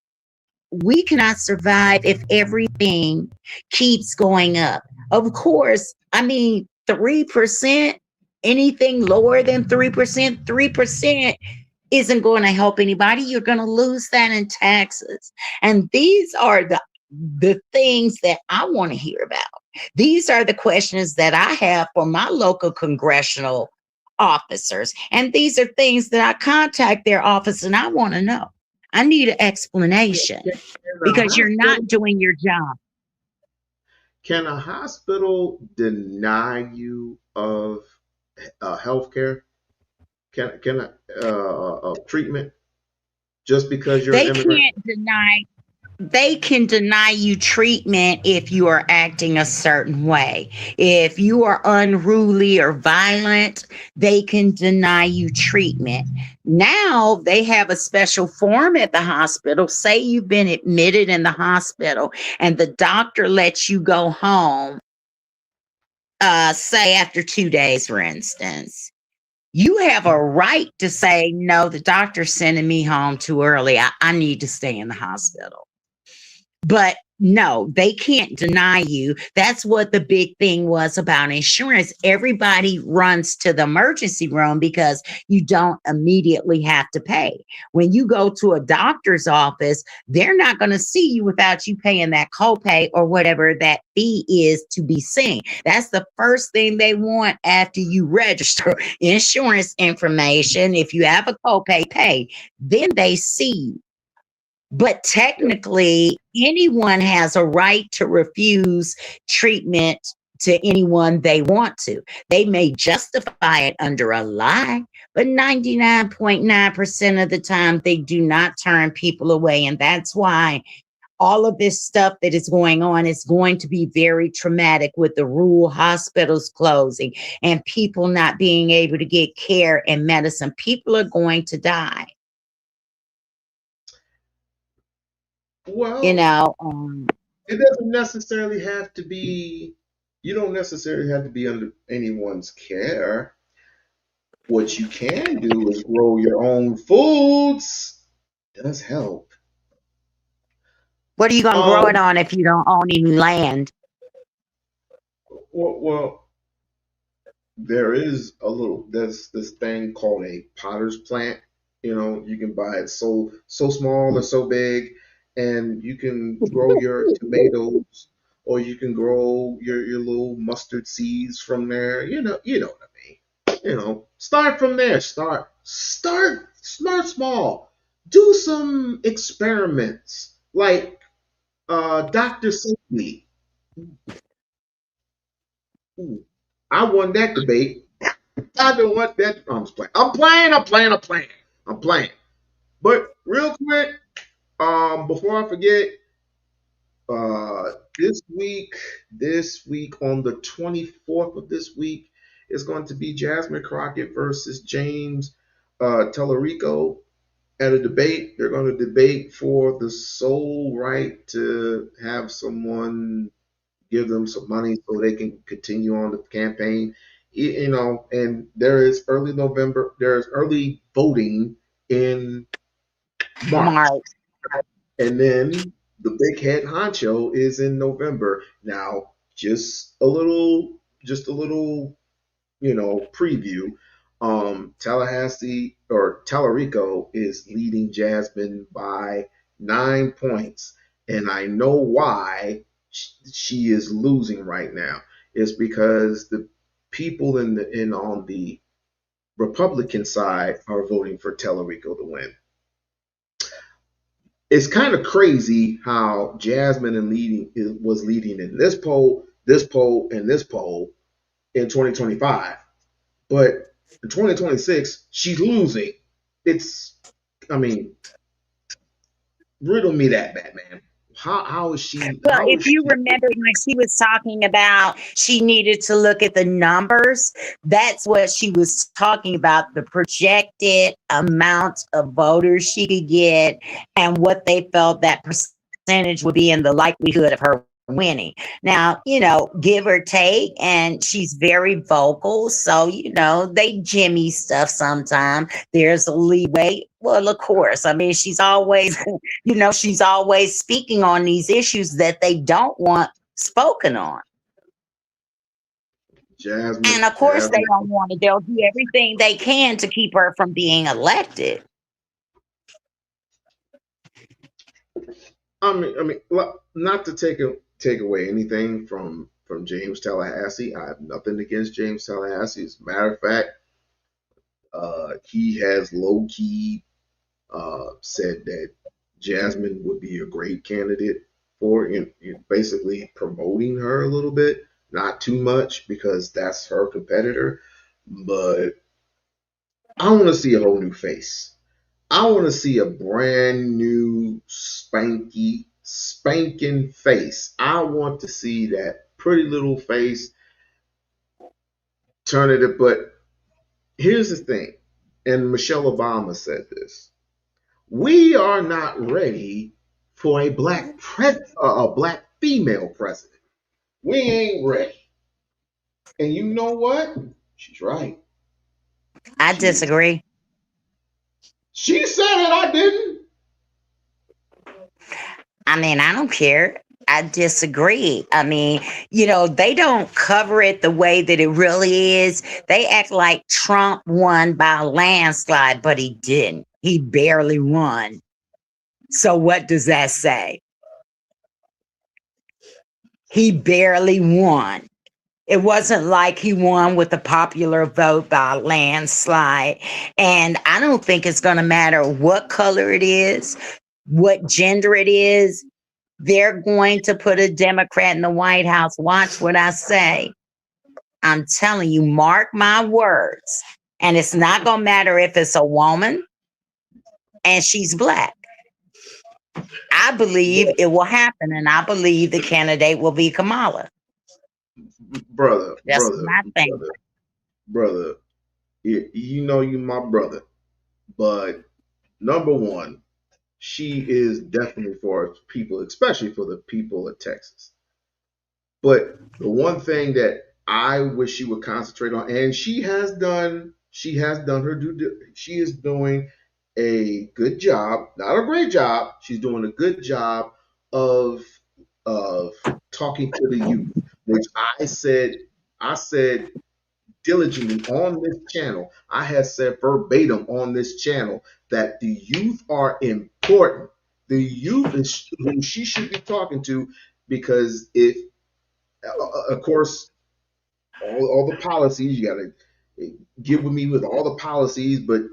we cannot survive if everything keeps going up. Of course, I mean, 3%, anything lower than 3% isn't going to help anybody. You're going to lose that in taxes. And these are the things that I want to hear about. These are the questions that I have for my local congressional officers. And these are things that I contact their office and I want to know. I need an explanation Can a because you're hospital not doing your job. can a hospital deny you of health care? Can treatment just because you're an They immigrant? can't deny They can deny you treatment if you are acting a certain way. If you are unruly or violent, they can deny you treatment. Now they have a special form at the hospital. Say you've been admitted in the hospital and the doctor lets you go home, say after 2 days, for instance. You have a right to say, no, the doctor's sending me home too early. I need to stay in the hospital. But no, they can't deny you. That's what the big thing was about insurance. Everybody runs to the emergency room because you don't immediately have to pay. When you go to a doctor's office, they're not going to see you without you paying that copay or whatever that fee is to be seen. That's the first thing they want after you register insurance information. If you have a copay, pay. Then they see you. But technically, anyone has a right to refuse treatment to anyone they want to. They may justify it under a lie, but 99.9% of the time, they do not turn people away. And that's why all of this stuff that is going on is going to be very traumatic with the rural hospitals closing and people not being able to get care and medicine. People are going to die. You Well, know, it doesn't necessarily have to be. You don't necessarily have to be under anyone's care. What you can do is grow your own foods. Does help. what are you going to grow it Um. on if you don't own any land? Well, there is there's this thing called a potter's plant. You know, you can buy it so small or so big, and you can grow your tomatoes, or you can grow your little mustard seeds from there. You know what I mean. Start from there. Start small. Do some experiments like Dr. Safely. Ooh, I won that debate. I don't want that. I'm just playing. I'm playing. But real quick, before I forget, uh, this week on the 24th of this week is going to be Jasmine Crockett versus James Tellerico at a debate. They're going to debate for the sole right to have someone give them some money so they can continue on the campaign. And there's early voting in March. Mark, And then the big head honcho is in November. Now, just a little, preview. Tellerico is leading Jasmine by 9 points. and I know why she is losing right now. It's because the people on the Republican side are voting for Tellerico to win. It's kind of crazy how Jasmine was leading in this poll, and this poll in 2025, but in 2026 she's losing. It's, I mean, riddle me that, Batman. How is she? Well, How if is you she? remember when she was talking about she needed to look at the numbers, that's what she was talking about, the projected amount of voters she could get and what they felt that percentage would be and the likelihood of her winning. Now, give or take, and she's very vocal. So, they jimmy stuff sometimes. There's a leeway. Well, of course. I mean, she's always she's always speaking on these issues that they don't want spoken on. And of course, they Jasmine. don't want it. They'll do everything they can to keep her from being elected. Not to take away anything from James Tallahassee. I have nothing against James Tallahassee. As a matter of fact, he has low key said that Jasmine would be a great candidate for, basically promoting her a little bit, not too much because that's her competitor, but I want to see a whole new face. I want to see a brand new spanking face. I want to see that pretty little face turn it. But here's the thing, and Michelle Obama said this: we are not ready for a black female president. We ain't ready. And you know what? She's right. I She disagree. she said it. I didn't. I mean, I don't care. I disagree. I mean, they don't cover it the way that it really is. They act like Trump won by a landslide, but he didn't. He barely won. So what does that say? He barely won. It wasn't like he won with a popular vote by a landslide. And I don't think it's going to matter what color it is, what gender it is. They're going to put a Democrat in the White House. Watch what I say. I'm telling you, mark my words. And it's not going to matter if it's a woman and she's black. I believe it will happen, and I believe the candidate will be Kamala. Brother, That's brother, my thing. brother. You know you my brother, but number one, she is definitely for people, especially for the people of Texas. But the one thing that I wish she would concentrate on, and she has done her she is doing a good job, not a great job. She's doing a good job of of talking to the youth, which I said diligently on this channel. I have said verbatim on this channel that the youth are important. The youth is who she should be talking to, because if, of course, all the policies, you got to get with me with all the policies, but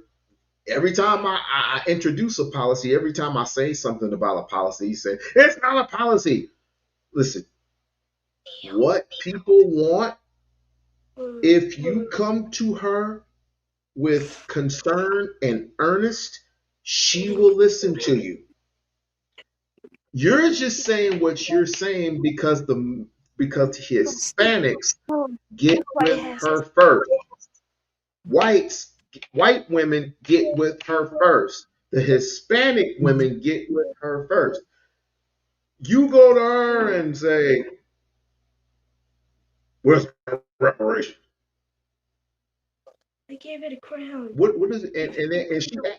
every time I introduce a policy, every time I say something about a policy, you say, it's not a policy. Listen, what people want, if you come to her with concern and earnest, she will listen to you. You're just saying what you're saying because Hispanics get with her first. White women get with her first. The Hispanic women get with her first. You go to her and say, "Where's reparation?" I gave it a crown. What is it?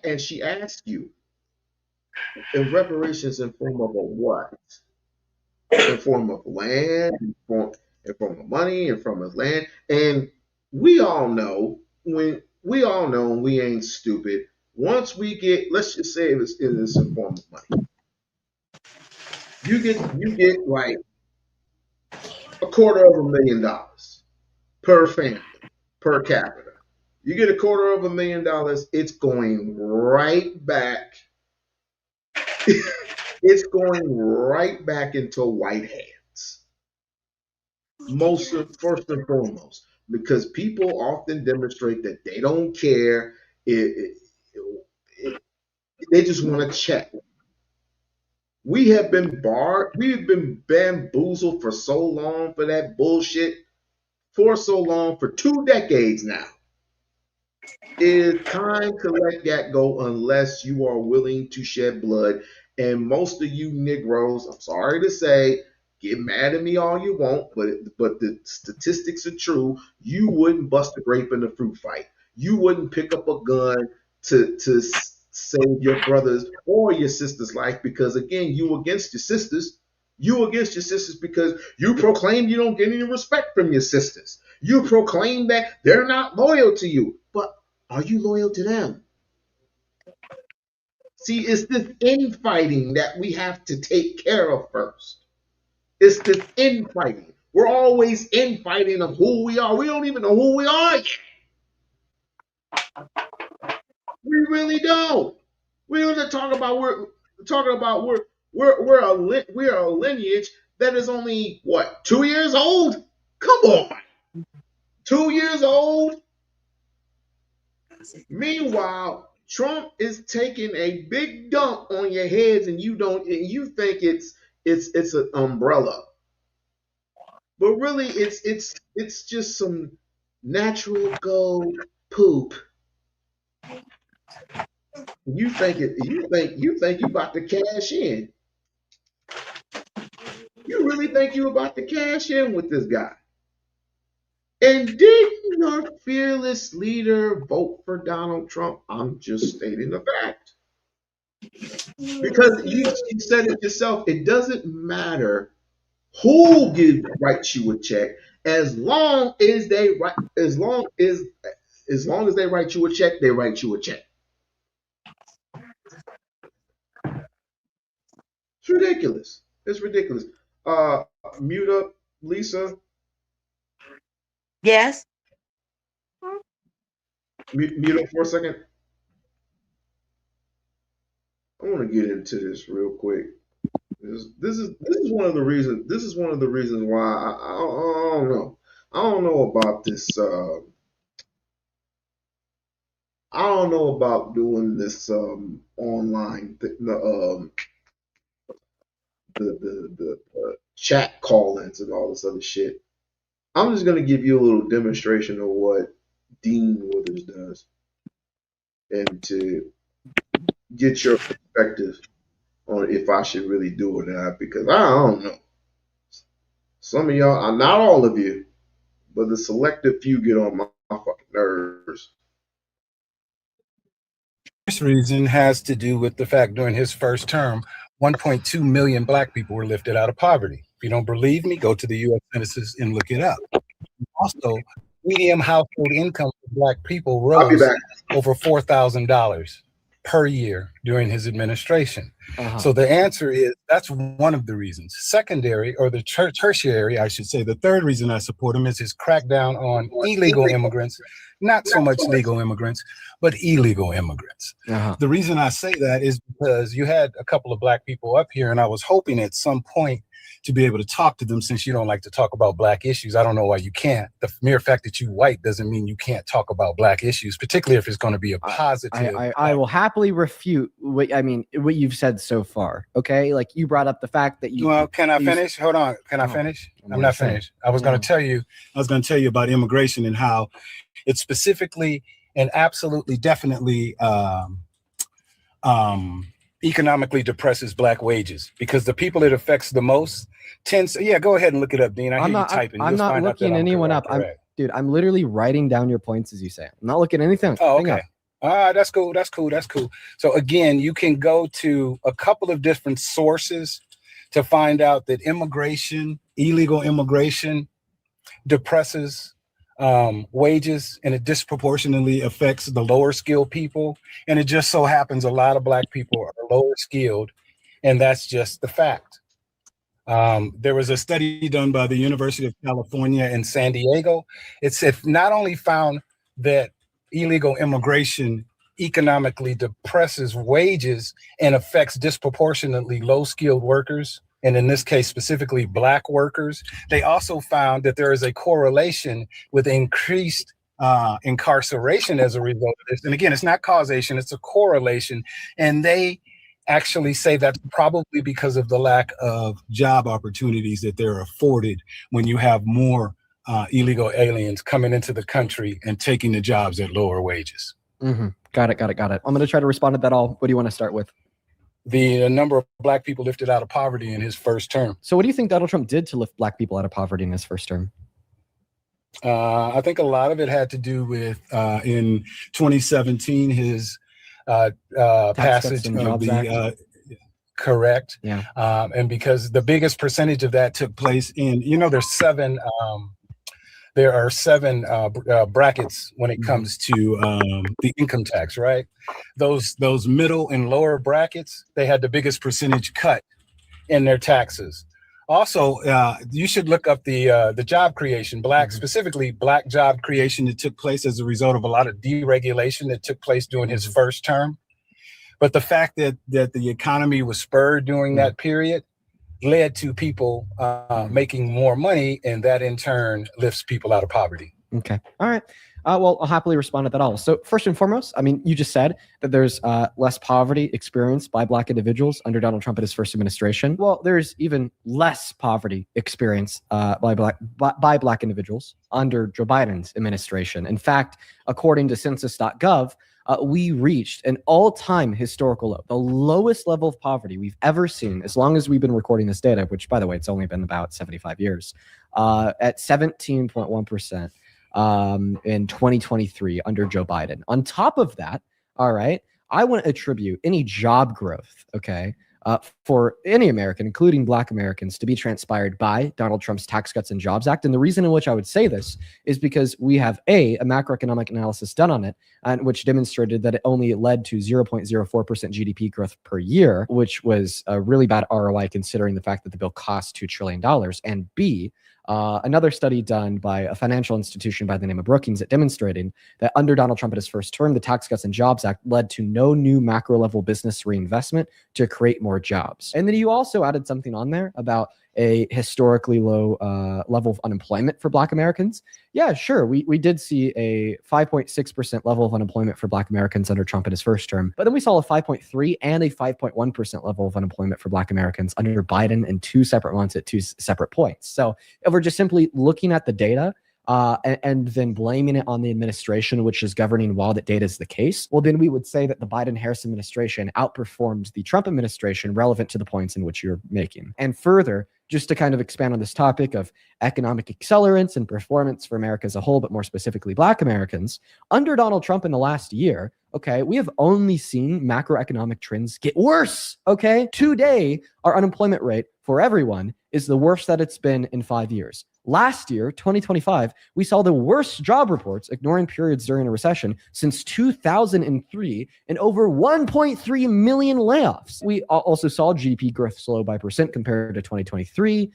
And she asks you, in reparations in form of a what? In form of land, in form of money, in form of land. And we all know we ain't stupid. Once we get, let's just say it's in form of money. You get like $250,000 per family, per capita. You get $250,000, it's going right back. It's going right back into white hands. First and foremost, because people often demonstrate that they don't care. They just want to check. We have been bamboozled for so long for that bullshit, for so long, for 2 decades now. It is time to let that go unless you are willing to shed blood. And most of you Negroes, I'm sorry to say, get mad at me all you want, but the statistics are true. You wouldn't bust a grape in a fruit fight. You wouldn't pick up a gun to save your brother's or your sister's life because again, you against your sisters. You against your sisters because you proclaim you don't get any respect from your sisters. You proclaim that they're not loyal to you. But are you loyal to them? See, it's this infighting that we have to take care of first. It's this infighting. We're always infighting of who we are. We don't even know who we are yet. We really don't. We don't talk about we're talking about we're a lineage that is only what 2 years old. Come on, 2 years old. Meanwhile, Trump is taking a big dump on your heads, and you think it's an umbrella, but really it's just some natural gold poop. You think you about to cash in. You really think you about to cash in with this guy? And didn't your fearless leader vote for Donald Trump? I'm just stating the fact. Because you said it yourself, it doesn't matter who writes you a check, as long as they write, as long as they write you a check, they write you a check. It's ridiculous. It's ridiculous. Mute up, Lisa. Yes. Mute up for a second. I want to get into this real quick. This is one of the reasons. This is one of the reasons why I don't know. I don't know about this. I don't know about doing this online the chat call-ins and all this other shit. I'm just gonna give you a little demonstration of what Dean Withers does, and to get your perspective on if I should really do it or not, because I don't know. Some of y'all, not all of you, but the selective few get on my fucking nerves. This reason has to do with the fact during his first term, 1.2 million black people were lifted out of poverty. If you don't believe me, go to the U.S. Census and look it up. Also, median household income for black people rose over $4,000 per year during his administration. So the answer is that's one of the reasons. Secondary, or the tertiary, I should say, the third reason I support him is his crackdown on illegal immigrants, not so much legal immigrants, but illegal immigrants. The reason I say that is because you had a couple of black people up here, and I was hoping at some point to be able to talk to them. Since you don't like to talk about black issues, I don't know why you can't. The mere fact that you white doesn't mean you can't talk about black issues, particularly if it's going to be a positive. I will happily refute what you've said so far. Okay, like you brought up the fact that you. Well, can I finish? Hold on. Can I finish? I'm not finished. I was going to tell you. I was going to tell you about immigration and how it specifically and absolutely, definitely economically depresses black wages, because the people it affects the most tends. Yeah, go ahead and look it up, Dean. I hear you typing. I'm not looking anyone up. I'm literally writing down your points as you say. I'm not looking at anything. Oh, okay. That's cool. That's cool. That's cool. So again, you can go to a couple of different sources to find out that illegal immigration depresses wages, and it disproportionately affects the lower skilled people. And it just so happens a lot of black people are lower skilled, and that's just the fact. There was a study done by the University of California in San Diego. It not only found that illegal immigration economically depresses wages and affects disproportionately low-skilled workers, and in this case, specifically Black workers, they also found that there is a correlation with increased incarceration as a result of this. And again, it's not causation, it's a correlation. And they actually say that's probably because of the lack of job opportunities that they're afforded when you have more illegal aliens coming into the country and taking the jobs at lower wages. Mm-hmm. Got it. I'm going to try to respond to that all. What do you want to start with? The number of Black people lifted out of poverty in his first term. So what do you think Donald Trump did to lift Black people out of poverty in his first term? I think a lot of it had to do with in 2017, his passage of the correct. Yeah. And because the biggest percentage of that took place in, there are seven brackets when it comes to the income tax, right? Those middle and lower brackets, they had the biggest percentage cut in their taxes. Also, you should look up the job creation, specifically Black job creation that took place as a result of a lot of deregulation that took place during his first term. But the fact that the economy was spurred during that period led to people making more money, and that in turn lifts people out of poverty. Okay. All right. Well, I'll happily respond to that all. So first and foremost, I mean, you just said that there's less poverty experienced by Black individuals under Donald Trump in his first administration. Well, there's even less poverty experienced by Black individuals under Joe Biden's administration. In fact, according to census.gov, we reached an all-time historical low, the lowest level of poverty we've ever seen as long as we've been recording this data, which, by the way, it's only been about 75 years, at 17.1%. In 2023 under Joe Biden. On top of that, all right, I want to attribute any job growth, okay, for any American, including Black Americans, to be transpired by Donald Trump's Tax Cuts and Jobs Act. And the reason in which I would say this is because we have a macroeconomic analysis done on it, and which demonstrated that it only led to 0.04% GDP growth per year, which was a really bad ROI considering the fact that the bill cost $2 trillion. And B, another study done by a financial institution by the name of Brookings that demonstrated that under Donald Trump at his first term, the Tax Cuts and Jobs Act led to no new macro level business reinvestment to create more jobs. And then you also added something on there about a historically low level of unemployment for Black Americans. Yeah, sure. We did see a 5.6% level of unemployment for Black Americans under Trump in his first term, but then we saw a 5.3 and a 5.1% level of unemployment for Black Americans under Biden in 2 separate months at 2 separate points. So if we're just simply looking at the data, and then blaming it on the administration, which is governing while that data is the case, well, then we would say that the Biden-Harris administration outperformed the Trump administration relevant to the points in which you're making. And further, just to kind of expand on this topic of economic accelerants and performance for America as a whole, but more specifically Black Americans, under Donald Trump in the last year, okay, we have only seen macroeconomic trends get worse, okay? Today, our unemployment rate for everyone is the worst that it's been in 5 years. Last year, 2025, we saw the worst job reports, ignoring periods during a recession, since 2003, and over 1.3 million layoffs. We also saw GDP growth slow by percent compared to 2023.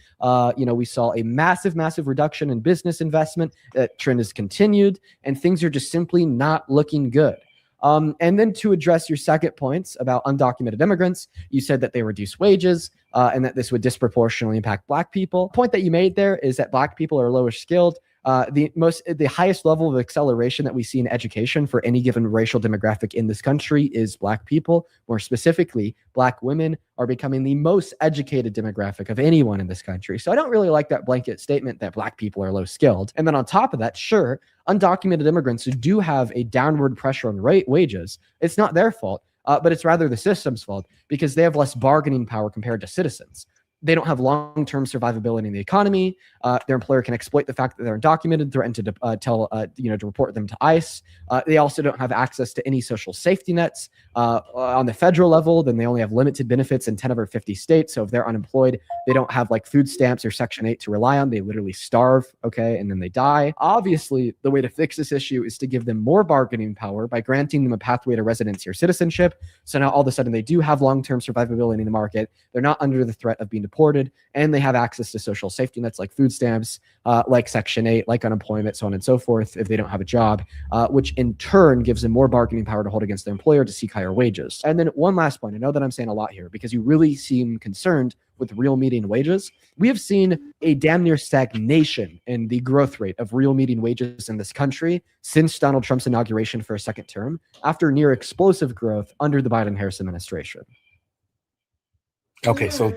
We saw a massive reduction in business investment. That trend has continued, and things are just simply not looking good. And then to address your second points about undocumented immigrants, you said that they reduce wages and that this would disproportionately impact Black people. The point that you made there is that Black people are lower skilled. The highest level of acceleration that we see in education for any given racial demographic in this country is Black people. More specifically, Black women are becoming the most educated demographic of anyone in this country. So I don't really like that blanket statement that Black people are low skilled. And then on top of that, sure, undocumented immigrants who do have a downward pressure on wages, it's not their fault, but it's rather the system's fault because they have less bargaining power compared to citizens. They don't have long-term survivability in the economy. Their employer can exploit the fact that they're undocumented, threaten to to report them to ICE. They also don't have access to any social safety nets on the federal level. Then they only have limited benefits in 10 of our 50 states. So if they're unemployed, they don't have like food stamps or Section 8 to rely on. They literally starve, okay, and then they die. Obviously, the way to fix this issue is to give them more bargaining power by granting them a pathway to residency or citizenship. So now all of a sudden they do have long-term survivability in the market. They're not under the threat of being deported, and they have access to social safety nets like food stamps, like Section 8, like unemployment, so on and so forth, if they don't have a job, which in turn gives them more bargaining power to hold against their employer to seek higher wages. And then one last point, I know that I'm saying a lot here because you really seem concerned with real median wages. We have seen a damn near stagnation in the growth rate of real median wages in this country since Donald Trump's inauguration for a second term, after near explosive growth under the Biden-Harris administration. Okay, so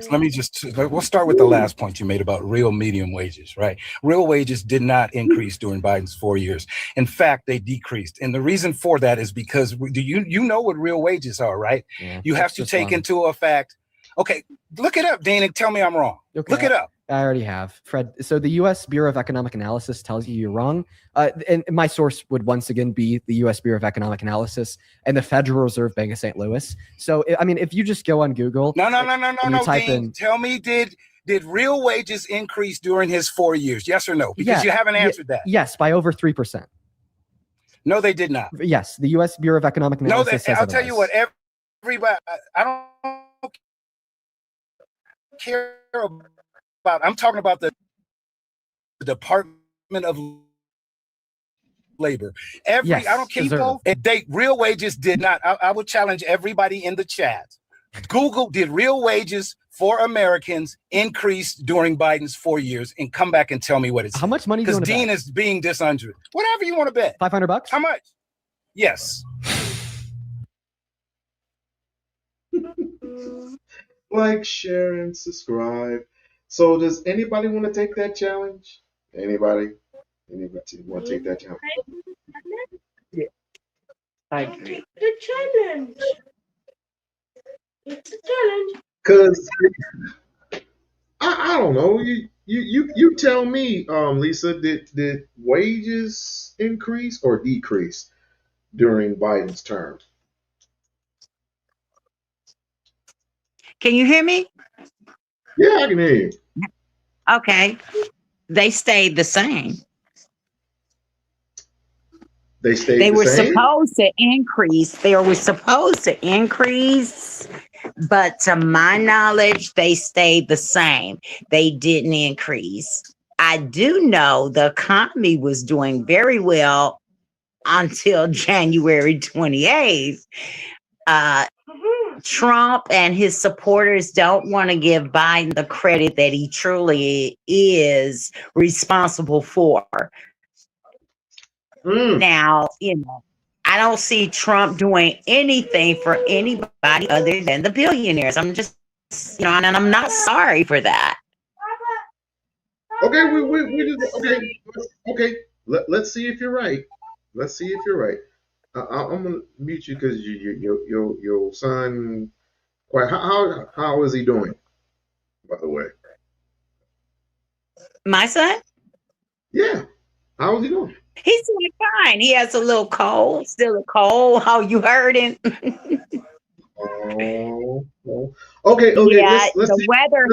we'll start with the last point you made about real median wages, right? Real wages did not increase during Biden's 4 years. In fact, they decreased. And the reason for that is because you know what real wages are, right? Yeah, you have to take into effect. Okay, look it up, Dean, and tell me I'm wrong. Okay, look it up. I already have, Fred. So the U.S. Bureau of Economic Analysis tells you you're wrong. And my source would once again be the U.S. Bureau of Economic Analysis and the Federal Reserve Bank of St. Louis. So, I mean, if you just go on Google. No, type Dean, tell me, did real wages increase during his 4 years? Yes or no? Because you haven't answered that. Yes, by over 3%. No, they did not. Yes, the U.S. Bureau of Economic Analysis says I'll tell you what, everybody, I don't care about, I'm talking about the Department of Labor. I don't care. Real wages did not. I would challenge everybody in the chat. Google, did real wages for Americans increase during Biden's 4 years, and come back and tell me what it's. How much money do you want to bet? Because Dean is being dishonest. Whatever you want to bet. $500? How much? Yes. Like, share, and subscribe. So does anybody want to take that challenge? Anybody want to take that challenge? Yeah. I agree. The challenge. It's a challenge. Because I don't know. You tell me, Lisa, did wages increase or decrease during Biden's term? Can you hear me? Yeah, I can hear you. Okay. They stayed the same. They were same? supposed to increase. They were supposed to increase, but to my knowledge, they stayed the same. They didn't increase. I do know the economy was doing very well until January 28th. Trump and his supporters don't want to give Biden the credit that he truly is responsible for. Now, I don't see Trump doing anything for anybody other than the billionaires. I'm just, and I'm not sorry for that. Okay, we just okay. Let's see if you're right. Let's see if you're right. I'm gonna mute you because your son. How is he doing? By the way, my son. Yeah, how is he doing? He's doing fine. He has a little cold, still a cold. How you heard him? Okay. Yeah, let's the weather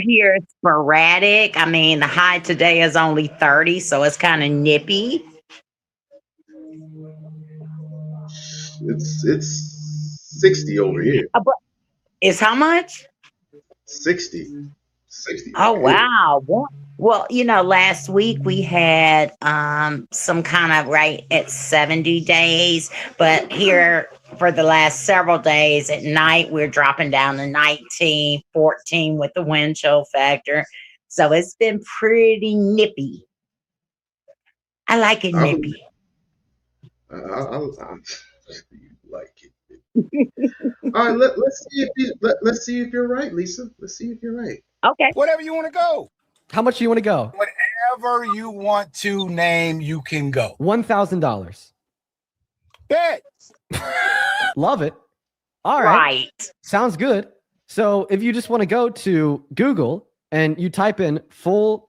here is sporadic. I mean, the high today is only 30, so it's kind of nippy. It's 60 over here. It's how much? 60. Oh, wow. Well, last week we had some kind of right at 70 days, but here for the last several days at night, we're dropping down to 19, 14 with the wind chill factor. So it's been pretty nippy. I like it nippy. I like it. All right, let's see if you're right, Lisa. Let's see if you're right. Okay. Whatever you want to go. How much do you want to go? Whatever you want to name, you can go. $1,000. Bet. Love it. All right. Sounds good. So if you just want to go to Google and you type in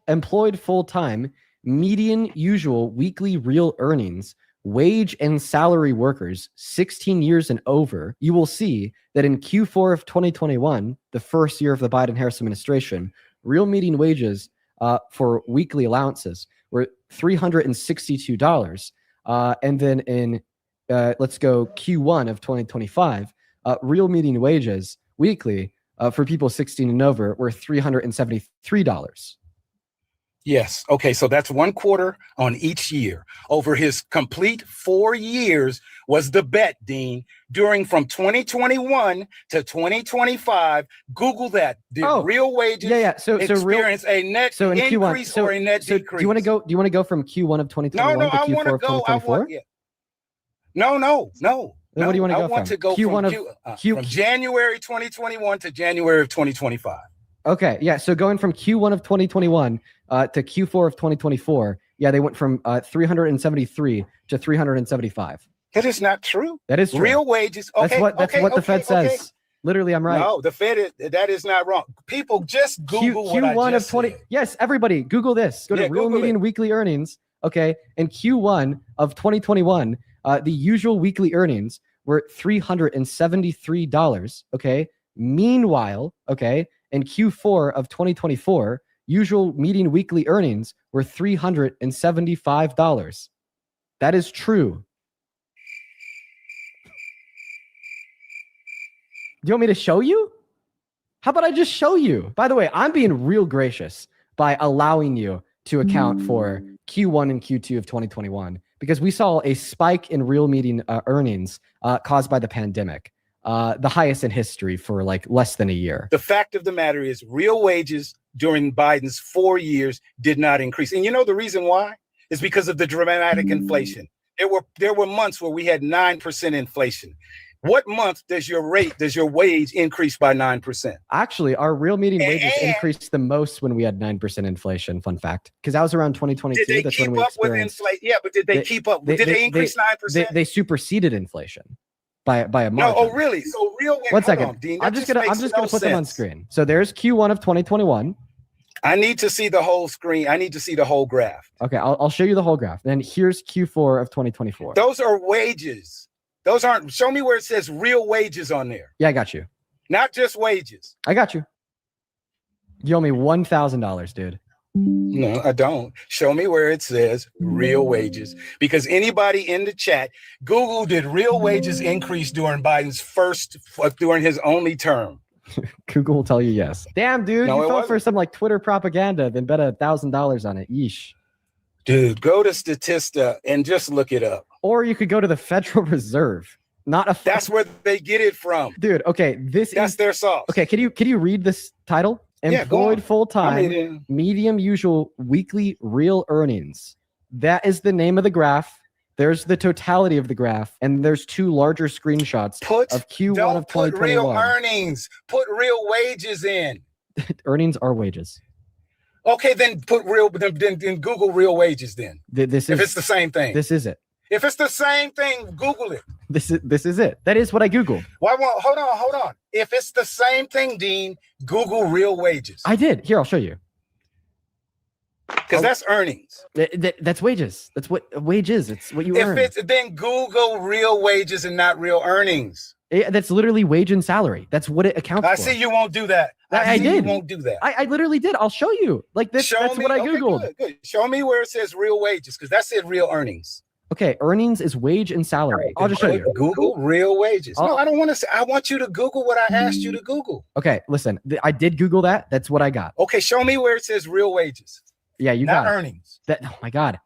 employed full-time, median usual weekly real earnings, wage and salary workers 16 years and over, you will see that in Q4 of 2021, the first year of the Biden-Harris administration, real median wages for weekly allowances were $362. And then in, let's go Q1 of 2025, real median wages weekly for people 16 and over were $373. Yes. Okay. So that's 1/4 on each year. Over his complete 4 years was the bet, Dean. During from 2021 to 2025, Google that. Did real wages experience a net increase or a net decrease? Do you want to go from Q1 of 2021 to Q4 of 2024? No. Then what do you want to go from? I want to go from January 2021 to January of 2025. Okay, yeah. So going from Q1 of 2021 to Q4 of 2024, yeah, they went from 373 to 375. That is not true. That is true. Real wages. Okay, that's what the Fed says. Literally, I'm right. No, the Fed that is not wrong. People just Google Q1 what I just of 20. said. Yes, everybody, Google this. Go to real median weekly earnings. Okay, in Q1 of 2021, the usual weekly earnings were $373. Okay. Meanwhile, okay, in Q4 of 2024, usual median weekly earnings were $375. That is true. Do you want me to show you? How about I just show you? By the way, I'm being real gracious by allowing you to account for Q1 and Q2 of 2021 because we saw a spike in real median earnings caused by the pandemic. The highest in history for like less than a year. The fact of the matter is real wages during Biden's 4 years did not increase. And you know the reason why? Is because of the dramatic inflation. There were months where we had 9% inflation. What month does your wage increase by 9%? Actually, our real median wages increased the most when we had 9% inflation. Fun fact, because that was around 2022. Did they That's keep when we up with experienced. inflation? Yeah, but did they keep up? Did they increase 9%? They superseded inflation by a margin. No, oh really? So real. One second. On, Dean, I'm just gonna put them on screen. So there's Q1 of 2021. I need to see the whole screen. I need to see the whole graph. Okay, I'll show you the whole graph. Then here's Q4 of 2024. Those are wages. Those aren't. Show me where it says real wages on there. Yeah, I got you. Not just wages. I got you. You owe me $1,000, dude. No, I don't. Show me where it says real wages. Because anybody in the chat, Google, did real wages increase during Biden's during his only term? Google will tell you yes. Damn, dude, No, you fell for some like Twitter propaganda, then bet $1,000 on it. Yeesh. Dude, go to Statista and just look it up. Or you could go to the Federal Reserve. That's where they get it from. Dude, okay, that's their sauce. Okay, can you read this title? Employed full-time, medium usual weekly real earnings. That is the name of the graph. There's the totality of the graph, and there's two larger screenshots of Q1 of 2021. Put real earnings. Put real wages in. Earnings are wages. Okay, then then Google real wages then. If it's the same thing. This is it. If it's the same thing, Google it. This is it. That is what I Googled. Hold on. If it's the same thing, Dean, Google real wages. I did. Here, I'll show you. Because that's earnings. That's wages. That's what wage is. It's what you earn. Then Google real wages and not real earnings. That's literally wage and salary. That's what it accounts for. I see you won't do that. I did. You won't do that. I literally did. I'll show you. Like this. That's what I Googled. Good. Show me where it says real wages, because that said real earnings. Okay, earnings is wage and salary. I'll just show you. Google real wages. No, I don't want to say. I want you to Google what I asked you to Google. Okay, listen. I did Google that. That's what I got. Okay, show me where it says real wages. Yeah, you got not earnings. Oh my God,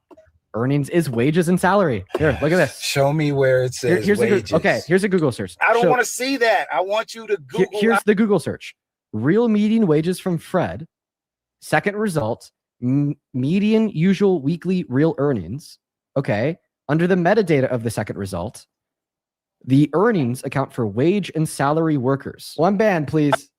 earnings is wages and salary. Here, look at this. Show me where it says here's wages. Here's a Google search. I don't want to see that. I want you to Google. Here's the Google search. Real median wages from Fred. Second result, median usual weekly real earnings. Okay. Under the metadata of the second result, the earnings account for wage and salary workers. One band, please.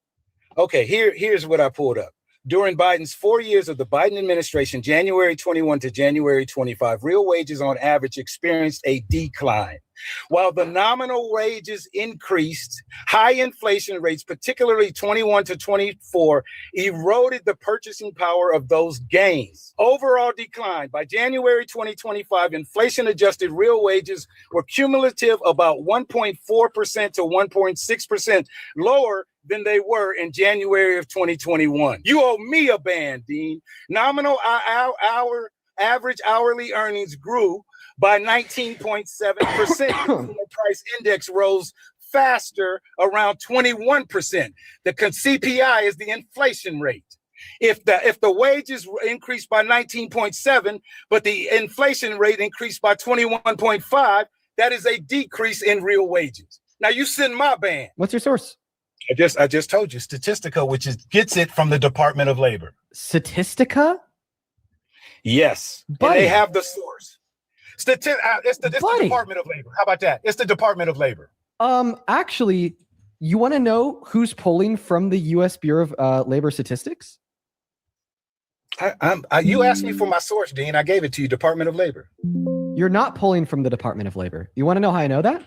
Okay, here's what I pulled up. During Biden's 4 years of the Biden administration, January 21 to January 25, real wages on average experienced a decline. While the nominal wages increased, high inflation rates, particularly 21 to 24, eroded the purchasing power of those gains. Overall decline. By January 2025, inflation-adjusted real wages were cumulative about 1.4% to 1.6% lower than they were in January of 2021. You owe me a band, Dean. Nominal average hourly earnings grew by 19.7%. Consumer price index rose faster, around 21%. The CPI is the inflation rate. If the wages increased by 19.7, but the inflation rate increased by 21.5, that is a decrease in real wages. Now you send my band. What's your source? I just told you, Statistica, which gets it from the Department of Labor. Statistica? Yes, Buddy. and they have the source. It's the Department of Labor. How about that? It's the Department of Labor. Actually, you want to know who's polling from the U.S. Bureau of Labor Statistics? You asked me for my source, Dean. I gave it to you, Department of Labor. You're not polling from the Department of Labor. You want to know how I know that?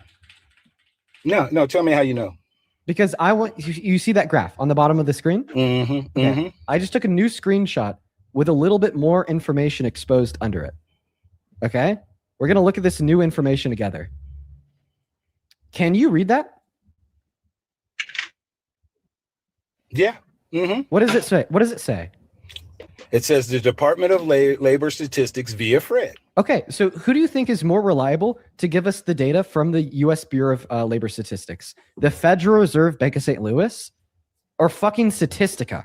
No. Tell me how you know. Because I want you see that graph on the bottom of the screen? Okay. I just took a new screenshot with a little bit more information exposed under it. Okay? We're going to look at this new information together. Can you read that? Yeah. What does it say? What does it say? It says the Department of Labor Statistics via Fred. Okay, so who do you think is more reliable to give us the data from the U.S. Bureau of Labor Statistics? The Federal Reserve Bank of St. Louis or fucking Statistica?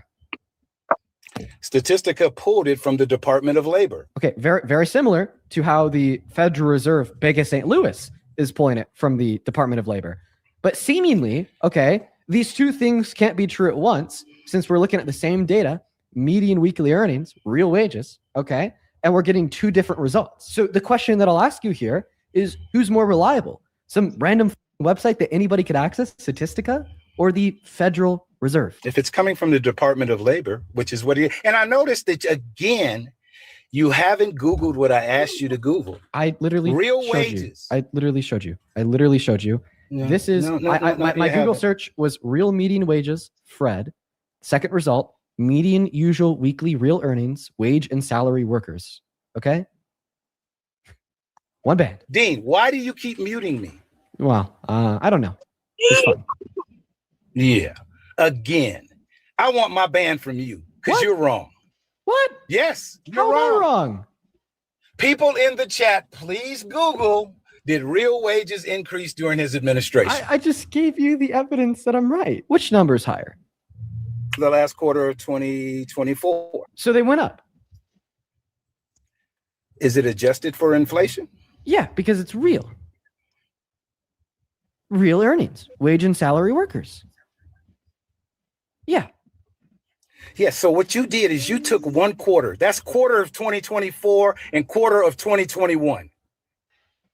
Statistica pulled it from the Department of Labor. Okay, very, very similar to how the Federal Reserve Bank of St. Louis is pulling it from the Department of Labor. But seemingly, okay, these two things can't be true at once since we're looking at the same data, median weekly earnings, real wages, okay, and we're getting two different results. So the question that I'll ask you here is who's more reliable? Some random website that anybody could access, Statistica, or the Federal Reserve? If it's coming from the Department of Labor, which is what it is. And I noticed that, again, you haven't Googled what I asked you to Google. I literally real wages. I literally showed you. No, this is my Google search was real median wages, Fred. Second result, median usual weekly real earnings, wage and salary workers. Okay? One band. Dean, why do you keep muting me? Well, I don't know. It's fun. Yeah. Again, I want my band from you because you're wrong. What? Yes, you're wrong. Wrong. People in the chat, please Google, did real wages increase during his administration? I just gave you the evidence that I'm right. Which number is higher? The last quarter of 2024. So they went up. Is it adjusted for inflation? Yeah, because it's real. Real earnings, wage and salary workers. Yeah. Yeah, so what you did is you took one quarter. That's quarter of 2024 and quarter of 2021.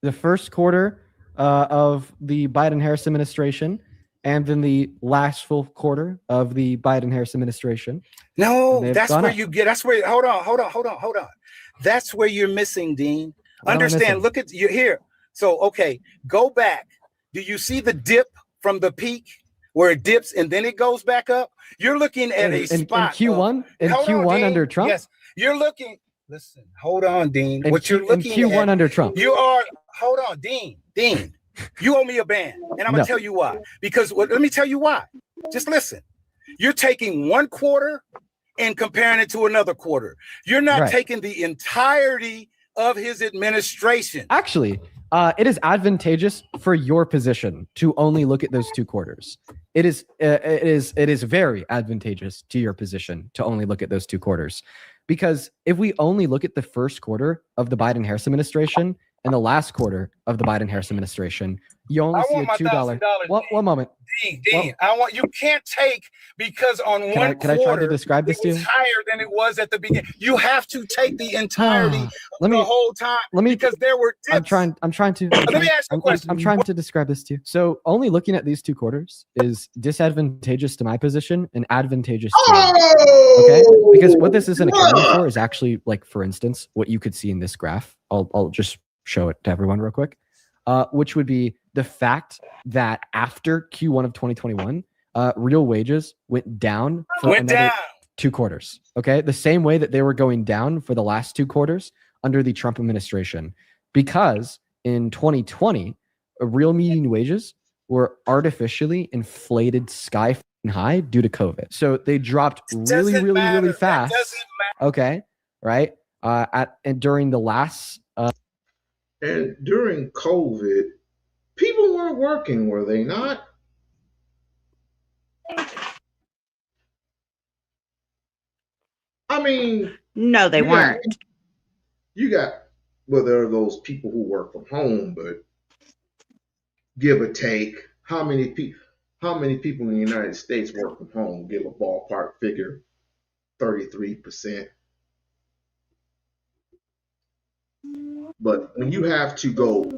The first quarter of the Biden-Harris administration and then the last full quarter of the Biden-Harris administration. No, that's where you get, that's where, hold on. That's where you're missing, Dean. Understand, look at you here. So, okay, go back. Do you see the dip from the peak where it dips and then it goes back up? You're looking at a spot. In Q1 under Trump? Yes, you're looking. Listen, hold on, Dean. What you're looking in Q1 under Trump. You are, hold on, Dean. You owe me a band. And I'm going to tell you why. Because let me tell you why. Just listen. You're taking one quarter and comparing it to another quarter. You're not taking the entirety of his administration. Actually, it is advantageous for your position to only look at those two quarters. It is very advantageous to your position to only look at those two quarters. Because if we only look at the first quarter of the Biden-Harris administration and the last quarter of the Biden-Harris administration, you only see a $2. One moment. Dean, you can't take because on one quarter, can I try to describe this to you? It's higher than it was at the beginning. You have to take the entirety the whole time because there were dips. I'm trying to. Let me ask you a question. I'm trying to describe this to you. So only looking at these two quarters is disadvantageous to my position and advantageous to you. Okay? Because what this isn't accounting for is actually, like, for instance, what you could see in this graph. I'll just show it to everyone real quick. Which would be the fact that after Q1 of 2021, real wages went down for another 2 quarters. Okay, the same way that they were going down for the last 2 quarters under the Trump administration, because in 2020, real median wages were artificially inflated sky high due to COVID. So they dropped really fast. Okay, right? And during the last. And during COVID, people weren't working, were they not? I mean, No, they you got weren't. you got well, there are those people who work from home, but give or take, how many people in the United States work from home? Give a ballpark figure, 33%. But when you have to go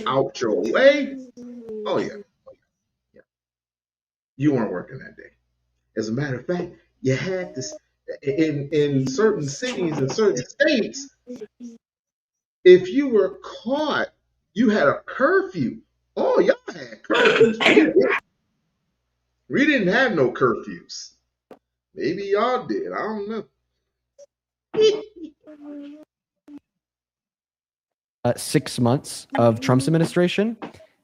out your way, oh yeah, yeah, you weren't working that day. As a matter of fact, you had this in certain cities and certain states. If you were caught, you had a curfew. Oh, y'all had curfews. We didn't have no curfews. Maybe y'all did. I don't know. 6 months of Trump's administration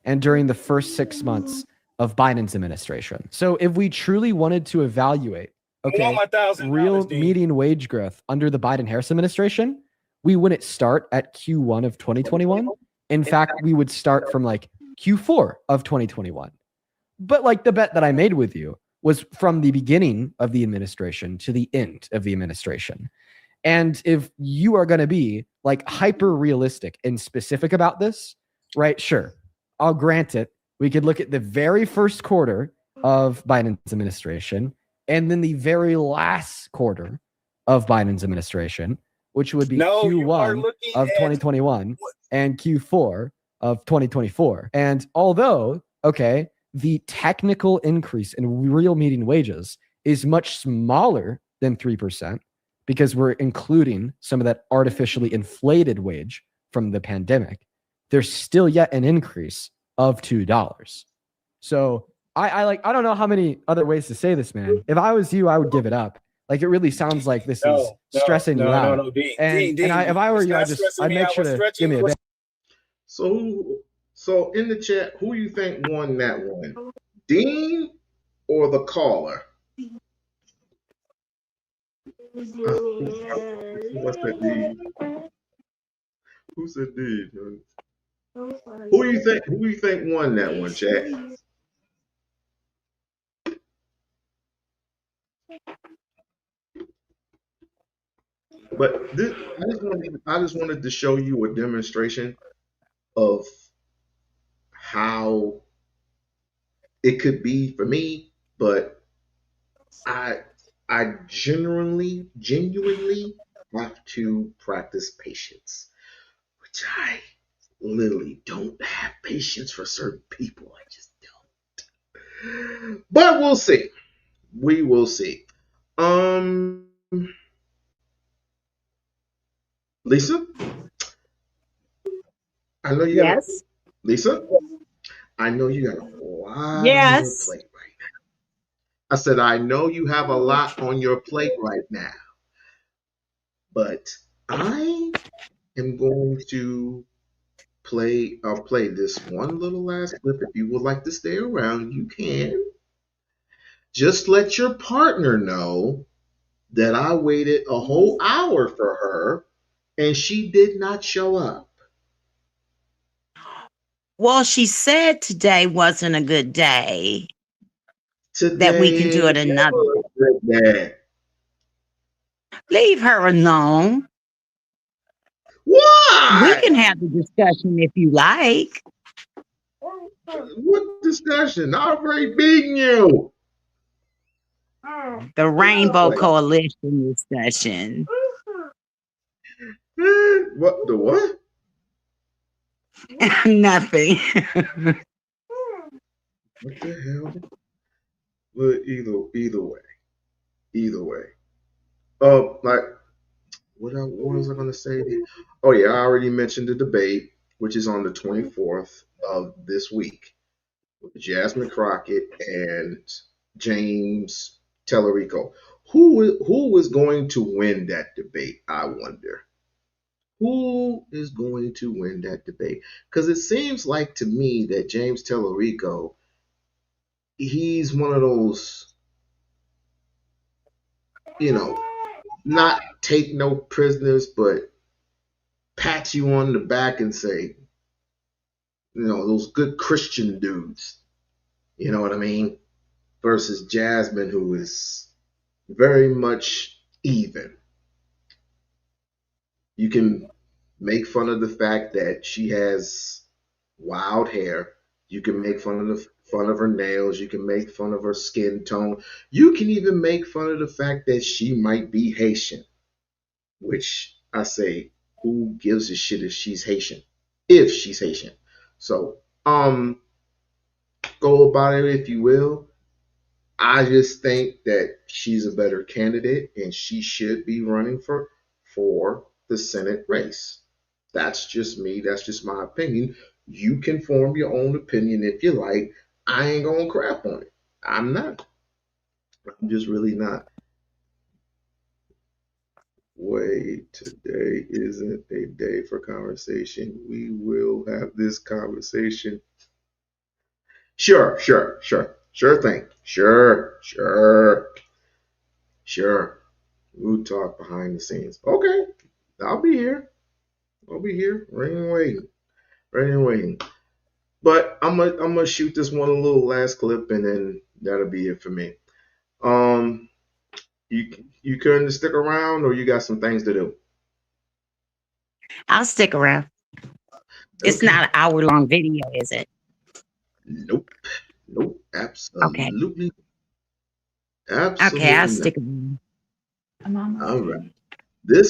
and during the first 6 months of Biden's administration. So if we truly wanted to evaluate, okay, real median wage growth under the Biden-Harris administration, we wouldn't start at Q1 of 2021. In fact, we would start from like Q4 of 2021. But like the bet that I made with you was from the beginning of the administration to the end of the administration. And if you are going to be like hyper realistic and specific about this, right? Sure, I'll grant it. We could look at the very first quarter of Biden's administration and then the very last quarter of Biden's administration, which would be Q1 of 2021 and Q4 of 2024. And although, okay, the technical increase in real median wages is much smaller than 3%, because we're including some of that artificially inflated wage from the pandemic, there's still yet an increase of $2. So I don't know how many other ways to say this, man. If I was you, I would give it up. Like, it really sounds like this is stressing you out. If I were you, I'd make sure to give me a bit. So in the chat, who you think won that one? Dean or the caller? What's that Dean? Who said Dean? Who do you think won that one, chat? But this, I just wanted to show you a demonstration of how it could be for me, but I genuinely have to practice patience, which I literally don't have patience for certain people. I just don't. But we'll see. We will see. Lisa, I know you got Lisa, I know you got a lot on your plate right now. I said, I know you have a lot on your plate right now, but I am going to I'll play this one little last clip. If you would like to stay around, you can. Just let your partner know that I waited a whole hour for her and she did not show up. Well, she said today wasn't a good day. That we can do it another day. Leave her alone. Why? We can have the discussion if you like. What discussion? I've already beaten you. The Rainbow Coalition discussion. What? The what? Nothing. What the hell? But either way. Like, what was I gonna say? Oh yeah, I already mentioned the debate, which is on the 24th of this week, with Jasmine Crockett and James Tellerico. Who is going to win that debate? I wonder. Who is going to win that debate? Because it seems like to me that James Tellerico, he's one of those, not take no prisoners, but pat you on the back and say, those good Christian dudes. You know what I mean? Versus Jasmine, who is very much even. You can make fun of the fact that she has wild hair. You can make fun of her nails. You can make fun of her skin tone. You can even make fun of the fact that she might be Haitian, which I say, who gives a shit if she's Haitian? If she's Haitian. So, go about it if you will. I just think that she's a better candidate and she should be running for the Senate race. That's just me. That's just my opinion. You can form your own opinion if you like. I ain't gonna crap on it. I'm not. I'm just really not. Wait, today isn't a day for conversation. We will have this conversation. Sure, sure, sure. Sure thing. Sure, sure, sure. We'll talk behind the scenes. Okay. I'll be here. I'll be here. Ready and waiting. Ready and waiting. But I'm gonna shoot this one little last clip and then that'll be it for me. Um you couldn't stick around or you got some things to do? I'll stick around. It's Okay. not an hour-long video, is it? Nope. Nope. Okay. Absolutely. Okay, I'll Absolutely not. stick around. I'm almost All done. right.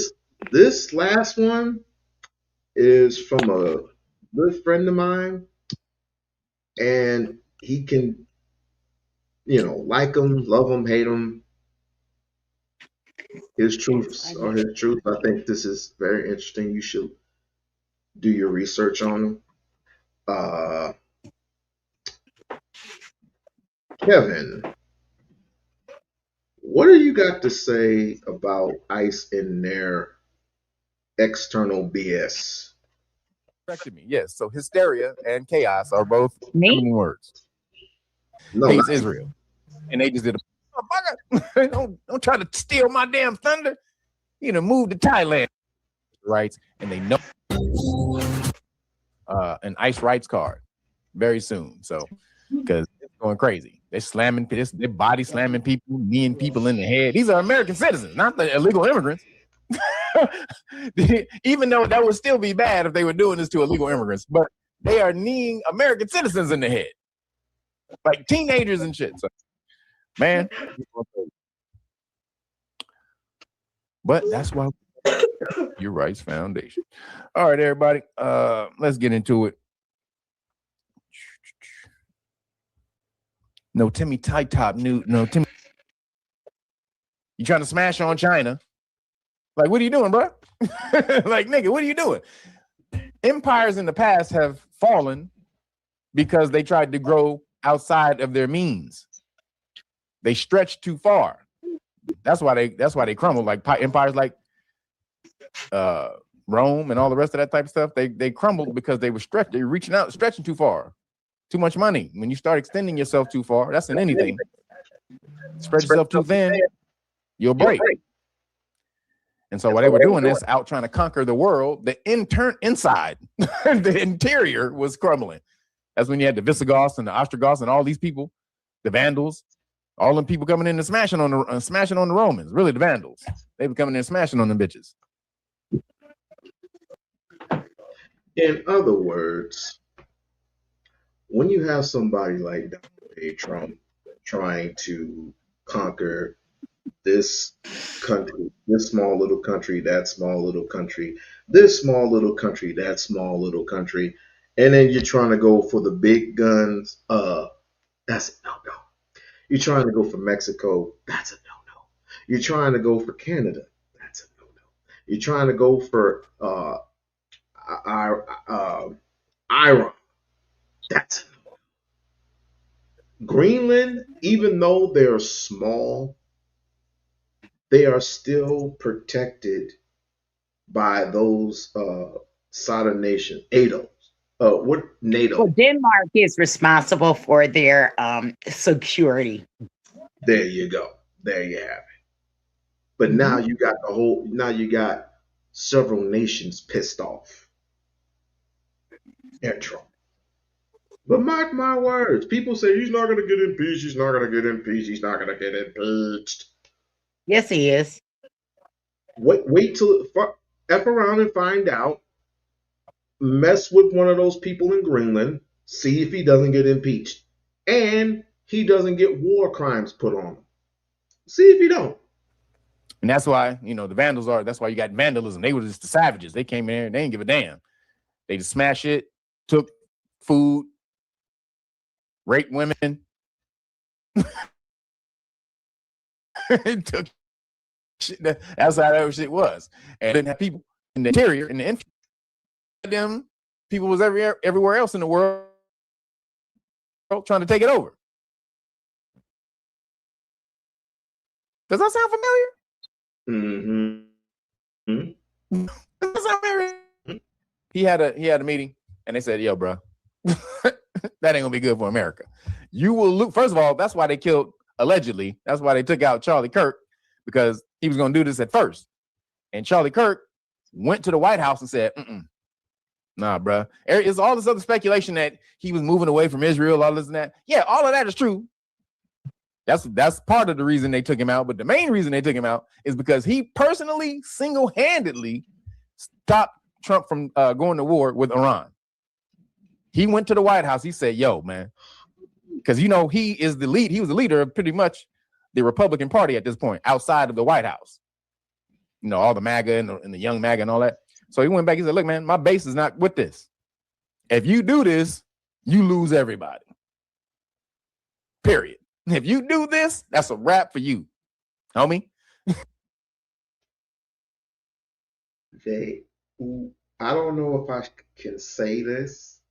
This last one is from a good friend of mine, and he can, like him, love him, hate him. His truths are his truth. I think this is very interesting. You should do your research on him. Uh, Kevin, what do you got to say about ICE in their external BS? Corrected me. Yes. So hysteria and chaos are both Me? feminine words. No, Hates not Israel, and they just did a motherfucker. don't try to steal my damn thunder. Move to Thailand, right? And they know an ICE rights card very soon. So because it's going crazy, they're body slamming people, kneeing people in the head. These are American citizens, not the illegal immigrants. Even though that would still be bad if they were doing this to illegal immigrants, but they are kneeing American citizens in the head, like teenagers and shit. So, man, but that's why Your Rights Foundation. All right, everybody, let's get into it. No Timmy Tight Top new. No Timmy, you trying to smash on China? Like, what are you doing, bro? Like, nigga, what are you doing? Empires in the past have fallen because they tried to grow outside of their means. They stretched too far. That's why they crumbled. Like empires like Rome and all the rest of that type of stuff. They crumbled because they were stretched. They were reaching out, stretching too far. Too much money. When you start extending yourself too far, that's in anything. Spread yourself too thin, you'll break. And so while they were doing this, out trying to conquer the world, the inside, the interior was crumbling. That's when you had the Visigoths and the Ostrogoths and all these people, the Vandals, all them people coming in and smashing on the Romans. Really, the Vandals. They were coming in and smashing on them bitches. In other words, when you have somebody like Donald Trump trying to conquer this country, this small little country, that small little country, this small little country, that small little country, and then you're trying to go for the big guns, that's a no-no. You're trying to go for Mexico, that's a no-no. You're trying to go for Canada, that's a no-no. You're trying to go for Iran, that's a no-no. Greenland, even though they're small, they are still protected by those Sada nation, ADOs. What NATO? Well, Denmark is responsible for their security. There you go. There you have it. But now you got several nations pissed off at Trump. But mark my words, people say he's not going to get impeached. He's not going to get impeached. He's not going to get impeached. Yes, he is. Wait till F around and find out. Mess with one of those people in Greenland. See if he doesn't get impeached, and he doesn't get war crimes put on him. See if he don't. And that's why, the Vandals that's why you got vandalism. They were just the savages. They came in there and they didn't give a damn. They just smashed it, took food, raped women, took shit. That's how that shit was. And didn't have people in the interior, in the infantry. Them people was everywhere else in the world trying to take it over. Does that sound familiar? Mm-hmm. Does that sound familiar? He had a meeting and they said, "Yo, bro, that ain't gonna be good for America. You will lose." First of all, that's why they killed, allegedly. That's why they took out Charlie Kirk, because he was gonna do this at first. And Charlie Kirk went to the White House and said, "Nah, bro." It's all this other speculation that he was moving away from Israel, all this and that. Yeah, all of that is true. That's part of the reason they took him out. But the main reason they took him out is because he personally, single-handedly stopped Trump from going to war with Iran. He went to the White House. He said, "Yo, man," because he is the lead. He was the leader of pretty much the Republican Party at this point, outside of the White House. All the MAGA and the young MAGA and all that. So he went back. He said, "Look, man, my base is not with this. If you do this, you lose everybody. Period. If you do this, that's a wrap for you, homie." I don't know if I can say this.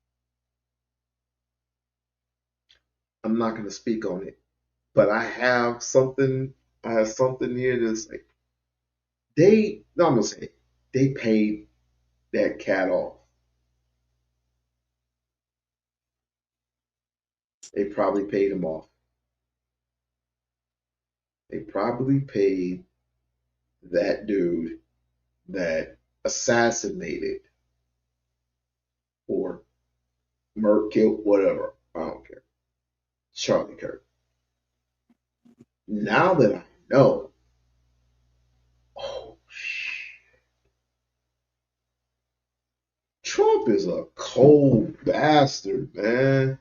I'm not going to speak on it, but I have something here that's like I'm going to say it. They paid that cat off. They probably paid him off. They probably paid that dude that assassinated or killed, whatever. I don't care. Charlie Kirk. Now that I know, Trump is a cold bastard, man.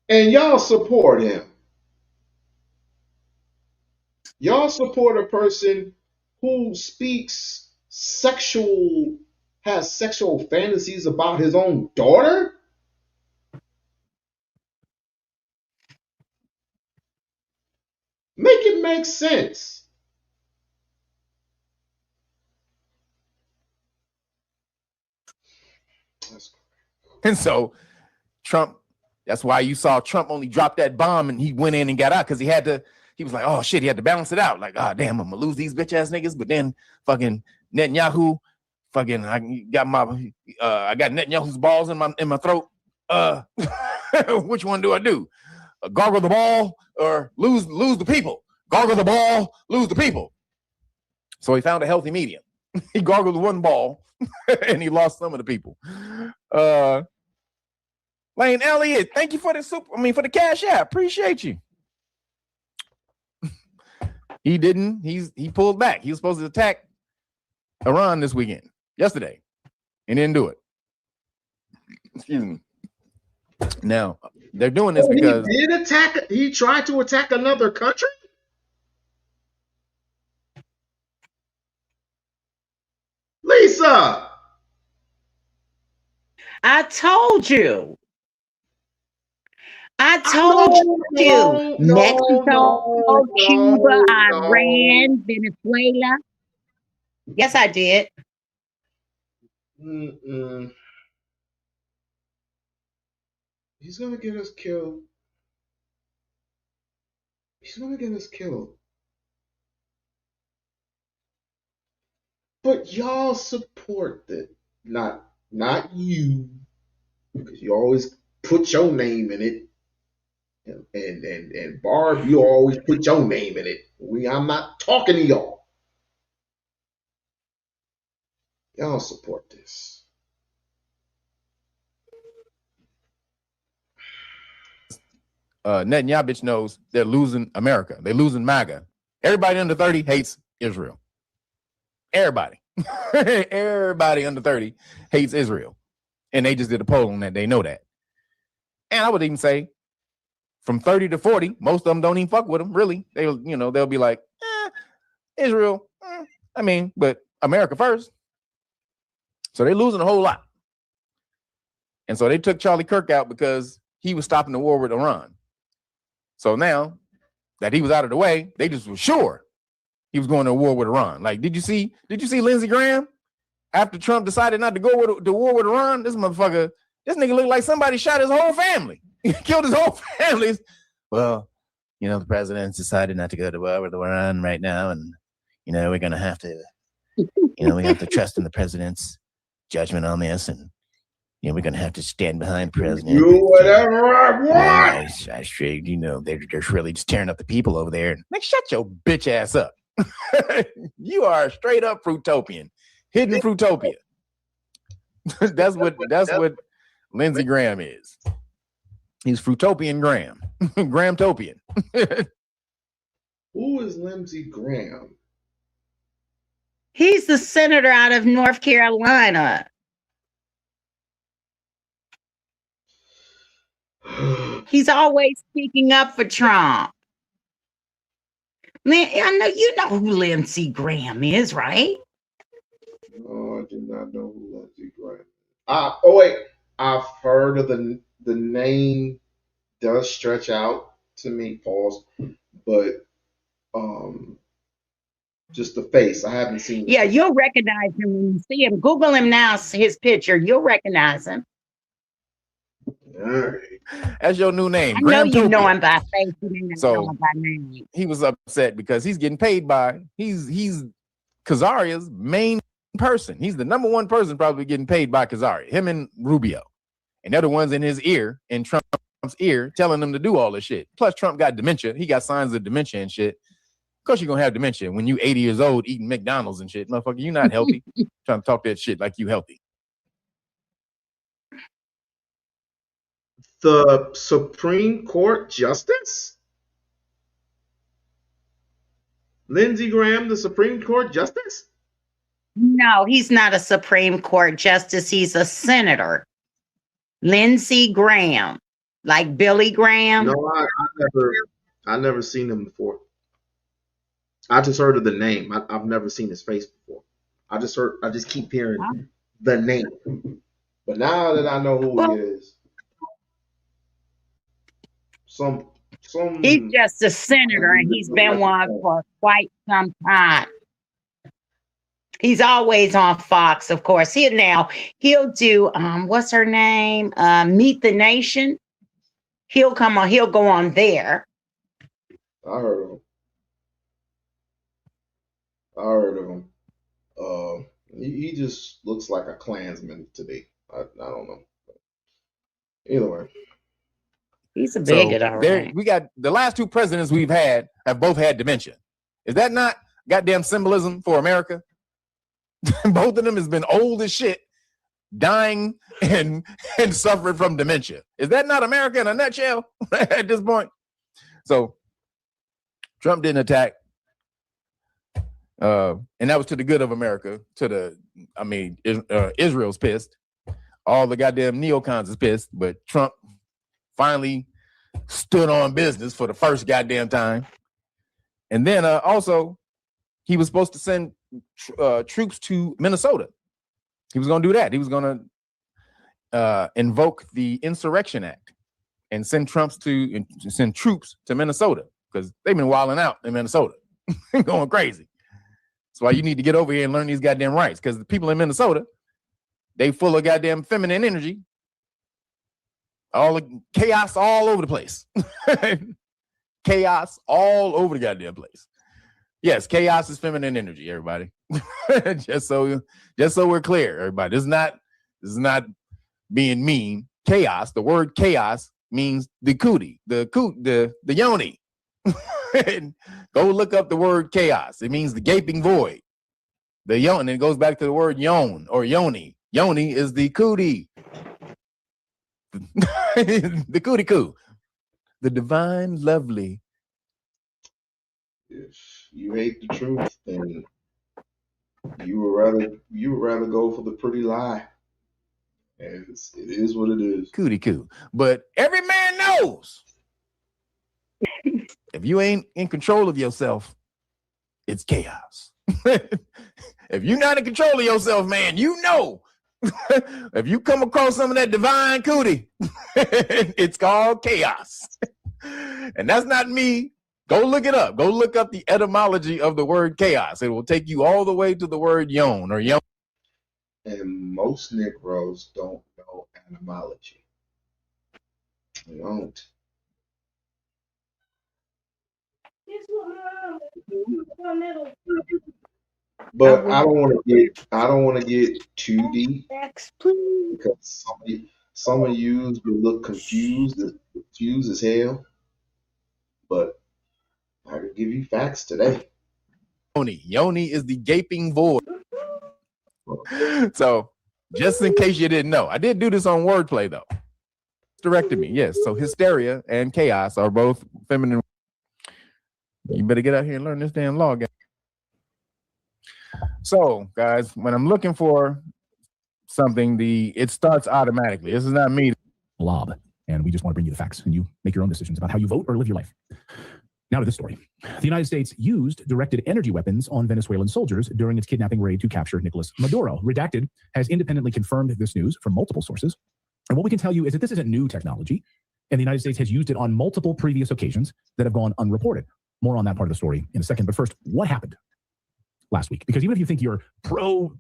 And y'all support him. Y'all support a person who has sexual fantasies about his own daughter? Make it make sense. And so Trump, that's why you saw Trump only drop that bomb and he went in and got out, because he was like, oh shit, he had to balance it out. Like, oh damn, I'm gonna lose these bitch ass niggas. But then fucking Netanyahu, I got Netanyahu's balls in my throat. Which one do I do? Gargle the ball or lose the people? Gargle the ball, lose the people. So he found a healthy medium. He gargled one ball and he lost some of the people. Lane Elliott, thank you for the cash app. Appreciate you. He didn't. He pulled back. He was supposed to attack Iran yesterday, and didn't do it. Excuse me. Now they're doing this because he did attack. He tried to attack another country. Lisa, I told you. Mexico, Cuba, Iran, Venezuela. Yes, I did. He's gonna get us killed. But y'all support that. Not you, because you always put your name in it. And Barb, you always put your name in it. I'm not talking to y'all. Y'all support this. Netanyahu knows they're losing America. They're losing MAGA. Everybody under 30 hates Israel. Everybody. Everybody under 30 hates Israel. And they just did a poll on that. They know that. And I would even say from 30 to 40, most of them don't even fuck with them, really. They'll be like, Israel, but America first. So they're losing a whole lot. And so they took Charlie Kirk out because he was stopping the war with Iran. So now that he was out of the way, they just were sure he was going to war with Iran. Like, did you see Lindsey Graham after Trump decided not to go to war with Iran? This nigga looked like somebody shot his whole family. He killed his whole family. Well, the president's decided not to go to war with Iran right now, and we're gonna have to, we have to trust in the president's judgment on this, and we're gonna have to stand behind the president. Do whatever I want. I straight, they're really just tearing up the people over there. Like, shut your bitch ass up. You are a straight up fruitopian, hidden fruitopia. That's what Lindsey Graham is. He's fruitopian Graham, Grahamtopian. Who is Lindsey Graham? He's the senator out of North Carolina. He's always speaking up for Trump. I know who Lindsey Graham is, right? No, I do not know who Lindsey Graham. I've heard of the name. Does stretch out to me, pause, but just the face. I haven't seen. Yeah, you'll recognize him when you see him. Google him now, his picture. You'll recognize him. All right. That's your new name. I know you know him by face. You know him by name. He was upset because he's getting paid he's Khazaria's main person. He's the number one person probably getting paid by Khazaria, him and Rubio. And they're the ones in his ear, in Trump's ear, telling them to do all this shit. Plus, Trump got dementia. He got signs of dementia and shit. Of course, you're going to have dementia when you 80 years old eating McDonald's and shit. Motherfucker, you're not healthy. Trying to talk that shit like you healthy. The Supreme Court Justice? Lindsey Graham, the Supreme Court Justice? No, he's not a Supreme Court Justice. He's a senator. Lindsey Graham. Like Billy Graham? No, I never seen him before. I just heard of the name. I've never seen his face before. I just keep hearing the name. But now that I know who he is, he's just a senator, and he's been one for quite some time. He's always on Fox, of course. He'll do what's her name? Meet the Nation. He'll go on there. I heard of him. He just looks like a Klansman to me. I don't know. Either way. He's a bigot, all right. We got the last two presidents we've had have both had dementia. Is that not goddamn symbolism for America? Both of them has been old as shit, dying and suffering from dementia. Is that not America in a nutshell at this point? So Trump didn't attack. And that was to the good of America. Israel's pissed. All the goddamn neocons is pissed, but Trump finally stood on business for the first goddamn time. And then also, he was supposed to send troops to Minnesota. He was going to do that. He was going to invoke the Insurrection Act and send troops to Minnesota because they've been wilding out in Minnesota, going crazy. That's why you need to get over here and learn these goddamn rights, because the people in Minnesota, they full of goddamn feminine energy. All the chaos all over the place. Chaos all over the goddamn place. Yes, chaos is feminine energy, everybody. just so we're clear, everybody. This is not being mean. Chaos, the word chaos means the cootie, the yoni. Go look up the word chaos. It means the gaping void. The yon, and it goes back to the word yon or yoni. Yoni is the cootie. The cootie coo. The divine lovely. If you hate the truth, then You would rather go for the pretty lie. And it is what it is. Cootie coo. But every man knows if you ain't in control of yourself, it's chaos. If you're not in control of yourself, man, you know. If you come across some of that divine cootie, it's called chaos. And that's not me. Go look it up. Go look up the etymology of the word chaos. It will take you all the way to the word yon or yon. And most Negroes don't know etymology. They don't. But I don't want to get too deep because some of you will look confused as hell. But I can give you facts today. Yoni is the gaping void. So just in case you didn't know, I did do this on wordplay though. Directed me, yes. So hysteria and chaos are both feminine. You better get out here and learn this damn law game. So, guys, when I'm looking for something, it starts automatically. This is not me. Blob, and we just want to bring you the facts, and you make your own decisions about how you vote or live your life. Now to this story. The United States used directed energy weapons on Venezuelan soldiers during its kidnapping raid to capture Nicolas Maduro. Redacted has independently confirmed this news from multiple sources. And what we can tell you is that this isn't new technology, and the United States has used it on multiple previous occasions that have gone unreported. More on that part of the story in a second. But first, what happened last week? Because even if you think you're pro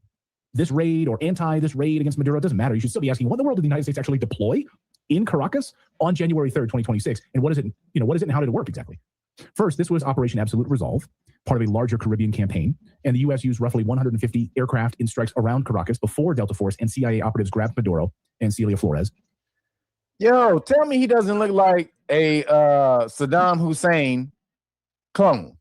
this raid or anti this raid against Maduro, it doesn't matter. You should still be asking, what in the world did the United States actually deploy in Caracas on January 3rd, 2026? And what is it, and how did it work exactly? First, this was Operation Absolute Resolve, part of a larger Caribbean campaign, and the U.S. used roughly 150 aircraft in strikes around Caracas before Delta Force and CIA operatives grabbed Maduro and Celia Flores. Yo, tell me he doesn't look like a Saddam Hussein clone.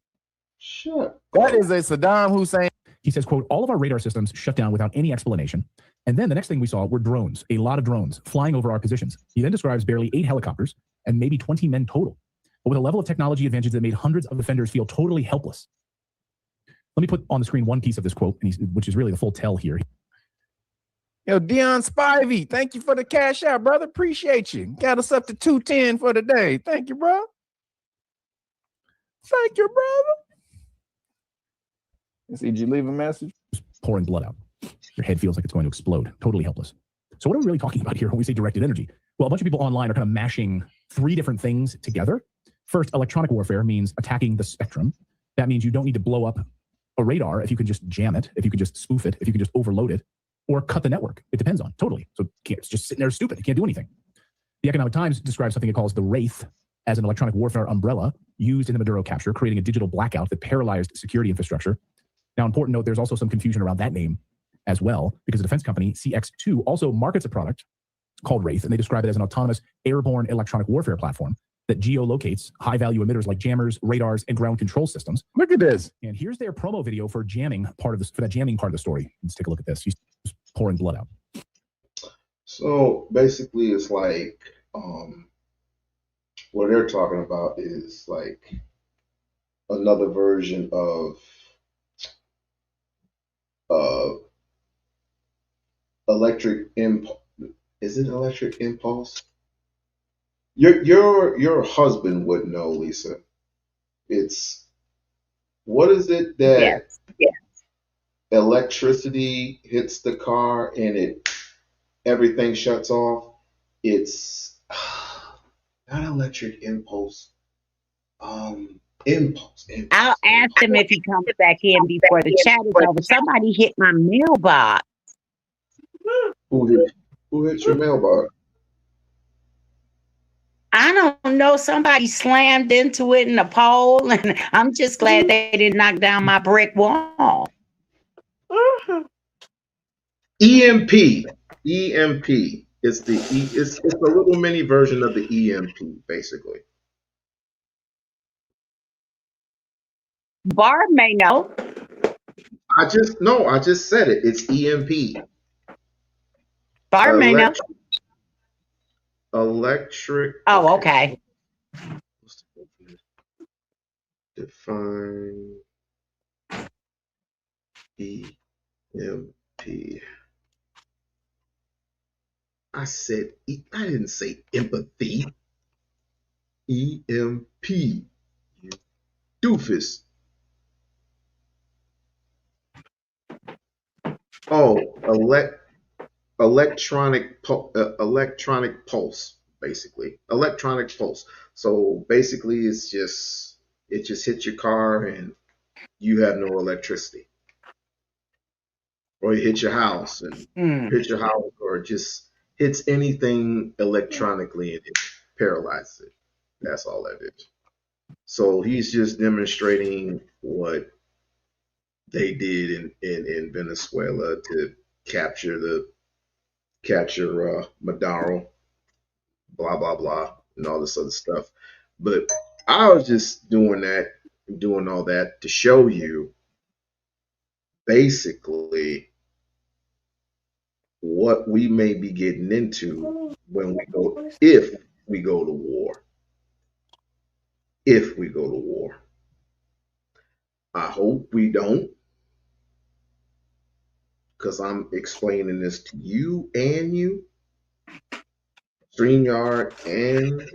Sure. That is a Saddam Hussein. He says, quote, all of our radar systems shut down without any explanation. And then the next thing we saw were drones, a lot of drones flying over our positions. He then describes barely 8 helicopters and maybe 20 men total, but with a level of technology advantage that made hundreds of defenders feel totally helpless. Let me put on the screen one piece of this quote, which is really the full tell here. Yo, Dion Spivey, thank you for the cash out, brother. Appreciate you. Got us up to 210 for the day. Thank you, bro. Thank you, brother. Did you leave a message? Pouring blood out. Your head feels like it's going to explode. Totally helpless. So what are we really talking about here when we say directed energy? Well, a bunch of people online are kind of mashing 3 different things together. First, electronic warfare means attacking the spectrum. That means you don't need to blow up a radar if you can just jam it, if you can just spoof it, if you can just overload it, or cut the network. It depends on, totally. So it's just sitting there stupid. You can't do anything. The Economic Times describes something it calls the Wraith as an electronic warfare umbrella used in the Maduro capture, creating a digital blackout that paralyzed security infrastructure. Now, important note, there's also some confusion around that name as well, because the defense company CX2 also markets a product called Wraith, and they describe it as an autonomous airborne electronic warfare platform that geolocates high-value emitters like jammers, radars, and ground control systems. Look at this. And here's their promo video for jamming part of this, for that jamming part of the story. Let's take a look at this. He's pouring blood out. So basically, it's like what they're talking about is like another version of electric impulse. Is it electric impulse? Your husband would know, Lisa. It's what is it that electricity hits the car and everything shuts off? It's not electric impulse. Impulse. I'll ask him if he comes back in before the chat is over. Somebody hit my mailbox. Who hit your mailbox? I don't know. Somebody slammed into it in a pole, and I'm just glad they didn't knock down my brick wall. EMP. EMP. It's a little mini version of the EMP, basically. Barb may know. I just said it. It's EMP. Barb may know. Electric. Oh, okay. Define MP. I said, I didn't say empathy. EMP. You doofus. Oh, electronic pulse, basically. Electronic pulse. So basically, it just hits your car and you have no electricity, or it hits your house and or it just hits anything electronically and it paralyzes it. That's all that is. So he's just demonstrating what they did in Venezuela to capture Maduro, blah blah blah, and all this other stuff. But I was just doing all that to show you basically what we may be getting into when we go, if we go to war. If we go to war. I hope we don't, because I'm explaining this to you and StreamYard and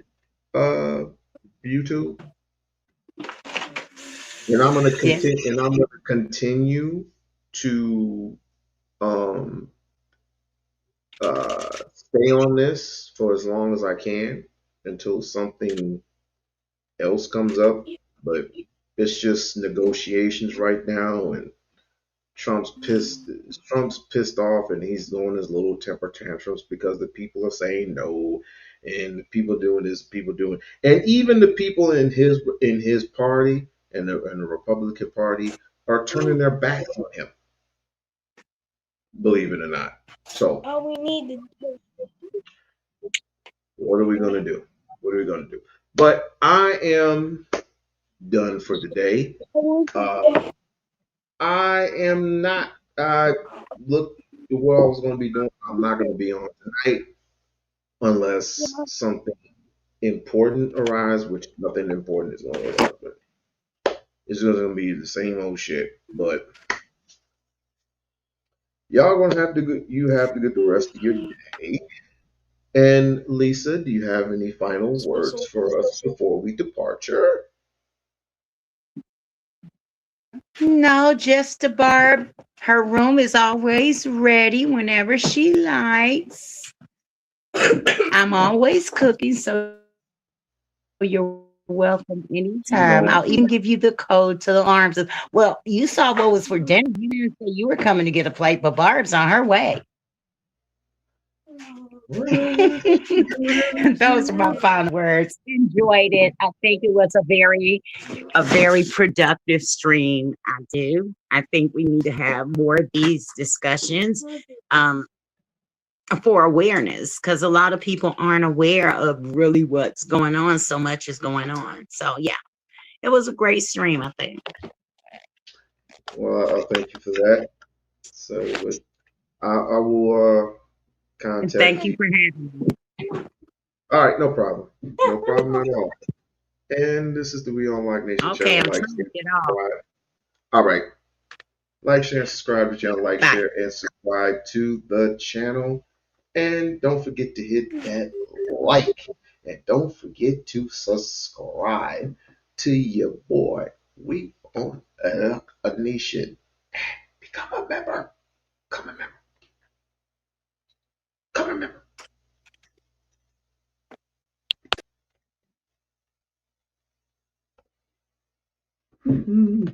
YouTube. And I'm gonna continue to um stay on this for as long as I can until something else comes up. But it's just negotiations right now, and Trump's pissed. Trump's pissed off, and he's doing his little temper tantrums because the people are saying no, and the people doing this, people doing, and even the people in his party and the Republican Party are turning their backs on him. Believe it or not. So, what are we gonna do? What are we gonna do? But I am done for today. I am not. Look, what I was going to be doing, I'm not going to be on tonight unless something important arises, which nothing important is going to arise. But it's just going to be the same old shit. But y'all going to have to you have to get the rest of your day. And Lisa, do you have any final words for us before we departure? No, just the Barb. Her room is always ready whenever she likes. I'm always cooking, so you're welcome anytime. I'll even give you the code to the alarms. Well, you saw what was for dinner. You didn't say you were coming to get a plate, but Barb's on her way. Those are my final words. Enjoyed it. I think it was a very productive stream. I do. I think we need to have more of these discussions for awareness, because a lot of people aren't aware of really what's going on. So much is going on. So yeah, it was a great stream, I think. Well, thank you for that. So, I will contact Thank you for having me. All right, no problem. No problem at all. And this is the We-On-Loc Nation Okay, I'm channel. Like, trying to share, get off. subscribe. All right. Like, share, and subscribe to the channel. Like, Bye. share, and subscribe to the channel. And don't forget to hit that like. And don't forget to subscribe to your boy, We-On-Loc Nation. Become a member. Become a member. Become a member. Mm-hmm.